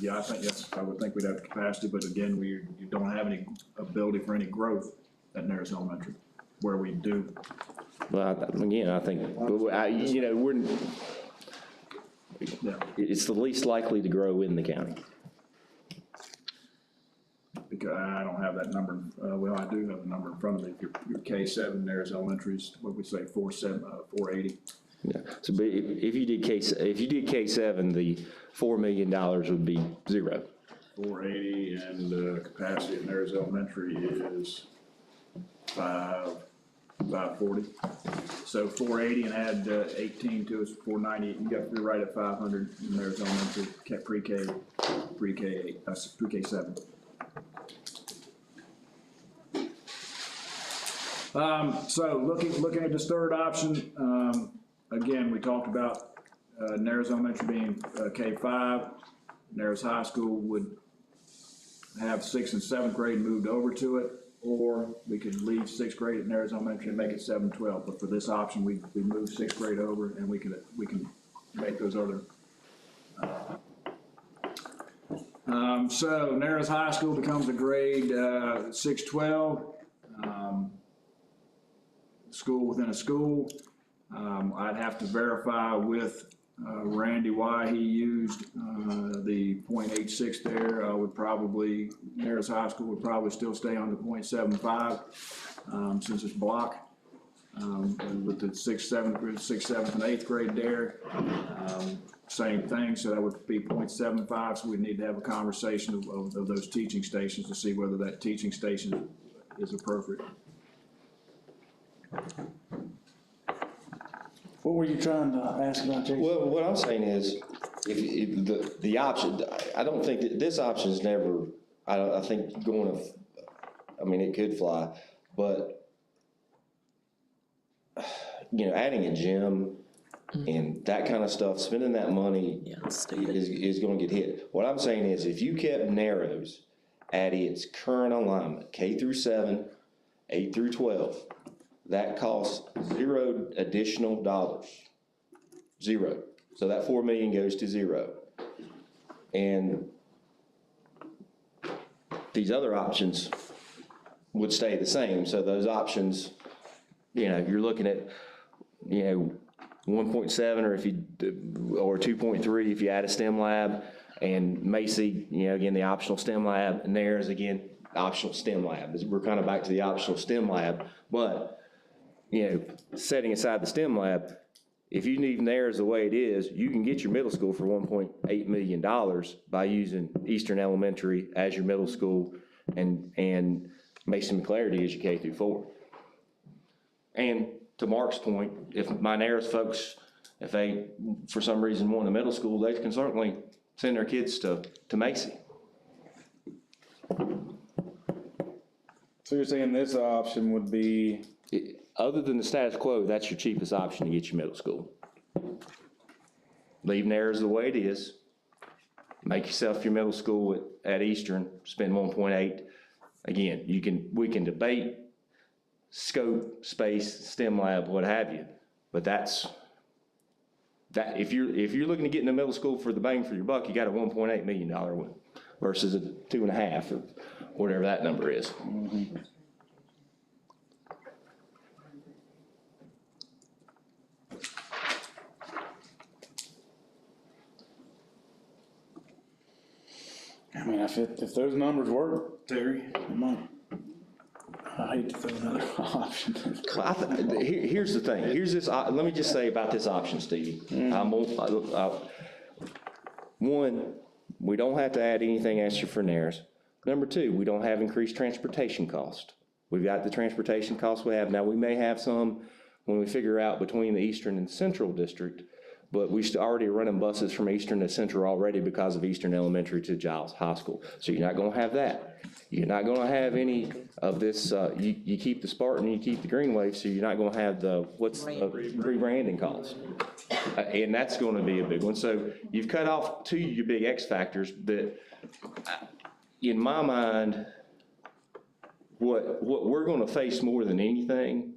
Yeah, I think yes, I would think we'd have the capacity, but again, you don't have any ability for any growth at Narrows Elementary, where we do. Well, again, I think, you know, Yeah. it's the least likely to grow in the county. Because I don't have that number, well, I do have the number in front of me. If you're K-7, Narrows Elementary is, what we say, 480. Yeah, so but if you did K7, the $4 million would be zero. 480, and capacity at Narrows Elementary is 540. So 480 and add 18 to it, 490. You're right at 500 in Narrows Elementary, pre-K, pre-K8, pre-K7. So looking at this third option, again, we talked about Narrows Elementary being K-5. Narrows High School would have 6th and 7th grade moved over to it, or we could leave 6th grade at Narrows Elementary and make it 7-12. But for this option, we move 6th grade over, and we can make those other. So Narrows High School becomes a grade 6-12. School within a school. I'd have to verify with Randy why he used the .86 there. Narrows High School would probably still stay on the .75 since it's block. With the 6th, 7th, and 8th grade there, same thing, so that would be .75, so we'd need to have a conversation of those teaching stations to see whether that teaching station is appropriate. What were you trying to ask about, Jason? Well, what I'm saying is, if the option, I don't think that this option is never, I think I mean, it could fly, but, you know, adding a gym and that kind of stuff, spending that money is gonna get hit. What I'm saying is, if you kept Narrows at its current alignment, K through 7, 8 through 12, that costs $0 additional dollars. Zero. So that $4 million goes to zero. And these other options would stay the same. So those options, you know, you're looking at, you know, 1.7 or 2.3 if you add a STEM lab, and Macy, you know, again, the optional STEM lab, and there's again, optional STEM lab. We're kind of back to the optional STEM lab, but you know, setting aside the STEM lab, if you leave Narrows the way it is, you can get your middle school for $1.8 million by using Eastern Elementary as your middle school and Mason McClarty as your K through 4. And to Mark's point, if my Narrows folks, if they, for some reason, want a middle school, they can certainly send their kids to Macy. So you're saying this option would be? Other than the status quo, that's your cheapest option to get your middle school. Leave Narrows the way it is. Make yourself your middle school at Eastern, spend 1.8. Again, we can debate scope, space, STEM lab, what have you, but that if you're looking to get in the middle school for the bang for your buck, you got a $1.8 million one versus a 2.5 or whatever that number is. Mm-hmm. I mean, if those numbers work, Terry, I hate to throw another option. Here's the thing. Here's this. Let me just say about this option, Stevie. One, we don't have to add anything extra for Narrows. Number two, we don't have increased transportation cost. We've got the transportation costs we have now. We may have some when we figure out between the Eastern and Central District but we already running buses from Eastern to Central already because of Eastern Elementary to Giles High School. So you're not gonna have that. You're not gonna have any of this, you keep the Spartan, you keep the Green Wave, so you're not gonna have the, rebranding cost. And that's gonna be a big one. So you've cut off two of your big X factors that, in my mind, what we're gonna face more than anything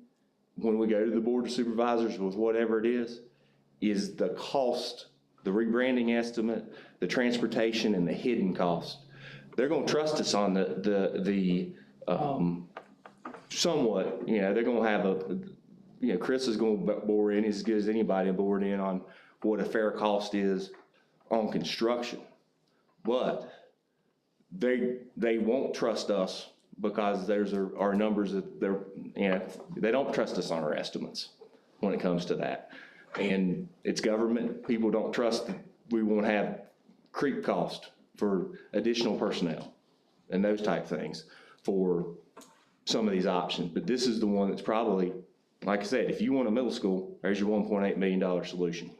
when we go to the Board of Supervisors with whatever it is the cost, the rebranding estimate, the transportation, and the hidden cost. They're gonna trust us on the somewhat, they're gonna have Chris is gonna bore in as good as anybody bored in on what a fair cost is on construction. But they won't trust us because there's our numbers that they don't trust us on our estimates when it comes to that. And it's government, people don't trust that we won't have creep cost for additional personnel and those type things for some of these options. But this is the one that's probably, like I said, if you want a middle school, there's your $1.8 million solution.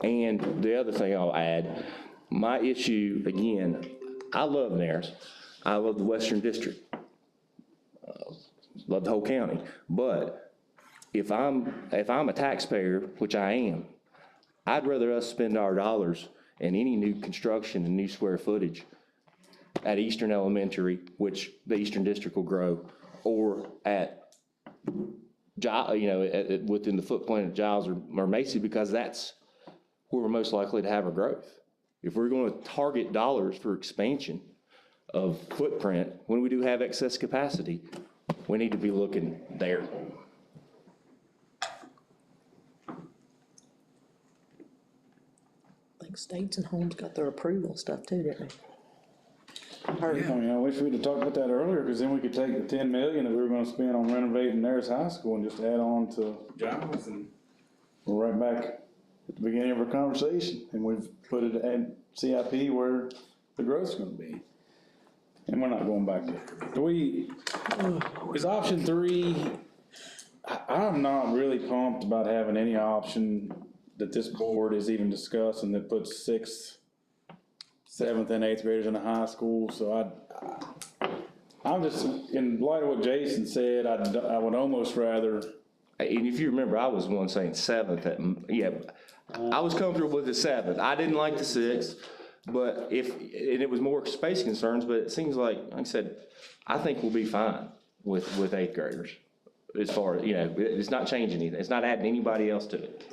And the other thing I'll add, my issue, again, I love Nares. I love the Western District. Love the whole county. But if I'm a taxpayer, which I am, I'd rather us spend our dollars in any new construction and new square footage at Eastern Elementary, which the Eastern District will grow, or at, within the footprint of Giles or Macy, because that's where we're most likely to have our growth. If we're going to target dollars for expansion of footprint, when we do have excess capacity, we need to be looking there. I think States and Homes got their approval stuff too, didn't they? I wish we'd have talked about that earlier, because then we could take the 10 million that we were gonna spend on renovating Nares High School and just add on to Giles, and we're right back at the beginning of our conversation, and we've put it at CIP where the growth's gonna be. And we're not going back there. Is option 3, I'm not really pumped about having any option that this board is even discussing that puts 6th, 7th, and 8th graders in a high school. So I'm just, in light of what Jason said, I would almost rather. And if you remember, I was the one saying 7th. I was comfortable with the 7th. I didn't like the 6th. But and it was more space concerns, but it seems like I said, I think we'll be fine with 8th graders. As far as, it's not changing anything. It's not adding anybody else to it.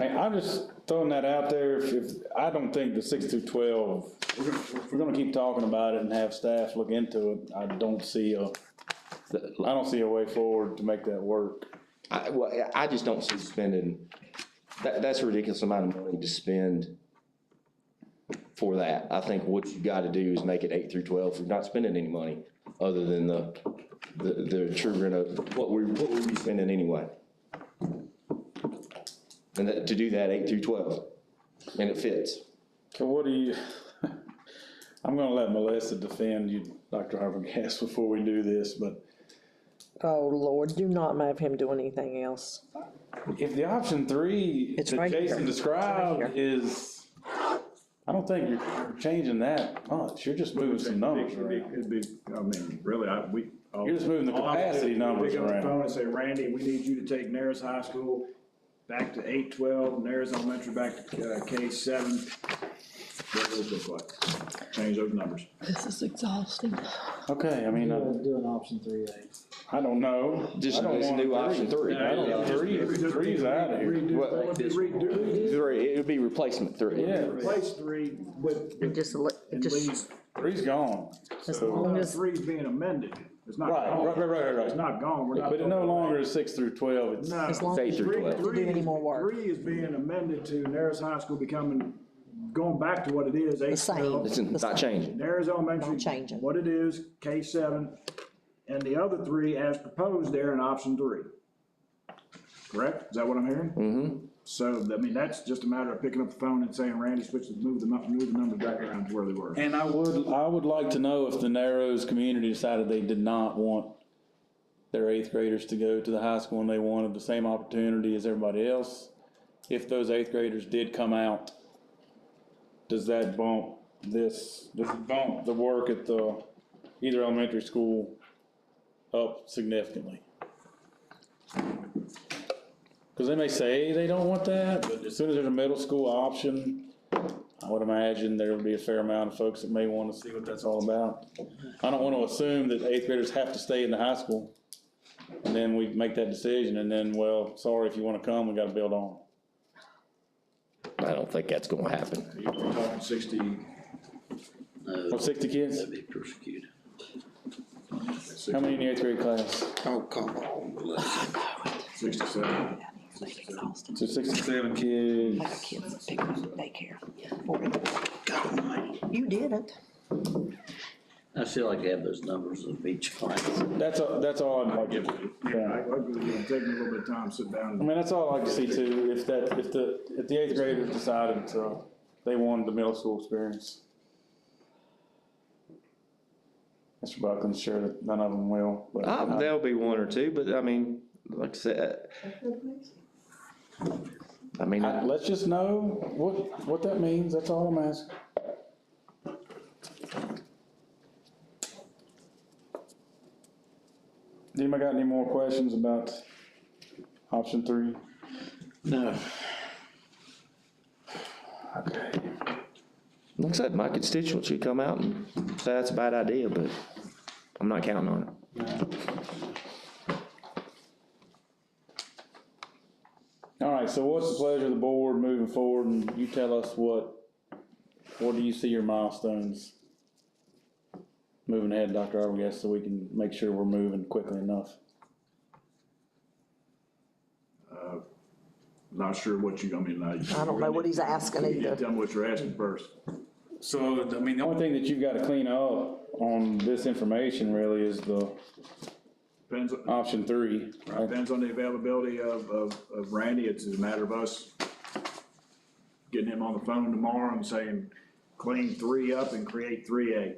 I'm just throwing that out there. If I don't think the 6 through 12, if we're gonna keep talking about it and have staff look into it, I don't see a way forward to make that work. I just don't see spending, that's a ridiculous amount of money to spend for that. I think what you gotta do is make it 8 through 12. We're not spending any money other than the true what we'd be spending anyway. And to do that 8 through 12, and it fits. So I'm gonna let Melissa defend you, Dr. Harvard-Gass, before we do this, but Oh, Lord, do not have him do anything else. if the option 3 It's that right here. Jason described It's right is, I don't think you're changing that much. You're just moving some numbers around. It'd be, really, You're just moving the capacity numbers Pick up the around. phone and say, Randy, we need you to take Nares High School back to 8-12, Nares Elementary back to K-7. What those look like? Change those numbers. This is exhausting. Okay, I mean, Do an option 3A. I don't know. Just I don't this want new option 3. I don't know. Three's out of here. Redo, 3, it would be replacement 3. Yeah, replace 3 with, And just, and leave, three's gone. as So, long as, 3's being amended. It's not right, gone. right. It's not gone, we're not. But it no longer is 6 through 12. It's No. as long Eight as you through don't have 12. to do any more work. 3 is being amended to Nares High School going back to what it is, The same. 8-12. It's not changing. Nares Elementary. Not changing. What it is, K-7, and the other 3 as proposed there in option 3. Correct? Is that what I'm hearing? So, I mean, that's just a matter of picking up the phone and saying, Randy, move the numbers back around to where they were. And I would like to know if the Narrows community decided they did not want their eighth graders to go to the high school and they wanted the same opportunity as everybody else. If those eighth graders did come out, does that bump does it bump the work at the either elementary school up significantly? Because they may say they don't want that, but as soon as there's a middle school option, I would imagine there would be a fair amount of folks that may want to see what that's all about. I don't want to assume that eighth graders have to stay in the high school, and then we make that decision, and then, well, sorry, if you want to come, we got to build on. I don't think that's gonna happen. You're talking 60, Oh, 60 kids? They'd be persecuted. How many in the eighth grade class? Oh, come on. 67. So 67 kids. I got kids that pick up daycare. You didn't. I still like to have those numbers of each class. That's all I'd like to do. I agree with you. Take me a little bit of time, sit down. I mean, that's all I'd like to see too, if the eighth graders decided they wanted the middle school experience. Mr. Buckland's sure that none of them will, but. There'll be one or two, but I mean, like I said, I mean, Let's just know what that means, that's all I'm asking. Anybody got any more questions about option 3? No. Okay. like I said, my constituents should come out and say that's a bad idea, but I'm not counting on it. All right, so what's the pleasure of the board moving forward, and you tell us what do you see your milestones moving ahead, Dr. Arbogast, so we can make sure we're moving quickly enough. Not sure what I don't know what he's asking either. Tell me what you're asking first. So, I mean, the only thing that you've got to clean up on this information really is the Depends, option 3. Right? depends on the availability of Randy. It's a matter of us getting him on the phone tomorrow and saying, clean 3 up and create 3A.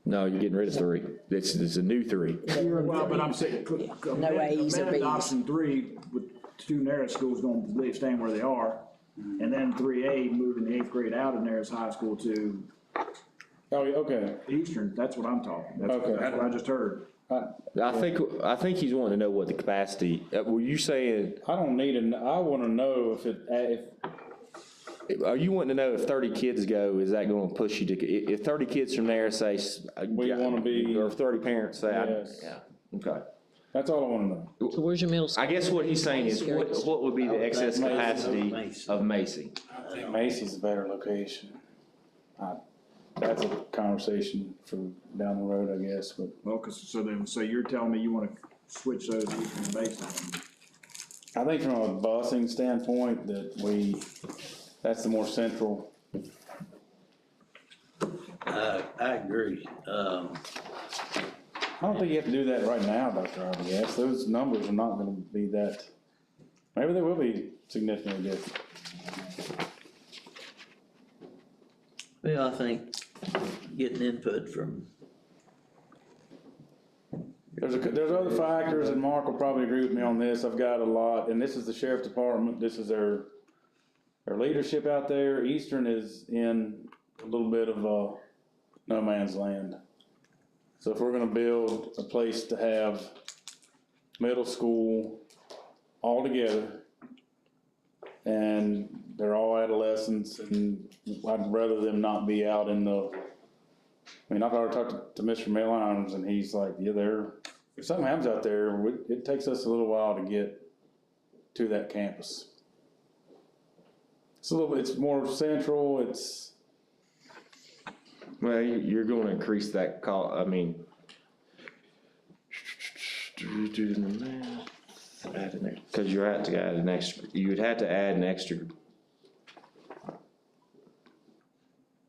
No, you're getting rid of 3. It's a new 3. Well, but I'm saying, No A's or amended B's. option 3 with 2 Narrows schools gonna staying where they are. And then 3A, moving the 8th grade out of Narrows High School to Oh, okay. Eastern. That's what I'm talking. That's Okay. that's what I just heard. I think he's wanting to know what the capacity, were you saying, I don't need I want to know are you wanting to know if 30 kids go, is that going to push you to, if 30 kids from there say. We wanna be- Or if 30 parents say, Yes. yeah, okay. that's all I want to know. So where's your middle school? I guess what he's saying is, what would be the excess capacity of Macy? I think Macy's a better location. That's a conversation for down the road, I guess, but. Well, so you're telling me you wanna switch those Eastern and Mason? I think from a busing standpoint that's the more central. I agree. I don't think you have to do that right now, Dr. Arbogast. Those numbers are not gonna be that, maybe they will be significantly different. Well, I think getting input from, There's other factors, and Mark will probably agree with me on this. I've got a lot, and this is the sheriff's department. This is their leadership out there. Eastern is in a little bit of a no man's land. So if we're gonna build a place to have middle school all together, and they're all adolescents, and I'd rather them not be out in the, I've already talked to Mr. Millines, and he's like, yeah, if something happens out there, it takes us a little while to get to that campus. It's more central, Well, you're going to increase that call, I mean. Do the math. Because you would have to add an extra.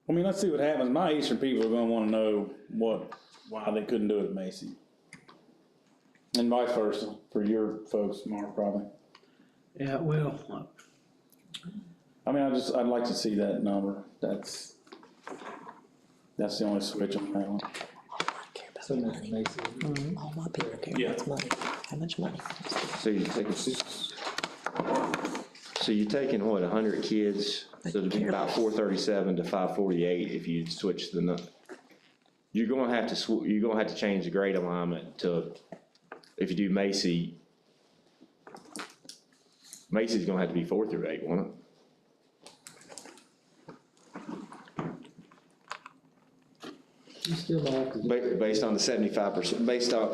let's see what happens. My Eastern people are gonna wanna know why they couldn't do it at Macy. And vice versa, for your folks, Mark, probably. Yeah, well, I mean, I'd like to see that number. That's the only switch on that one. So Mr. Macy, All my people care Yeah. about is money, how much money. So you're taking what, 100 kids, so it'd be about 437 to 548 if you switch the you're gonna have to change the grade alignment to, if you do Macy's gonna have to be 4 through 8, won't it? you still might have to do. Based on the 75%, based on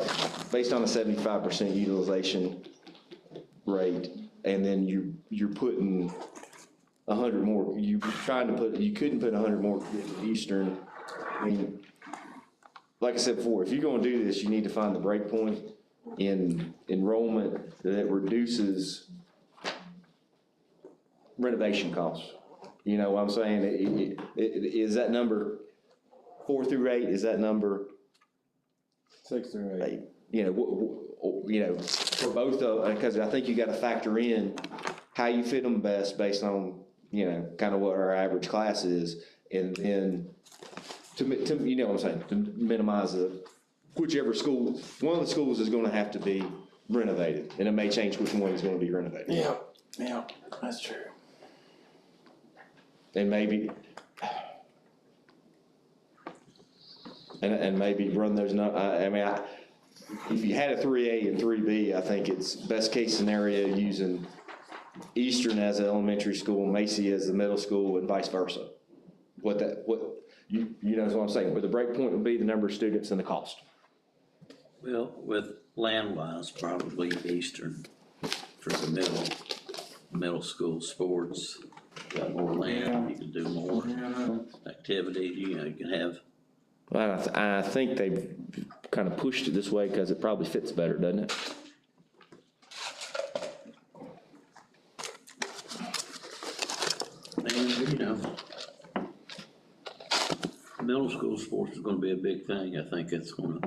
the 75% utilization rate, and then you're putting 100 more, you couldn't put 100 more kids at Eastern. I mean, like I said before, if you're gonna do this, you need to find the break point in enrollment that reduces renovation costs. You know what I'm saying? Is that number 4 through 8, is that number 6 through 8. 8? For both of, because I think you gotta factor in how you fit them best based on, kind of what our average class is, and then to, you know what I'm saying, to minimize whichever school, one of the schools is gonna have to be renovated, and it may change which one is gonna be renovated. Yeah, that's true. And maybe, and maybe run those, if you had a 3A and 3B, I think it's best case scenario using Eastern as an elementary school, Macy as the middle school, and vice versa. You know what I'm saying, where the break point would be the number of students and the cost. well, with land-wise, probably Eastern for the middle school sports. Got more land, you can do more activities, you can have. Well, I think they've kind of pushed it this way because it probably fits better, doesn't it? And, middle school sports is gonna be a big thing. I think it's gonna,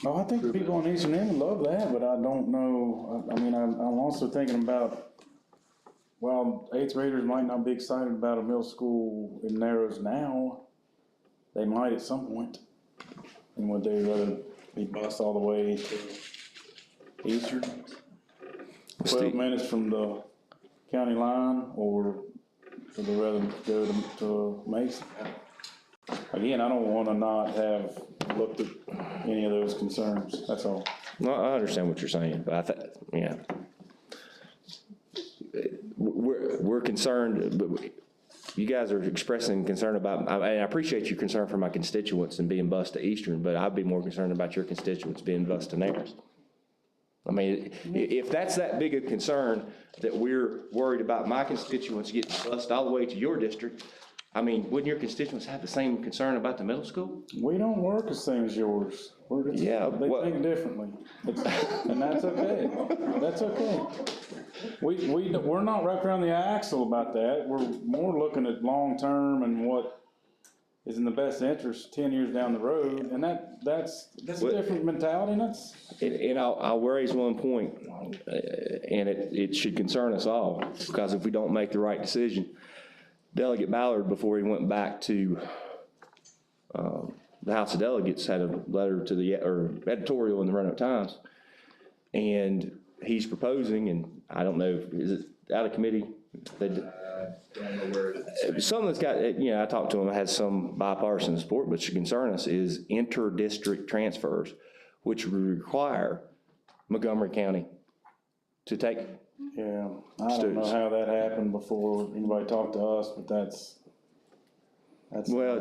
Oh, I think people on Eastern End would love that, but I don't know, I'm also thinking about, while 8th graders might not be excited about a middle school in Narrows now, they might at some point. And would they rather be bused all the way to Eastern? 12 minutes from the county line, or would they rather go to Mason? Again, I don't wanna not have looked at any of those concerns, that's all. No, I understand what you're saying, but we're concerned, but you guys are expressing concern about, I appreciate your concern for my constituents and being bused to Eastern, but I'd be more concerned about your constituents being bused to Narrows. I mean, if that's that big a concern, that we're worried about my constituents getting bused all the way to your district, I mean, wouldn't your constituents have the same concern about the middle school? We don't work the same as yours. Yeah, They think differently, and that's okay, that's okay. We're not wrapped around the axle about that, we're more looking at long-term and what is in the best interest 10 years down the road, and that's a different mentality, and that's. And I'll raise one point, and it should concern us all, because if we don't make the right decision, Delegate Ballard, before he went back to the House of Delegates, had a letter to or editorial in the Roanoke Times, and he's proposing, and I don't know, is it out of committee? Don't know where it is. Something that's got, I talked to him, it has some bipartisan support, but should concern us is inter-district transfers, which would require Montgomery County to take. Yeah, I don't know how that happened before anybody talked to us, but that's. Well,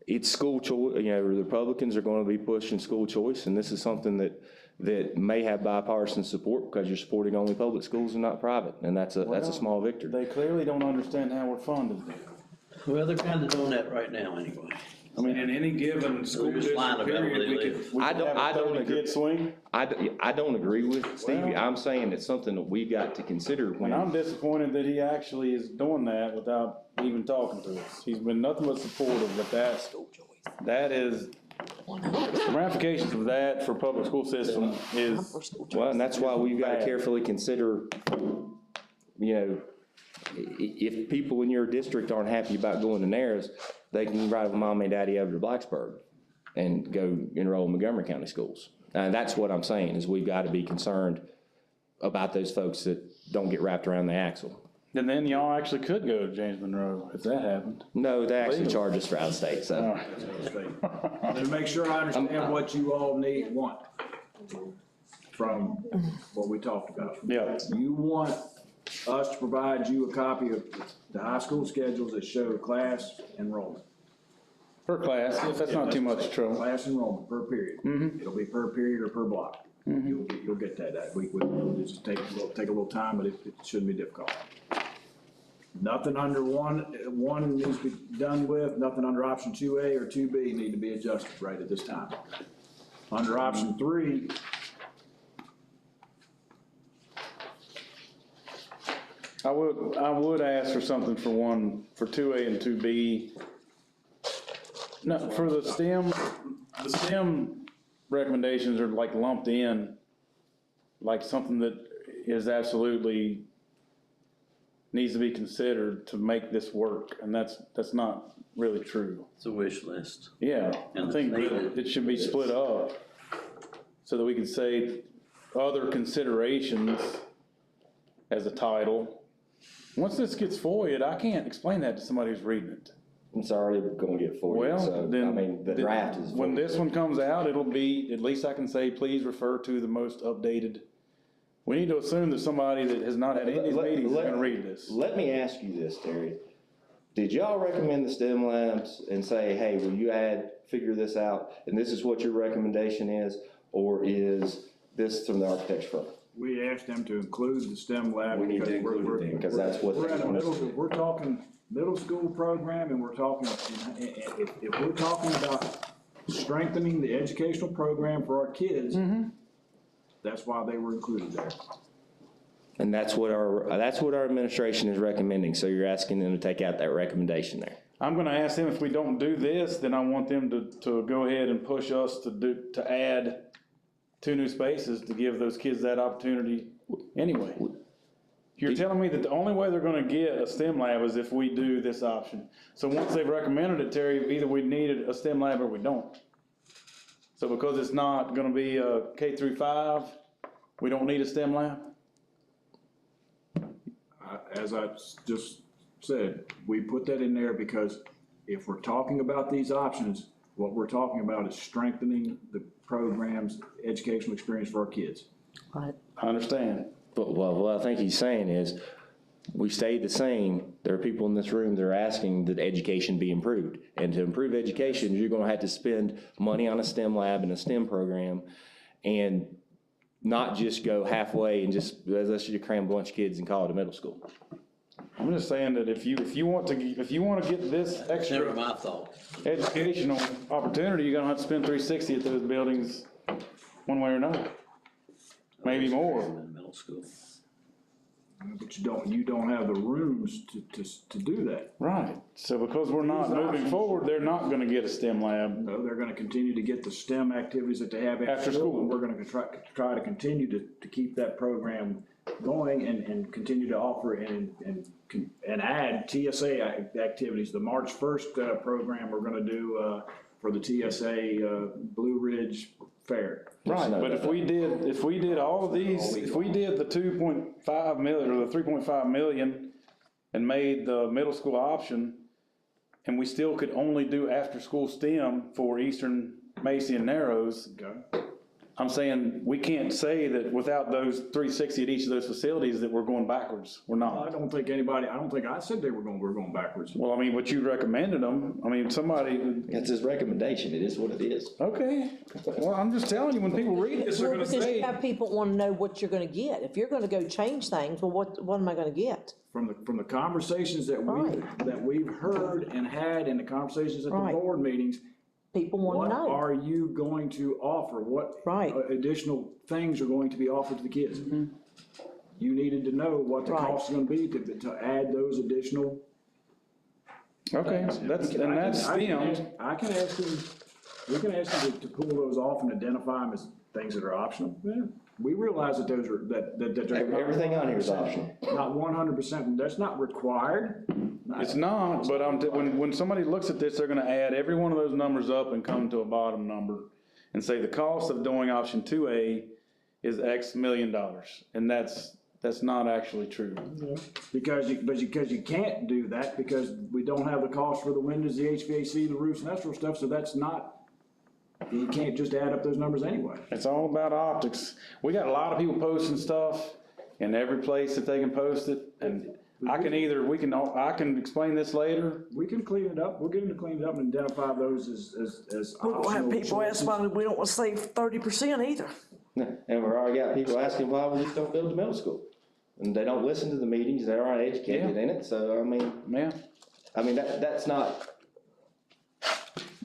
it's school choice, the Republicans are gonna be pushing school choice, and this is something that may have bipartisan support, because you're supporting only public schools and not private, and that's a small victory. They clearly don't understand how we're funded. well, they're kinda doing that right now anyway. I mean, in any given school just district lying about where period, they we live. could I don't have a agree. 30-kid swing. I don't agree with Stevie. I'm saying it's something that we got to consider And I'm when, disappointed that he actually is doing that without even talking to us. He's been nothing but supportive, but that is, The ramifications of that for public school system is, Well, and that's why we've got to carefully consider, you know, if people in your district aren't happy about going to Narrows, they can ride with mom and daddy over to Blacksburg and go enroll in Montgomery County schools. And that's what I'm saying, is we've got to be concerned about those folks that don't get wrapped around the axle. and then y'all actually could go to James Monroe if that happened. No, they actually charge us for out of state, so. To make sure I understand what you all want from what we talked about. Yeah. You want us to provide you a copy of the high school schedules that show class enrollment. Per class, if that's not too much trouble. Class enrollment per period. It'll be per period or per block. You'll get that week. We'll just take a little time, but it shouldn't be difficult. Nothing under one needs to be done with, nothing under option 2A or 2B need to be adjusted right at this time. Under option 3, I would ask for something for 2A and 2B. No, for the STEM recommendations are like lumped in, like something that is absolutely needs to be considered to make this work, and that's not really true. It's a wish list. Yeah, And I think it's needed. it should be split up, so that we can say other considerations as a title. Once this gets FOIA'd, I can't explain that to somebody who's reading it. It's already gonna get FOIA, Well, so, then. I mean, the draft is. When this one comes out, it'll be, at least I can say, please refer to the most updated. We need to assume that somebody that has not had any of these meetings is gonna read this. Let me ask you this, Terry. Did y'all recommend the STEM labs and say, hey, will you figure this out, and this is what your recommendation is, or is this from the architect's firm? we asked them to include the STEM lab. We need to because include it because that's what We're they at a want us middle, to do. we're talking middle school program, and we're talking, if we're talking about strengthening the educational program for our kids, that's why they were included there. And that's what our administration is recommending, so you're asking them to take out that recommendation there. I'm gonna ask them, if we don't do this, then I want them to go ahead and push us to add 2 new spaces to give those kids that opportunity anyway. You're telling me that the only way they're gonna get a STEM lab is if we do this option. So once they've recommended it, Terry, either we need a STEM lab or we don't. So because it's not gonna be a K through 5, we don't need a STEM lab? As I just said, we put that in there because if we're talking about these options, what we're talking about is strengthening the program's educational experience for our kids. Right. I understand. But what I think he's saying is, we stayed the same. There are people in this room that are asking that education be improved. And to improve education, you're gonna have to spend money on a STEM lab and a STEM program, and not just go halfway and just, let's just cram a bunch of kids and call it a middle school. I'm just saying that if you want to get this Never extra my thought. educational opportunity, you're gonna have to spend $360 at those buildings one way or another. Maybe more. In middle school. But you don't have the rooms to do that. Right, so because we're not moving forward, they're not gonna get a STEM lab. No, they're gonna continue to get the STEM activities that they have after school. And we're gonna try to continue to keep that program going and continue to offer and add TSA activities. The March 1st program we're gonna do for the TSA Blue Ridge Fair. Right, but if we did all of these, if we did the 2.5 million or the 3.5 million and made the middle school option, and we still could only do after-school STEM for Eastern, Macy, and Narrows, Okay. I'm saying we can't say that without those 360 at each of those facilities that we're going backwards. We're I not. don't think I said we're going backwards. Well, I mean, but you recommended them. I mean, somebody, That's his recommendation, it is what it is. okay. Well, I'm just telling you, when people read this, they're Well, gonna because you say, have people wanna know what you're gonna get. If you're gonna go change things, well, what am I gonna get? From the conversations that we've heard and had in the conversations at the Right. board meetings, People wanna what know. are you going to offer? What Right. additional things are going to be offered to the kids? You needed to know what the Right. cost is gonna be to add those additional. okay, that's STEM. I can ask them we can ask you to pull those off and identify them as things that are optional. Yeah, we realize that those are, that there's not Everything on here is 100%, optional. Not 100%, that's not required. It's not, but when somebody looks at this, they're gonna add every one of those numbers up and come to a bottom number and say the cost of doing option 2A is X million dollars, and that's not actually true. Because you can't do that, because we don't have the cost for the windows, the HVAC, the roofs, and that sort of stuff, so that's not, you can't just add up those numbers anyway. It's all about optics. We got a lot of people posting stuff in every place that they can post it, and I can explain this later. We can clean it up, we'll get them to clean it up and identify those as We're gonna have optional people ask choices. why we don't wanna save 30% either. And we've already got people asking why we just don't build the middle school. And they don't listen to the meetings, they aren't educated in it, so I mean, Yeah, that's not,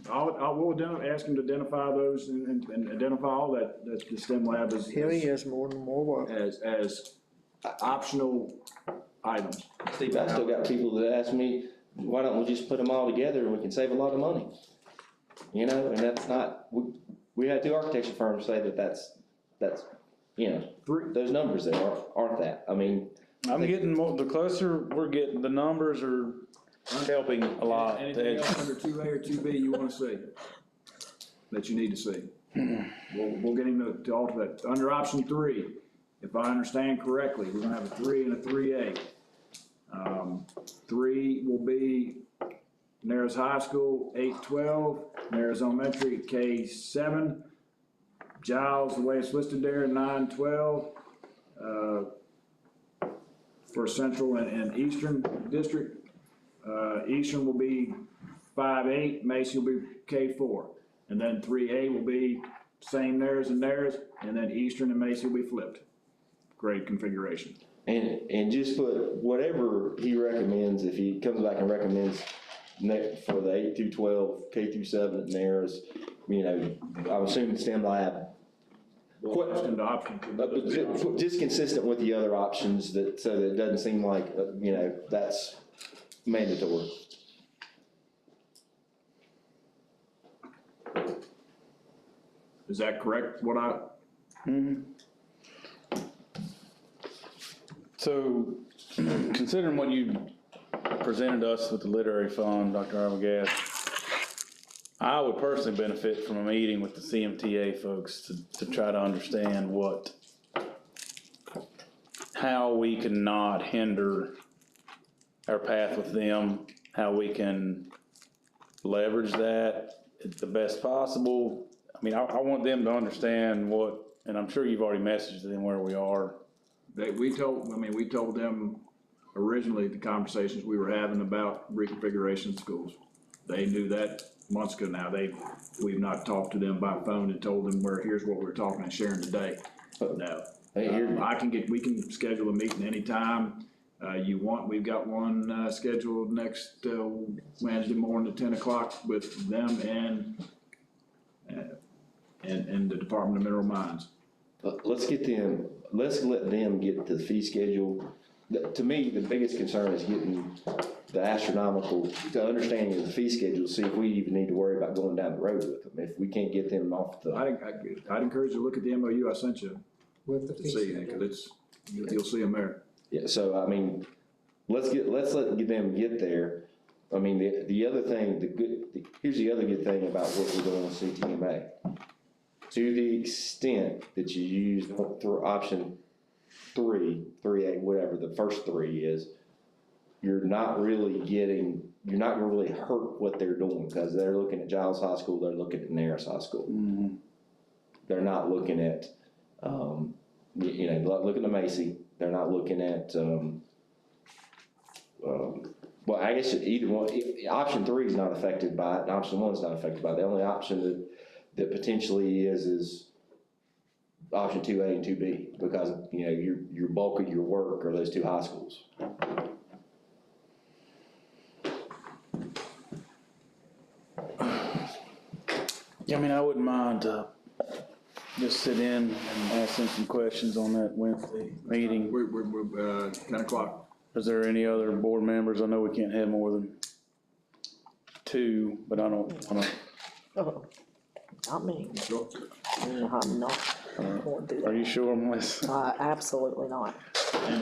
We'll ask them to identify those and identify all that the STEM lab is. Here he is, more work. As optional items. Steve, I still got people that ask me, why don't we just put them all together and we can save a lot of money? You know, and that's not, we had 2 architecture firms say that's, you know, those numbers there aren't that. I mean. I'm getting more, the closer we're getting, the numbers are helping a lot. Anything else under 2A or 2B you wanna see? That you need to see? We'll get him to alter that. Under option 3, if I understand correctly, we're gonna have a 3 and a 3A. 3 will be Narrows High School, 8-12, Narrows Elementary, K-7, Giles, the way it's listed there, 9-12, for Central and Eastern District. Eastern will be 5-8, Macy will be K-4. And then 3A will be same Narrows and Narrows, and then Eastern and Macy will be flipped. Grade configuration. And just put whatever he recommends, if he comes back and recommends for the 8 through 12, K through 7 at Narrows, you know, I'm assuming STEM lab. Just consistent with the other options that, so that it doesn't seem like, you know, that's mandatory. Is that correct, what I? So, considering what you presented us with the literary fund, Dr. Arbogast, I would personally benefit from a meeting with the CMTA folks to try to understand how we can not hinder our path with them, how we can leverage that the best possible. I mean, I want them to understand and I'm sure you've already messaged them where we are. We told them originally the conversations we were having about reconfiguration of schools. They knew that months ago now. We've not talked to them by phone and told them here's what we're talking and sharing today. No. We can schedule a meeting anytime you want. We've got one scheduled next Wednesday morning at 10 o'clock with them and the Department of Mineral Mines. Let's let them get to the fee schedule. To me, the biggest concern is getting the understanding of the fee schedule, see if we even need to worry about going down the road with them. If we can't get them off the. I'd encourage you to look at the MOU I sent you. With the To fee see, schedule. because you'll see them there. Yeah, so I mean, let's let them get there. I mean, the other thing, here's the other good thing about what we're doing with CTMA. To the extent that you use through option 3A, whatever the first 3 is, you're not gonna really hurt what they're doing, because they're looking at Giles High School, they're looking at Narrows High School. Mm-hmm. They're not looking at, looking at Macy, they're not looking at, well, I guess either one, option 3 is not affected by it, and option 1 is not affected by it. The only option that potentially is option 2A and 2B, because, you know, your bulk of your work are those 2 high schools. Yeah, I mean, I wouldn't mind just sit in and ask them some questions on that Wednesday meeting. We're 10 o'clock. Is there any other board members? I know we can't have more than 2, but I don't wanna. Not me. Sure. I'm not going to do Are that. you sure, Melissa? Absolutely not.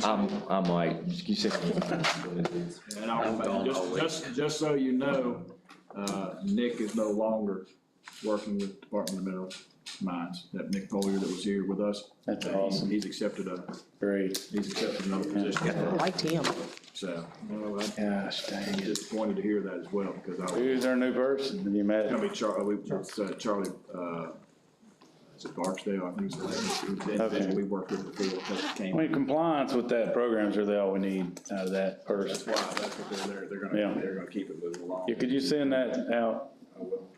I'm like, you said. And just so you know, Nick is no longer working with Department of Mineral Mines. That Nick Collier that was here with us. That's awesome. He's accepted Great. another position. I liked him. So, I'm Gosh, dang it. disappointed to hear that as well, because Who's our new person? You met? it's gonna be Charlie, is it Barksdale, I think it's the individual we worked with before, that I came. mean, compliance with that program's really all we need out of that That's person. why, that's what they're there, Yeah. they're gonna keep it moving along. Yeah, could you send that out? I will.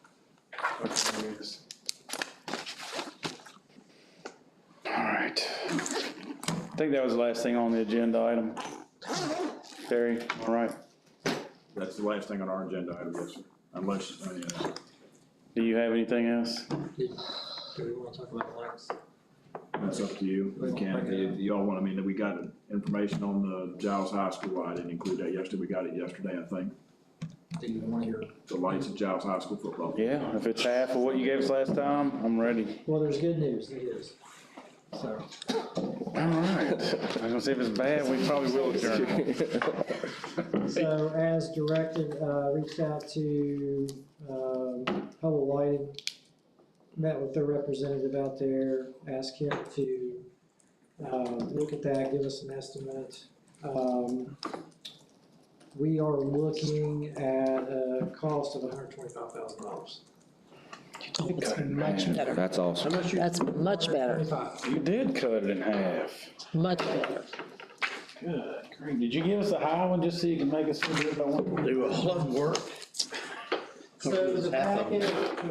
All right. I think that was the last thing on the agenda item. Terry, all right. That's the last thing on our agenda item, yes, sir. Unless, Do you have anything else? Do we wanna talk about lights? that's up to you. We can, y'all want, I mean, we got information on the Giles High School. I didn't include that yesterday. We got it yesterday, I think. Do you wanna hear? The lights at Giles High School football. Yeah, if it's half of what you gave us last time, I'm ready. Well, there's good news, it is. So, All right. I was gonna say if it's bad, we probably will adjourn. so as directed, reached out to, Hubble Lighting, met with their representative out there, asked him to, look at that, give us an estimate. We are looking at a cost of $125,000. It's much better. That's awesome. That's much better, 25. You did cut it in half. much better. Good. Great. Did you give us a high one just so you can make us feel good about what we're doing? Do a lot of work. So the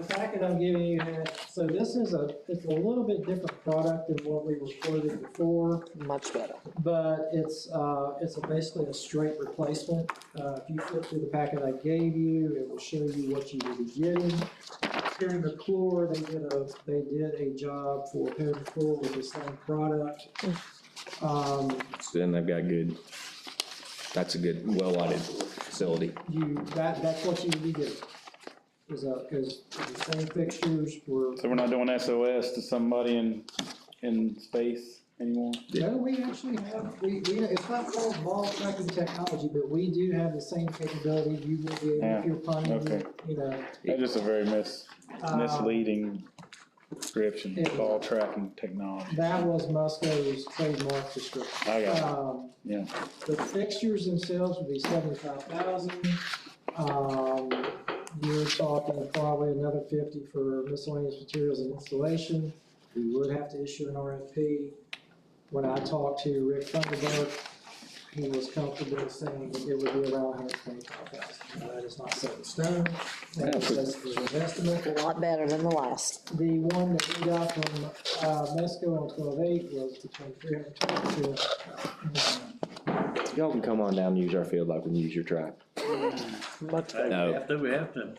packet I'm giving you has, so this is it's a little bit different product than what we were quoted before, Much better. but it's basically a straight replacement. If you flip through the packet I gave you, it will show you what you will be getting. Here in the floor, they did a job for pairing the floor with the same product. Then they've got that's a good, well-lighted facility. That's what you would be getting. Is the same fixtures were. So we're not doing SOS to somebody in space anymore? No, we actually have, it's not called ball tracking technology, but we do have the same capability. You will be able, if you're punting, okay. That's just a very misleading description, ball tracking technology. That was Musco's trademark description. I got it, yeah. The fixtures themselves would be 75,000. You're talking probably another 50 for miscellaneous materials and installation. We would have to issue an RFP. When I talked to Rick Thunderberg, he was comfortable saying that it would be around 125,000. Now, that is not set in stone. That is just an estimate. A lot better than the last. The one that we got from Mesco on 12/8 was between 320 and 200,000. Y'all can come on down and use our field like we use your track. Much better. No, We have to.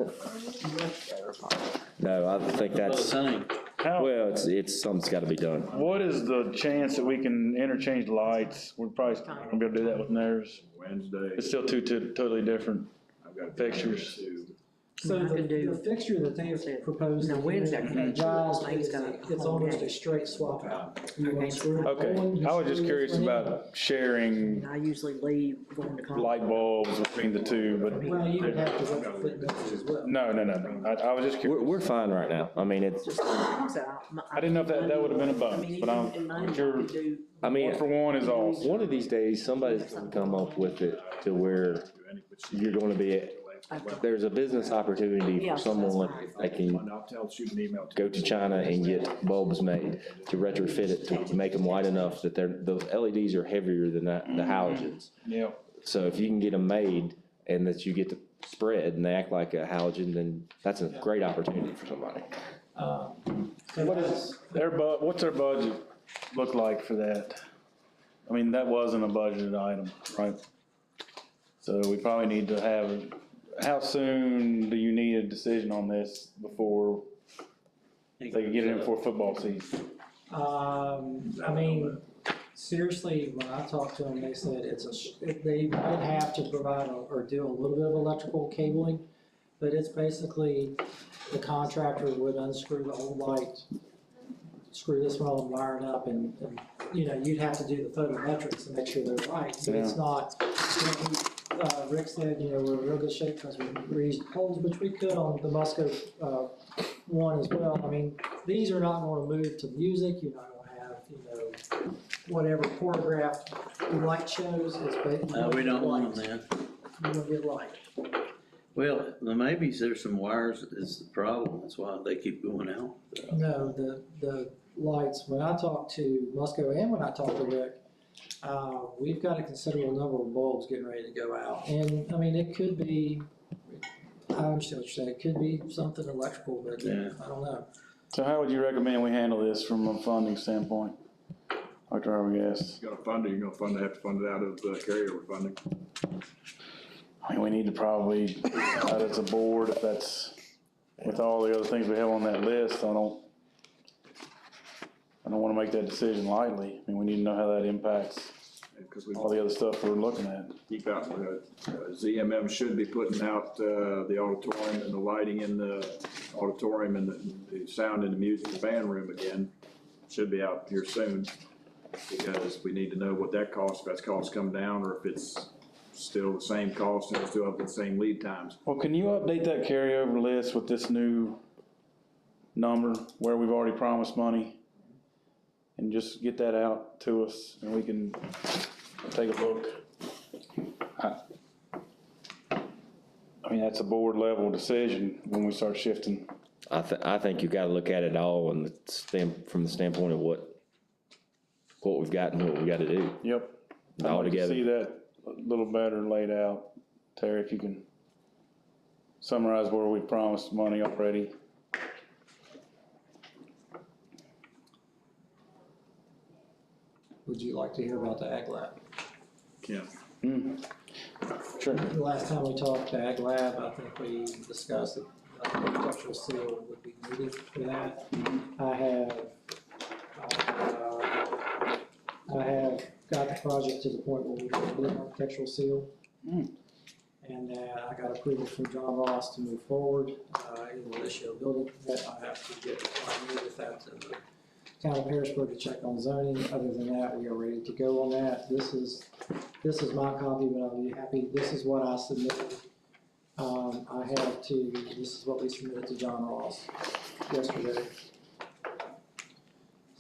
no, I think that's, Same. well, it's, something's gotta be done. What is the chance that we can interchange the lights? We're probably not gonna be able to do that with theirs. Wednesday. It's still two totally different I've got fixtures. So I can do- the fixture that they have proposed. No, Wednesday, Giles, Lane's got a it's home almost game. a straight swap out. You Okay. want to screw it Okay, on, you I was just screw curious it in. about sharing I usually leave going to college. light bulbs between the two, but Well, you would have to retrofit those as well. no. I was just curious. We're fine right now. I mean, it's, I didn't know if that would have been a bonus, but I'm sure I mean, one for one is awesome. one of these days, somebody's gonna come up with it to where you're gonna be, there's a business opportunity for someone that can I'll shoot an email. go to China and get bulbs made, to retrofit it, to make them light enough that those LEDs are heavier than the halogens. Yeah. So if you can get them made and that you get to spread and they act like a halogen, then that's a great opportunity for somebody. What's their budget look like for that? I mean, that wasn't a budgeted item, right? So we probably need to have, how soon do you need a decision on this before they can get it in for football season? I mean, seriously, when I talked to them, they said they might have to provide or do a little bit of electrical cabling. but it's basically the contractor would unscrew the old light, screw this one and wire it up, and, you know, you'd have to do the photometrics and make sure they're right, but it's not, Rick said, you know, we're in real good shape because we reused holes, which we could on the Musco, one as well. I mean, these are not gonna move to music, you're not gonna have, you know, whatever choreographed light shows, it's basically. We don't want them then. You're gonna get light. Well, maybe there's some wires is the problem, that's why they keep going out. No, the lights, when I talk to Musco and when I talk to Rick, we've got a considerable number of bulbs getting ready to go out. And, I mean, it could be, I understand what you're saying, it could be something electrical, but Yeah. I don't know. So how would you recommend we handle this from a funding standpoint? Dr. Arbogast? You're gonna fund it, you're gonna have to fund it out of carryover funding. I mean, we need to probably, decide as a board, if that's, with all the other things we have on that list, I don't wanna make that decision lightly. I mean, we need to know how that impacts Because we all the other stuff we're looking at. keep out, ZMM should be putting out the auditorium and the lighting in the auditorium and the sound in the music and band room again. Should be out here soon, because we need to know what that costs, if that's cost come down, or if it's still the same cost and still have the same lead times. Well, can you update that carryover list with this new number where we've already promised money? And just get that out to us and we can take a look. I mean, that's a board level decision when we start shifting. I think you gotta look at it all and from the standpoint of what we've got and what we gotta do. Yep. I'd All like to together. see that a little better laid out. Terry, if you can summarize where we promised money already. Would you like to hear about the Ag Lab? Yeah. Sure. The last time we talked to Ag Lab, I think we discussed that architectural seal would be needed for that. I have got the project to the point where we can build an architectural seal. And I got approval from John Ross to move forward. He will issue a building permit. I have to get, I meet with that to the town of Harrisburg to check on zoning. Other than that, we are ready to go on that. This is my copy, but I'll be happy. This is what I submitted. This is what we submitted to John Ross yesterday.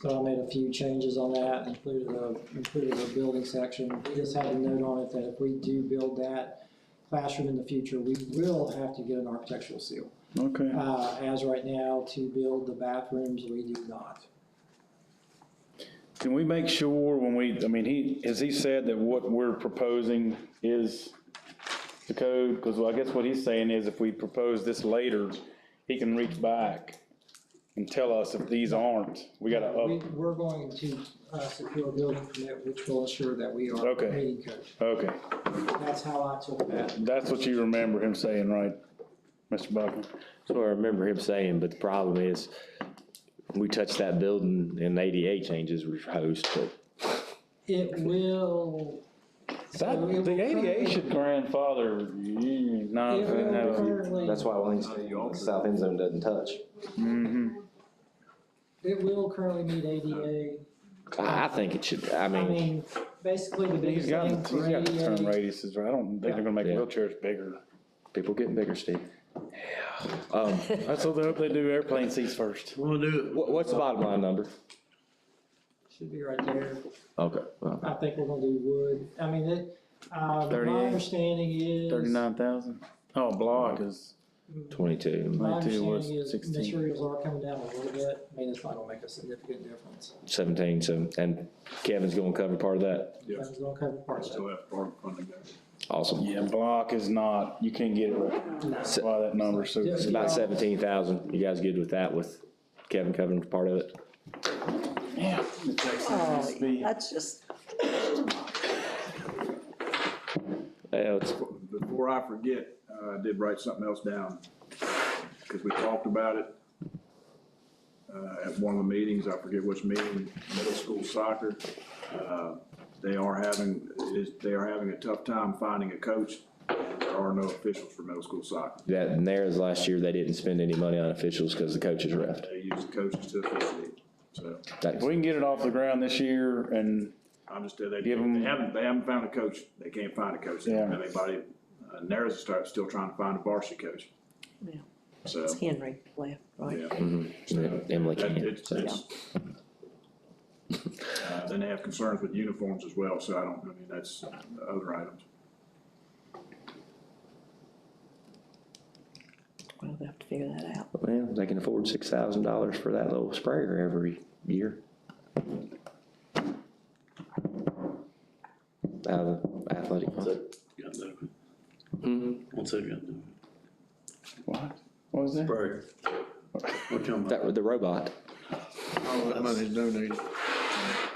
So I made a few changes on that, included a building section. We just had a note on it that if we do build that classroom in the future, we will have to get an architectural seal. Okay. As right now, to build the bathrooms, we do not. Can we make sure has he said that what we're proposing is the code? Because I guess what he's saying is if we propose this later, he can reach back and tell us if these aren't, we gotta We're going to secure a building permit, which will ensure that we are Okay. meeting code. Okay, That's how I took that. that's what you remember him saying, right, Mr. Buckner? That's what I remember him saying, but the problem is, we touched that building and ADA changes were proposed, but It will. so it will The ADA currently- should grandfather, no, It will no. currently. that's why one of these south end zone doesn't touch. It will currently meet ADA. I think it should, I mean, Basically, the biggest He's got thing for the turn ADA, radiuses, right? I don't think they're gonna make Yeah. wheelchairs bigger. people getting bigger, Steve. Let's hope they do airplane seats first. We'll do it. What's the bottom line number? should be right there. Okay, well, I think we're gonna do wood. I mean, my 38, understanding is. 39,000. Oh, block is, 22, My 22 was understanding is 16. materials are coming down a little bit. I mean, it's not gonna make a significant difference. 17, so, and Kevin's gonna cover part of that. Yes. That's gonna cover part of Still it. have part of funding there. Awesome. yeah, block is not, you can't get it right. That's why that number's so. It's about 17,000. You guys good with that, with Kevin covering part of it? Yeah. Oh, that's just, Yeah, it's, Before I forget, I did write something else down, because we talked about it at one of the meetings, I forget which meeting, middle school soccer. They are having a tough time finding a coach. They're there are no officials for middle school soccer. That, and theirs last year, they didn't spend any money on officials because the coaches left. They use the coaches to officiate, so. If we can get it off the ground this year and, I'm just, they Give 'em- haven't found a coach, they can't find a coach, they don't Yeah. have anybody, Nares is still trying to find a varsity coach. Yeah. So, It's Henry left, right? yeah. Emily That- can't. Then they have concerns with uniforms as well, so I mean, that's other items. We'll have to figure that out. Well, they can afford $6,000 for that little sprayer every year. Out of the athletic What's fund. that got to do? What's that got to do? what was that? Sprayer. What you talking about? That, the robot, All that money's donated.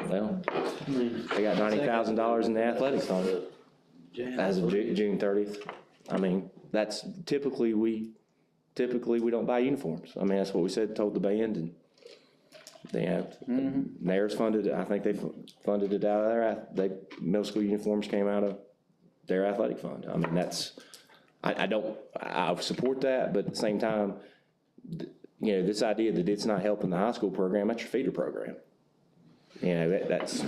well, I mean, they got $90,000 in the athletic fund as of June 30th. I mean, that's typically we don't buy uniforms. I mean, that's what we said, told the band, and they have, Nares funded it. I think they funded it out of their, middle school uniforms came out of their athletic fund. I mean, that's, I support that, but at the same time, you know, this idea that it's not helping the high school program, that's your feeder program. You know, that's.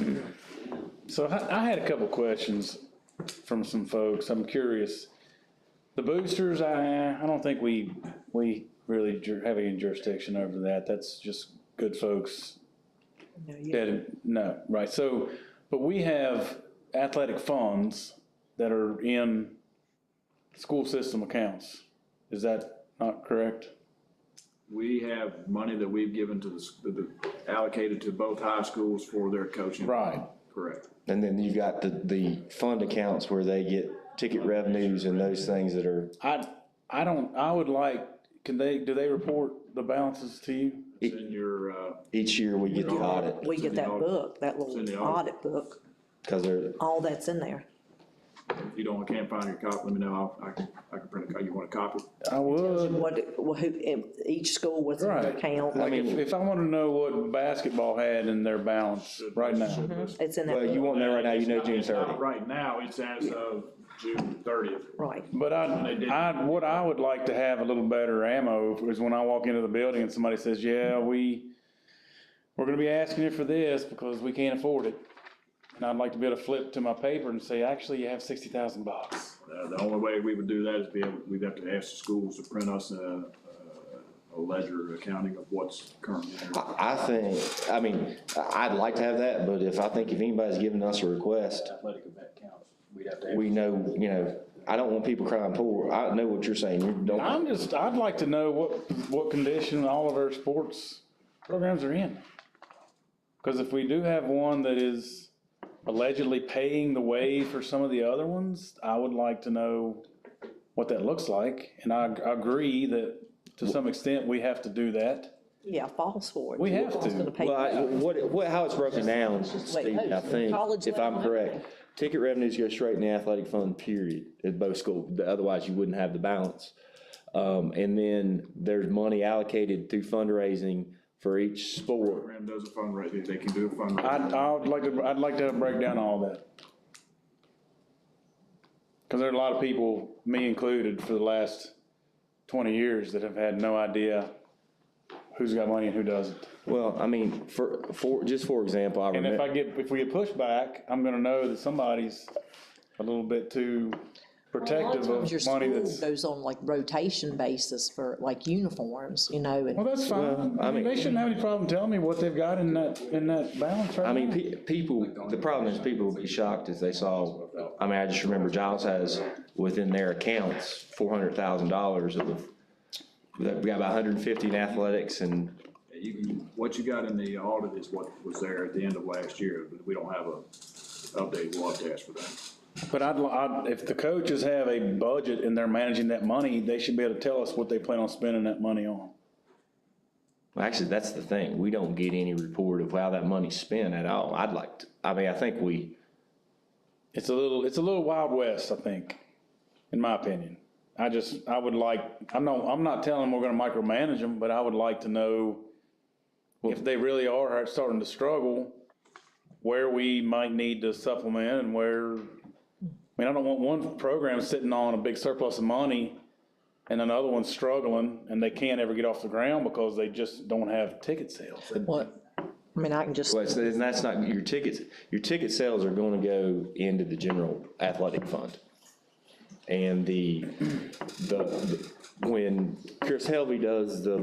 So I had a couple questions from some folks. I'm curious. The boosters, I don't think we really have any jurisdiction over that. That's just good folks. No, right. So, but we have athletic funds that are in school system accounts. Is that not correct? We have money that we've given to allocated to both high schools for their coaching. Right. Correct. And then you've got the fund accounts where they get ticket revenues and those things that are. I would like, do they report the balances to you? It's in your, Each year we get the audit, We get that book, that in the little audit. audit book, because they're, all that's in there. if you can't find your copy, let me know, I can print a copy. You want a copy? I would. Each school, what's in their Right. account. Like if I want to know what basketball had in their balance right now. It's in that well, you book, want that right now, you know June It's not 30th. right now, it's as of June 30th. right. But what I would like to have a little better ammo is when I walk into the building and somebody says, yeah, we're gonna be asking you for this because we can't afford it. And I'd like to be able to flip to my paper and say, actually, you have $60,000. The only way we would do that is we'd have to ask the schools to print us a ledger accounting of what's currently there. I think, I mean, I'd like to have that, but if anybody's giving us a request, Athletic event counts, we'd have to. we know, you know, I don't want people crying poor. I know what you're saying. You don't. I'd like to know what condition all of our sports programs are in. Because if we do have one that is allegedly paying the way for some of the other ones, I would like to know what that looks like. And I agree that to some extent we have to do that. Yeah, fall sports. We have Who's to. gonna pay Well, how it's broken down, Steve, I think, college if I'm level? correct, ticket revenues go straight in the athletic fund, period, at both schools. Otherwise, you wouldn't have the balance. And then there's money allocated through fundraising for each sport. Program does a fundraiser, they can do a fundraiser. I'd like to break down all that. Because there are a lot of people, me included, for the last 20 years that have had no idea who's got money and who doesn't. Well, I mean, for example, I And remember. if we get pushback, I'm gonna know that somebody's a little bit too protective Your of money school that's. goes on like rotation basis for like uniforms, you know, and Well, that's fine. I mean, they shouldn't have any problem telling me what they've got in that balance right I mean, now. people, the problem is people will be shocked if they saw, I mean, I just remember Giles has within their accounts, $400,000 of, we got about 150 in athletics and. What you got in the audit is what was there at the end of last year, but we don't have a update, we'll have to ask for that. But if the coaches have a budget and they're managing that money, they should be able to tell us what they plan on spending that money on. Well, actually, that's the thing. We don't get any report of how that money's spent at all. I think It's a little Wild West, I think, in my opinion. I'm not telling them we're gonna micromanage them, but I would like to know if they really are starting to struggle, where we might need to supplement and where, I mean, I don't want one program sitting on a big surplus of money and another one's struggling and they can't ever get off the ground because they just don't have ticket sales. What, I mean, I can just, Well, and that's not, your ticket sales are gonna go into the general athletic fund. And when Chris Helvey does the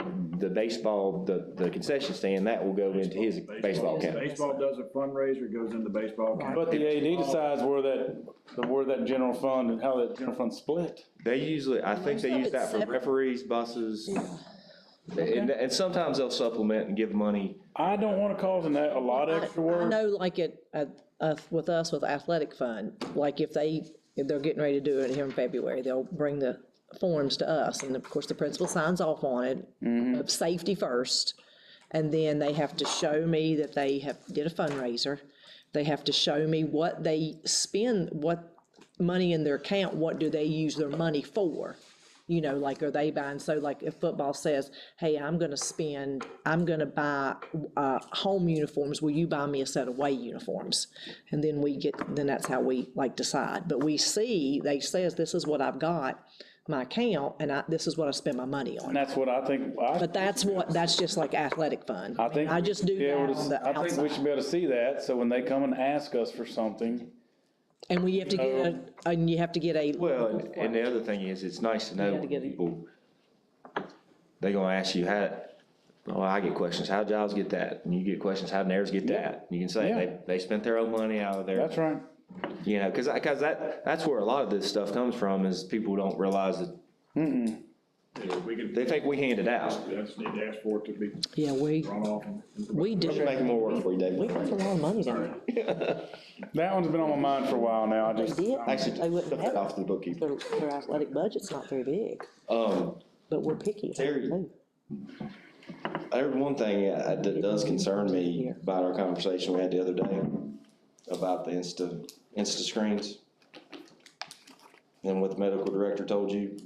baseball, the concession stand, that will go into his baseball account. Baseball does a fundraiser, it goes into baseball account. But the AD decides where that general fund and how that general fund's split. They usually, I think they use that for referees, buses, and sometimes they'll supplement and give money. I don't wanna cause a lot of extra I work. know like with us, with athletic fund, like if they're getting ready to do it here in February, they'll bring the forms to us, and of course, the principal signs off on it, of safety first, and then they have to show me that they did a fundraiser. They have to show me what they spend, what money in their account, what do they use their money for? You know, like, are they buying, so like if football says, hey, I'm gonna buy home uniforms, will you buy me a set of away uniforms? And then then that's how we like decide. But they says, this is what I've got, my account, and this is what I spend my money on. And that's what I think. But that's just like athletic fund. I just do that on the I think we outside. should be able to see that, so when they come and ask us for something. And you have to get a. Well, and the other thing is, it's nice to know have to get people, they're gonna ask you I get questions, how'd Giles get that? And you get questions, how'd Nares get that? You can say, they spent their own money out of there. That's right. You know, cause that's where a lot of this stuff comes from, is people don't realize that they think we hand it out. We just need to ask for it to be Yeah, we drawn off. do. We're making more work for you, We David. put a lot of money down there. That one's been on my mind for a while now. They did. Actually, They wouldn't took have that off the bookkeeper. Their athletic budget's not very big, but we're picky. Terry. There's one thing that does concern me about our conversation we had the other day about the Insta screens and what the medical director told you.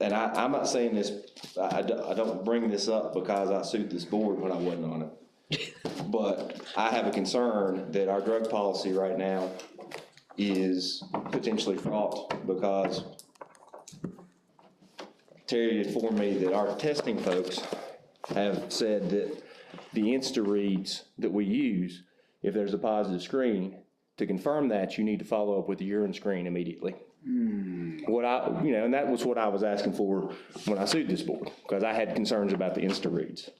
And I'm not saying this, I don't bring this up because I sued this board when I wasn't on it. But I have a concern that our drug policy right now is potentially fraught, because Terry informed me that our testing folks have said that the Insta reads that we use, if there's a positive screen, to confirm that, you need to follow up with the urine screen immediately. And that was what I was asking for when I sued this board, because I had concerns about the Insta reads.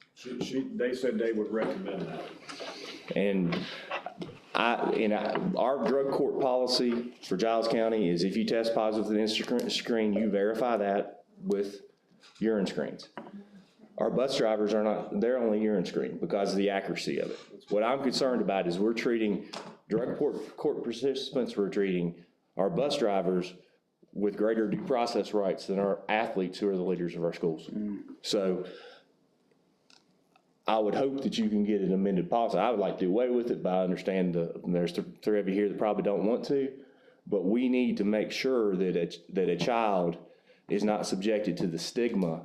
They said they would recommend that. And our drug court policy for Giles County is, if you test positive with an Insta screen, you verify that with urine screens. Our bus drivers are not, they're only urine screen because of the accuracy of it. What I'm concerned about is we're treating drug court participants, we're treating our bus drivers with greater due process rights than our athletes, who are the leaders of our schools. So I would hope that you can get an amended policy. I would like to do away with it, but I understand there's three of you here that probably don't want to. But we need to make sure that a child is not subjected to the stigma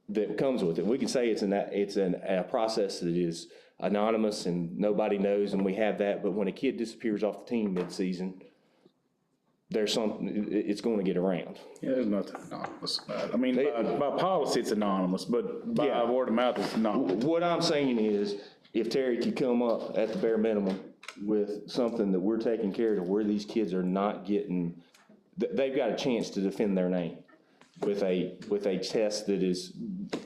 that comes with it. We can say it's a process that is anonymous and nobody knows, and we have that. But when a kid disappears off the team mid-season, it's going to get around. Yeah, there's nothing anonymous about it. I mean, by policy, it's anonymous, but by word of mouth, it's not. What I'm saying is, if Terry could come up at the bare minimum with something that we're taking care of, where these kids are not getting, they've got a chance to defend their name with a test that is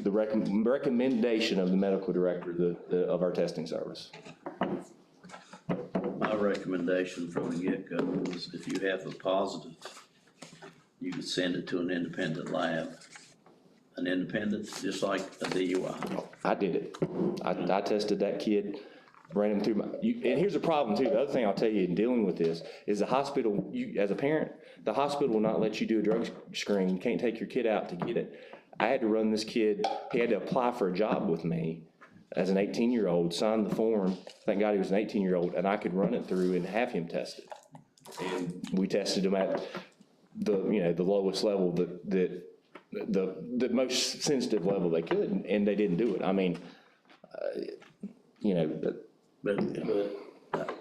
the recommendation of the medical director of our testing service. My recommendation from the get-go was, if you have a positive, you could send it to an independent lab. An independent, just like a DUI. I did it. I tested that kid, ran him through and here's the problem too. The other thing I'll tell you in dealing with this is the hospital, as a parent, the hospital will not let you do a drug screen. You can't take your kid out to get it. I had to run this kid, he had to apply for a job with me as an 18-year-old, sign the form. Thank God he was an 18-year-old, and I could run it through and have him tested. And we tested him at the lowest level, the most sensitive level they could, and they didn't do it. I mean, But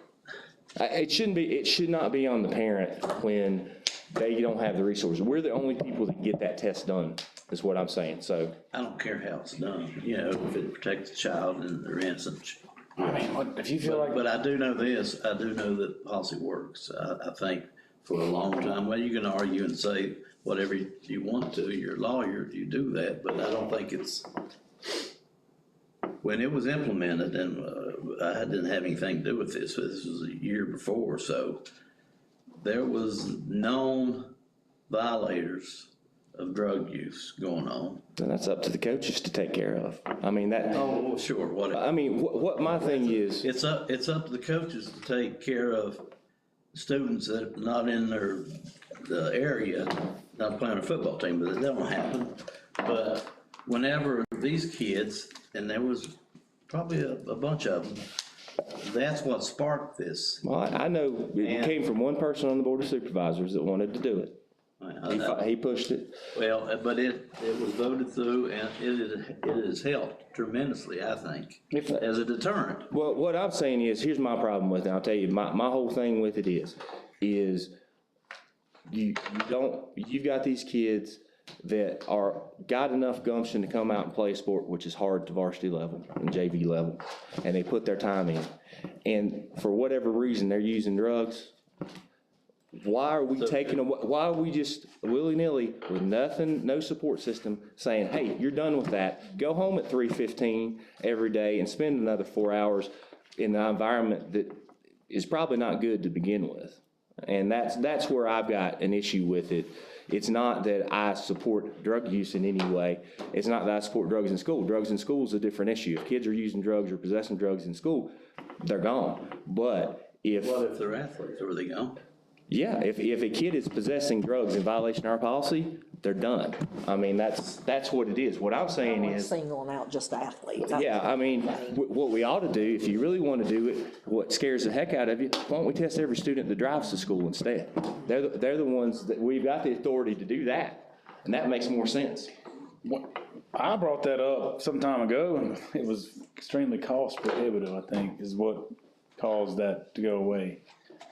It should not be on the parent when they don't have the resources. We're the only people that get that test done, is what I'm saying, so. I don't care how it's done, if it protects the child and their innocence. I mean, if you feel like. But I do know this, I do know that policy works. I think for a long time, well, you can argue and say whatever you want to, you're a lawyer, you do that, but I don't think it's, when it was implemented, and I didn't have anything to do with this was a year before, so there was known violators of drug use going on. And that's up to the coaches to take care of. I mean, that. Oh, well, sure, whatever. I mean, what my thing is. It's up to the coaches to take care of students that are not in the area, not playing a football team, but that don't happen. But whenever these kids, and there was probably a bunch of them, that's what sparked this. Well, I know it came from one person on the Board of Supervisors that wanted to do it. He pushed it. Well, but it was voted through, and it has helped tremendously, I think, as a deterrent. Well, what I'm saying is, here's my problem with it. I'll tell you, my whole thing with it is you've got these kids that got enough gumption to come out and play a sport, which is hard to varsity level and JV level, and they put their time in. And for whatever reason, they're using drugs. Why are we why are we just willy-nilly with nothing, no support system saying, hey, you're done with that. Go home at 3:15 every day and spend another 4 hours in an environment that is probably not good to begin with. And that's where I've got an issue with it. It's not that I support drug use in any way. It's not that I support drugs in school. Drugs in school is a different issue. If kids are using drugs or possessing drugs in school, they're gone. But What if they're athletes? Are they gone? Yeah, if a kid is possessing drugs in violation of our policy, they're done. I mean, that's what it is. What I'm saying is. Singling out just athletes. Yeah, I mean, what we ought to do, if you really want to do it, what scares the heck out of you, why don't we test every student that drives to school instead? They're the ones that, we've got the authority to do that, and that makes more sense. I brought that up some time ago, and it was extremely cost prohibitive, I think, is what caused that to go away.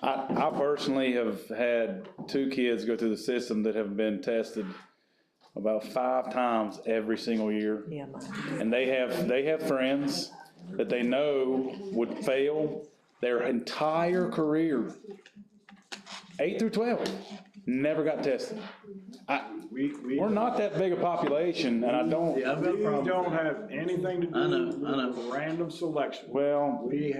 I personally have had 2 kids go through the system that have been tested about 5 times every single year. Yeah, mine. And they have friends that they know would fail their entire career, 8 through 12, never got tested. We're not that big a population, and I don't. Yeah, I've got a We problem. don't have anything to I know, do with random selection. Well, We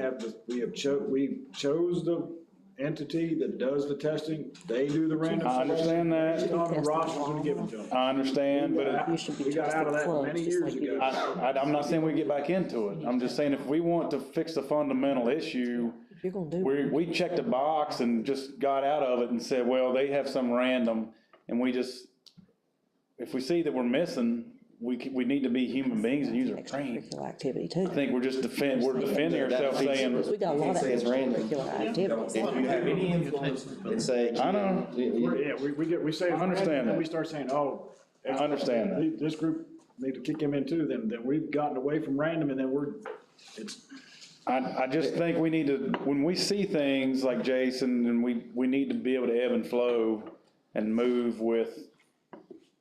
chose the entity that does the testing. They do the random I selection. understand that. Based on the rosters that are given to them. I understand, but You should be We got out of that tested many just years like you ago. I'm not saying we get back into it. I'm just saying if we want to fix the fundamental issue, If you're gonna do. we checked a box and just got out of it and said, well, they have some random, and if we see that we're missing, we need to be human beings and use our brain. Extracurricular activity too. I think we're defending ourselves saying, We got a lot of Say it's random. extracurricular activities. If you have any influence and say. I know. Yeah, we say. I understand that. We start saying, oh. I understand that. This group need to kick him in too, then we've gotten away from random and then I just think we need to, when we see things like Jason, and we need to be able to ebb and flow and move with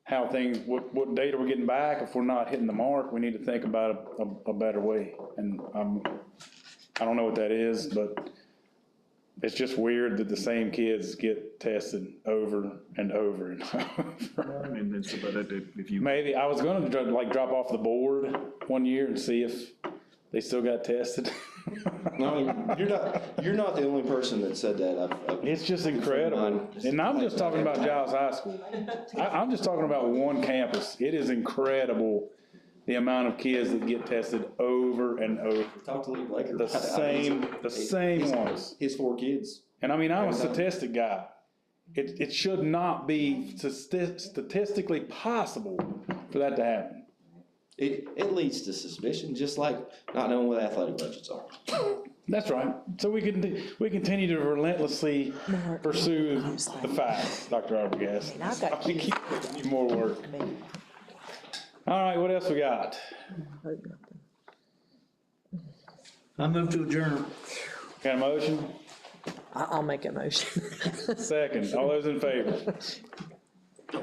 how things, what data we're getting back. If we're not hitting the mark, we need to think about a better way. And I don't know what that is, but it's just weird that the same kids get tested over and over and over. I mean, it's about it, if you. Maybe, I was gonna drop off the board one year and see if they still got tested. No, you're not the only person that said that. It's just incredible. And I'm just talking about Giles High School. I'm just talking about one campus. It is incredible, the amount of kids that get tested over and over. Talk to Lee Blaker. The same ones. His 4 kids. And I mean, I'm a statistic guy. It should not be statistically possible for that to happen. It leads to suspicion, just like not knowing what athletic budgets are. That's right. So we continue to relentlessly pursue the facts, Dr. Arbogast. And I've got keep giving you more work. All right, what else we got? I move to adjourn. Got a motion? I'll make a motion. Second, all those in favor?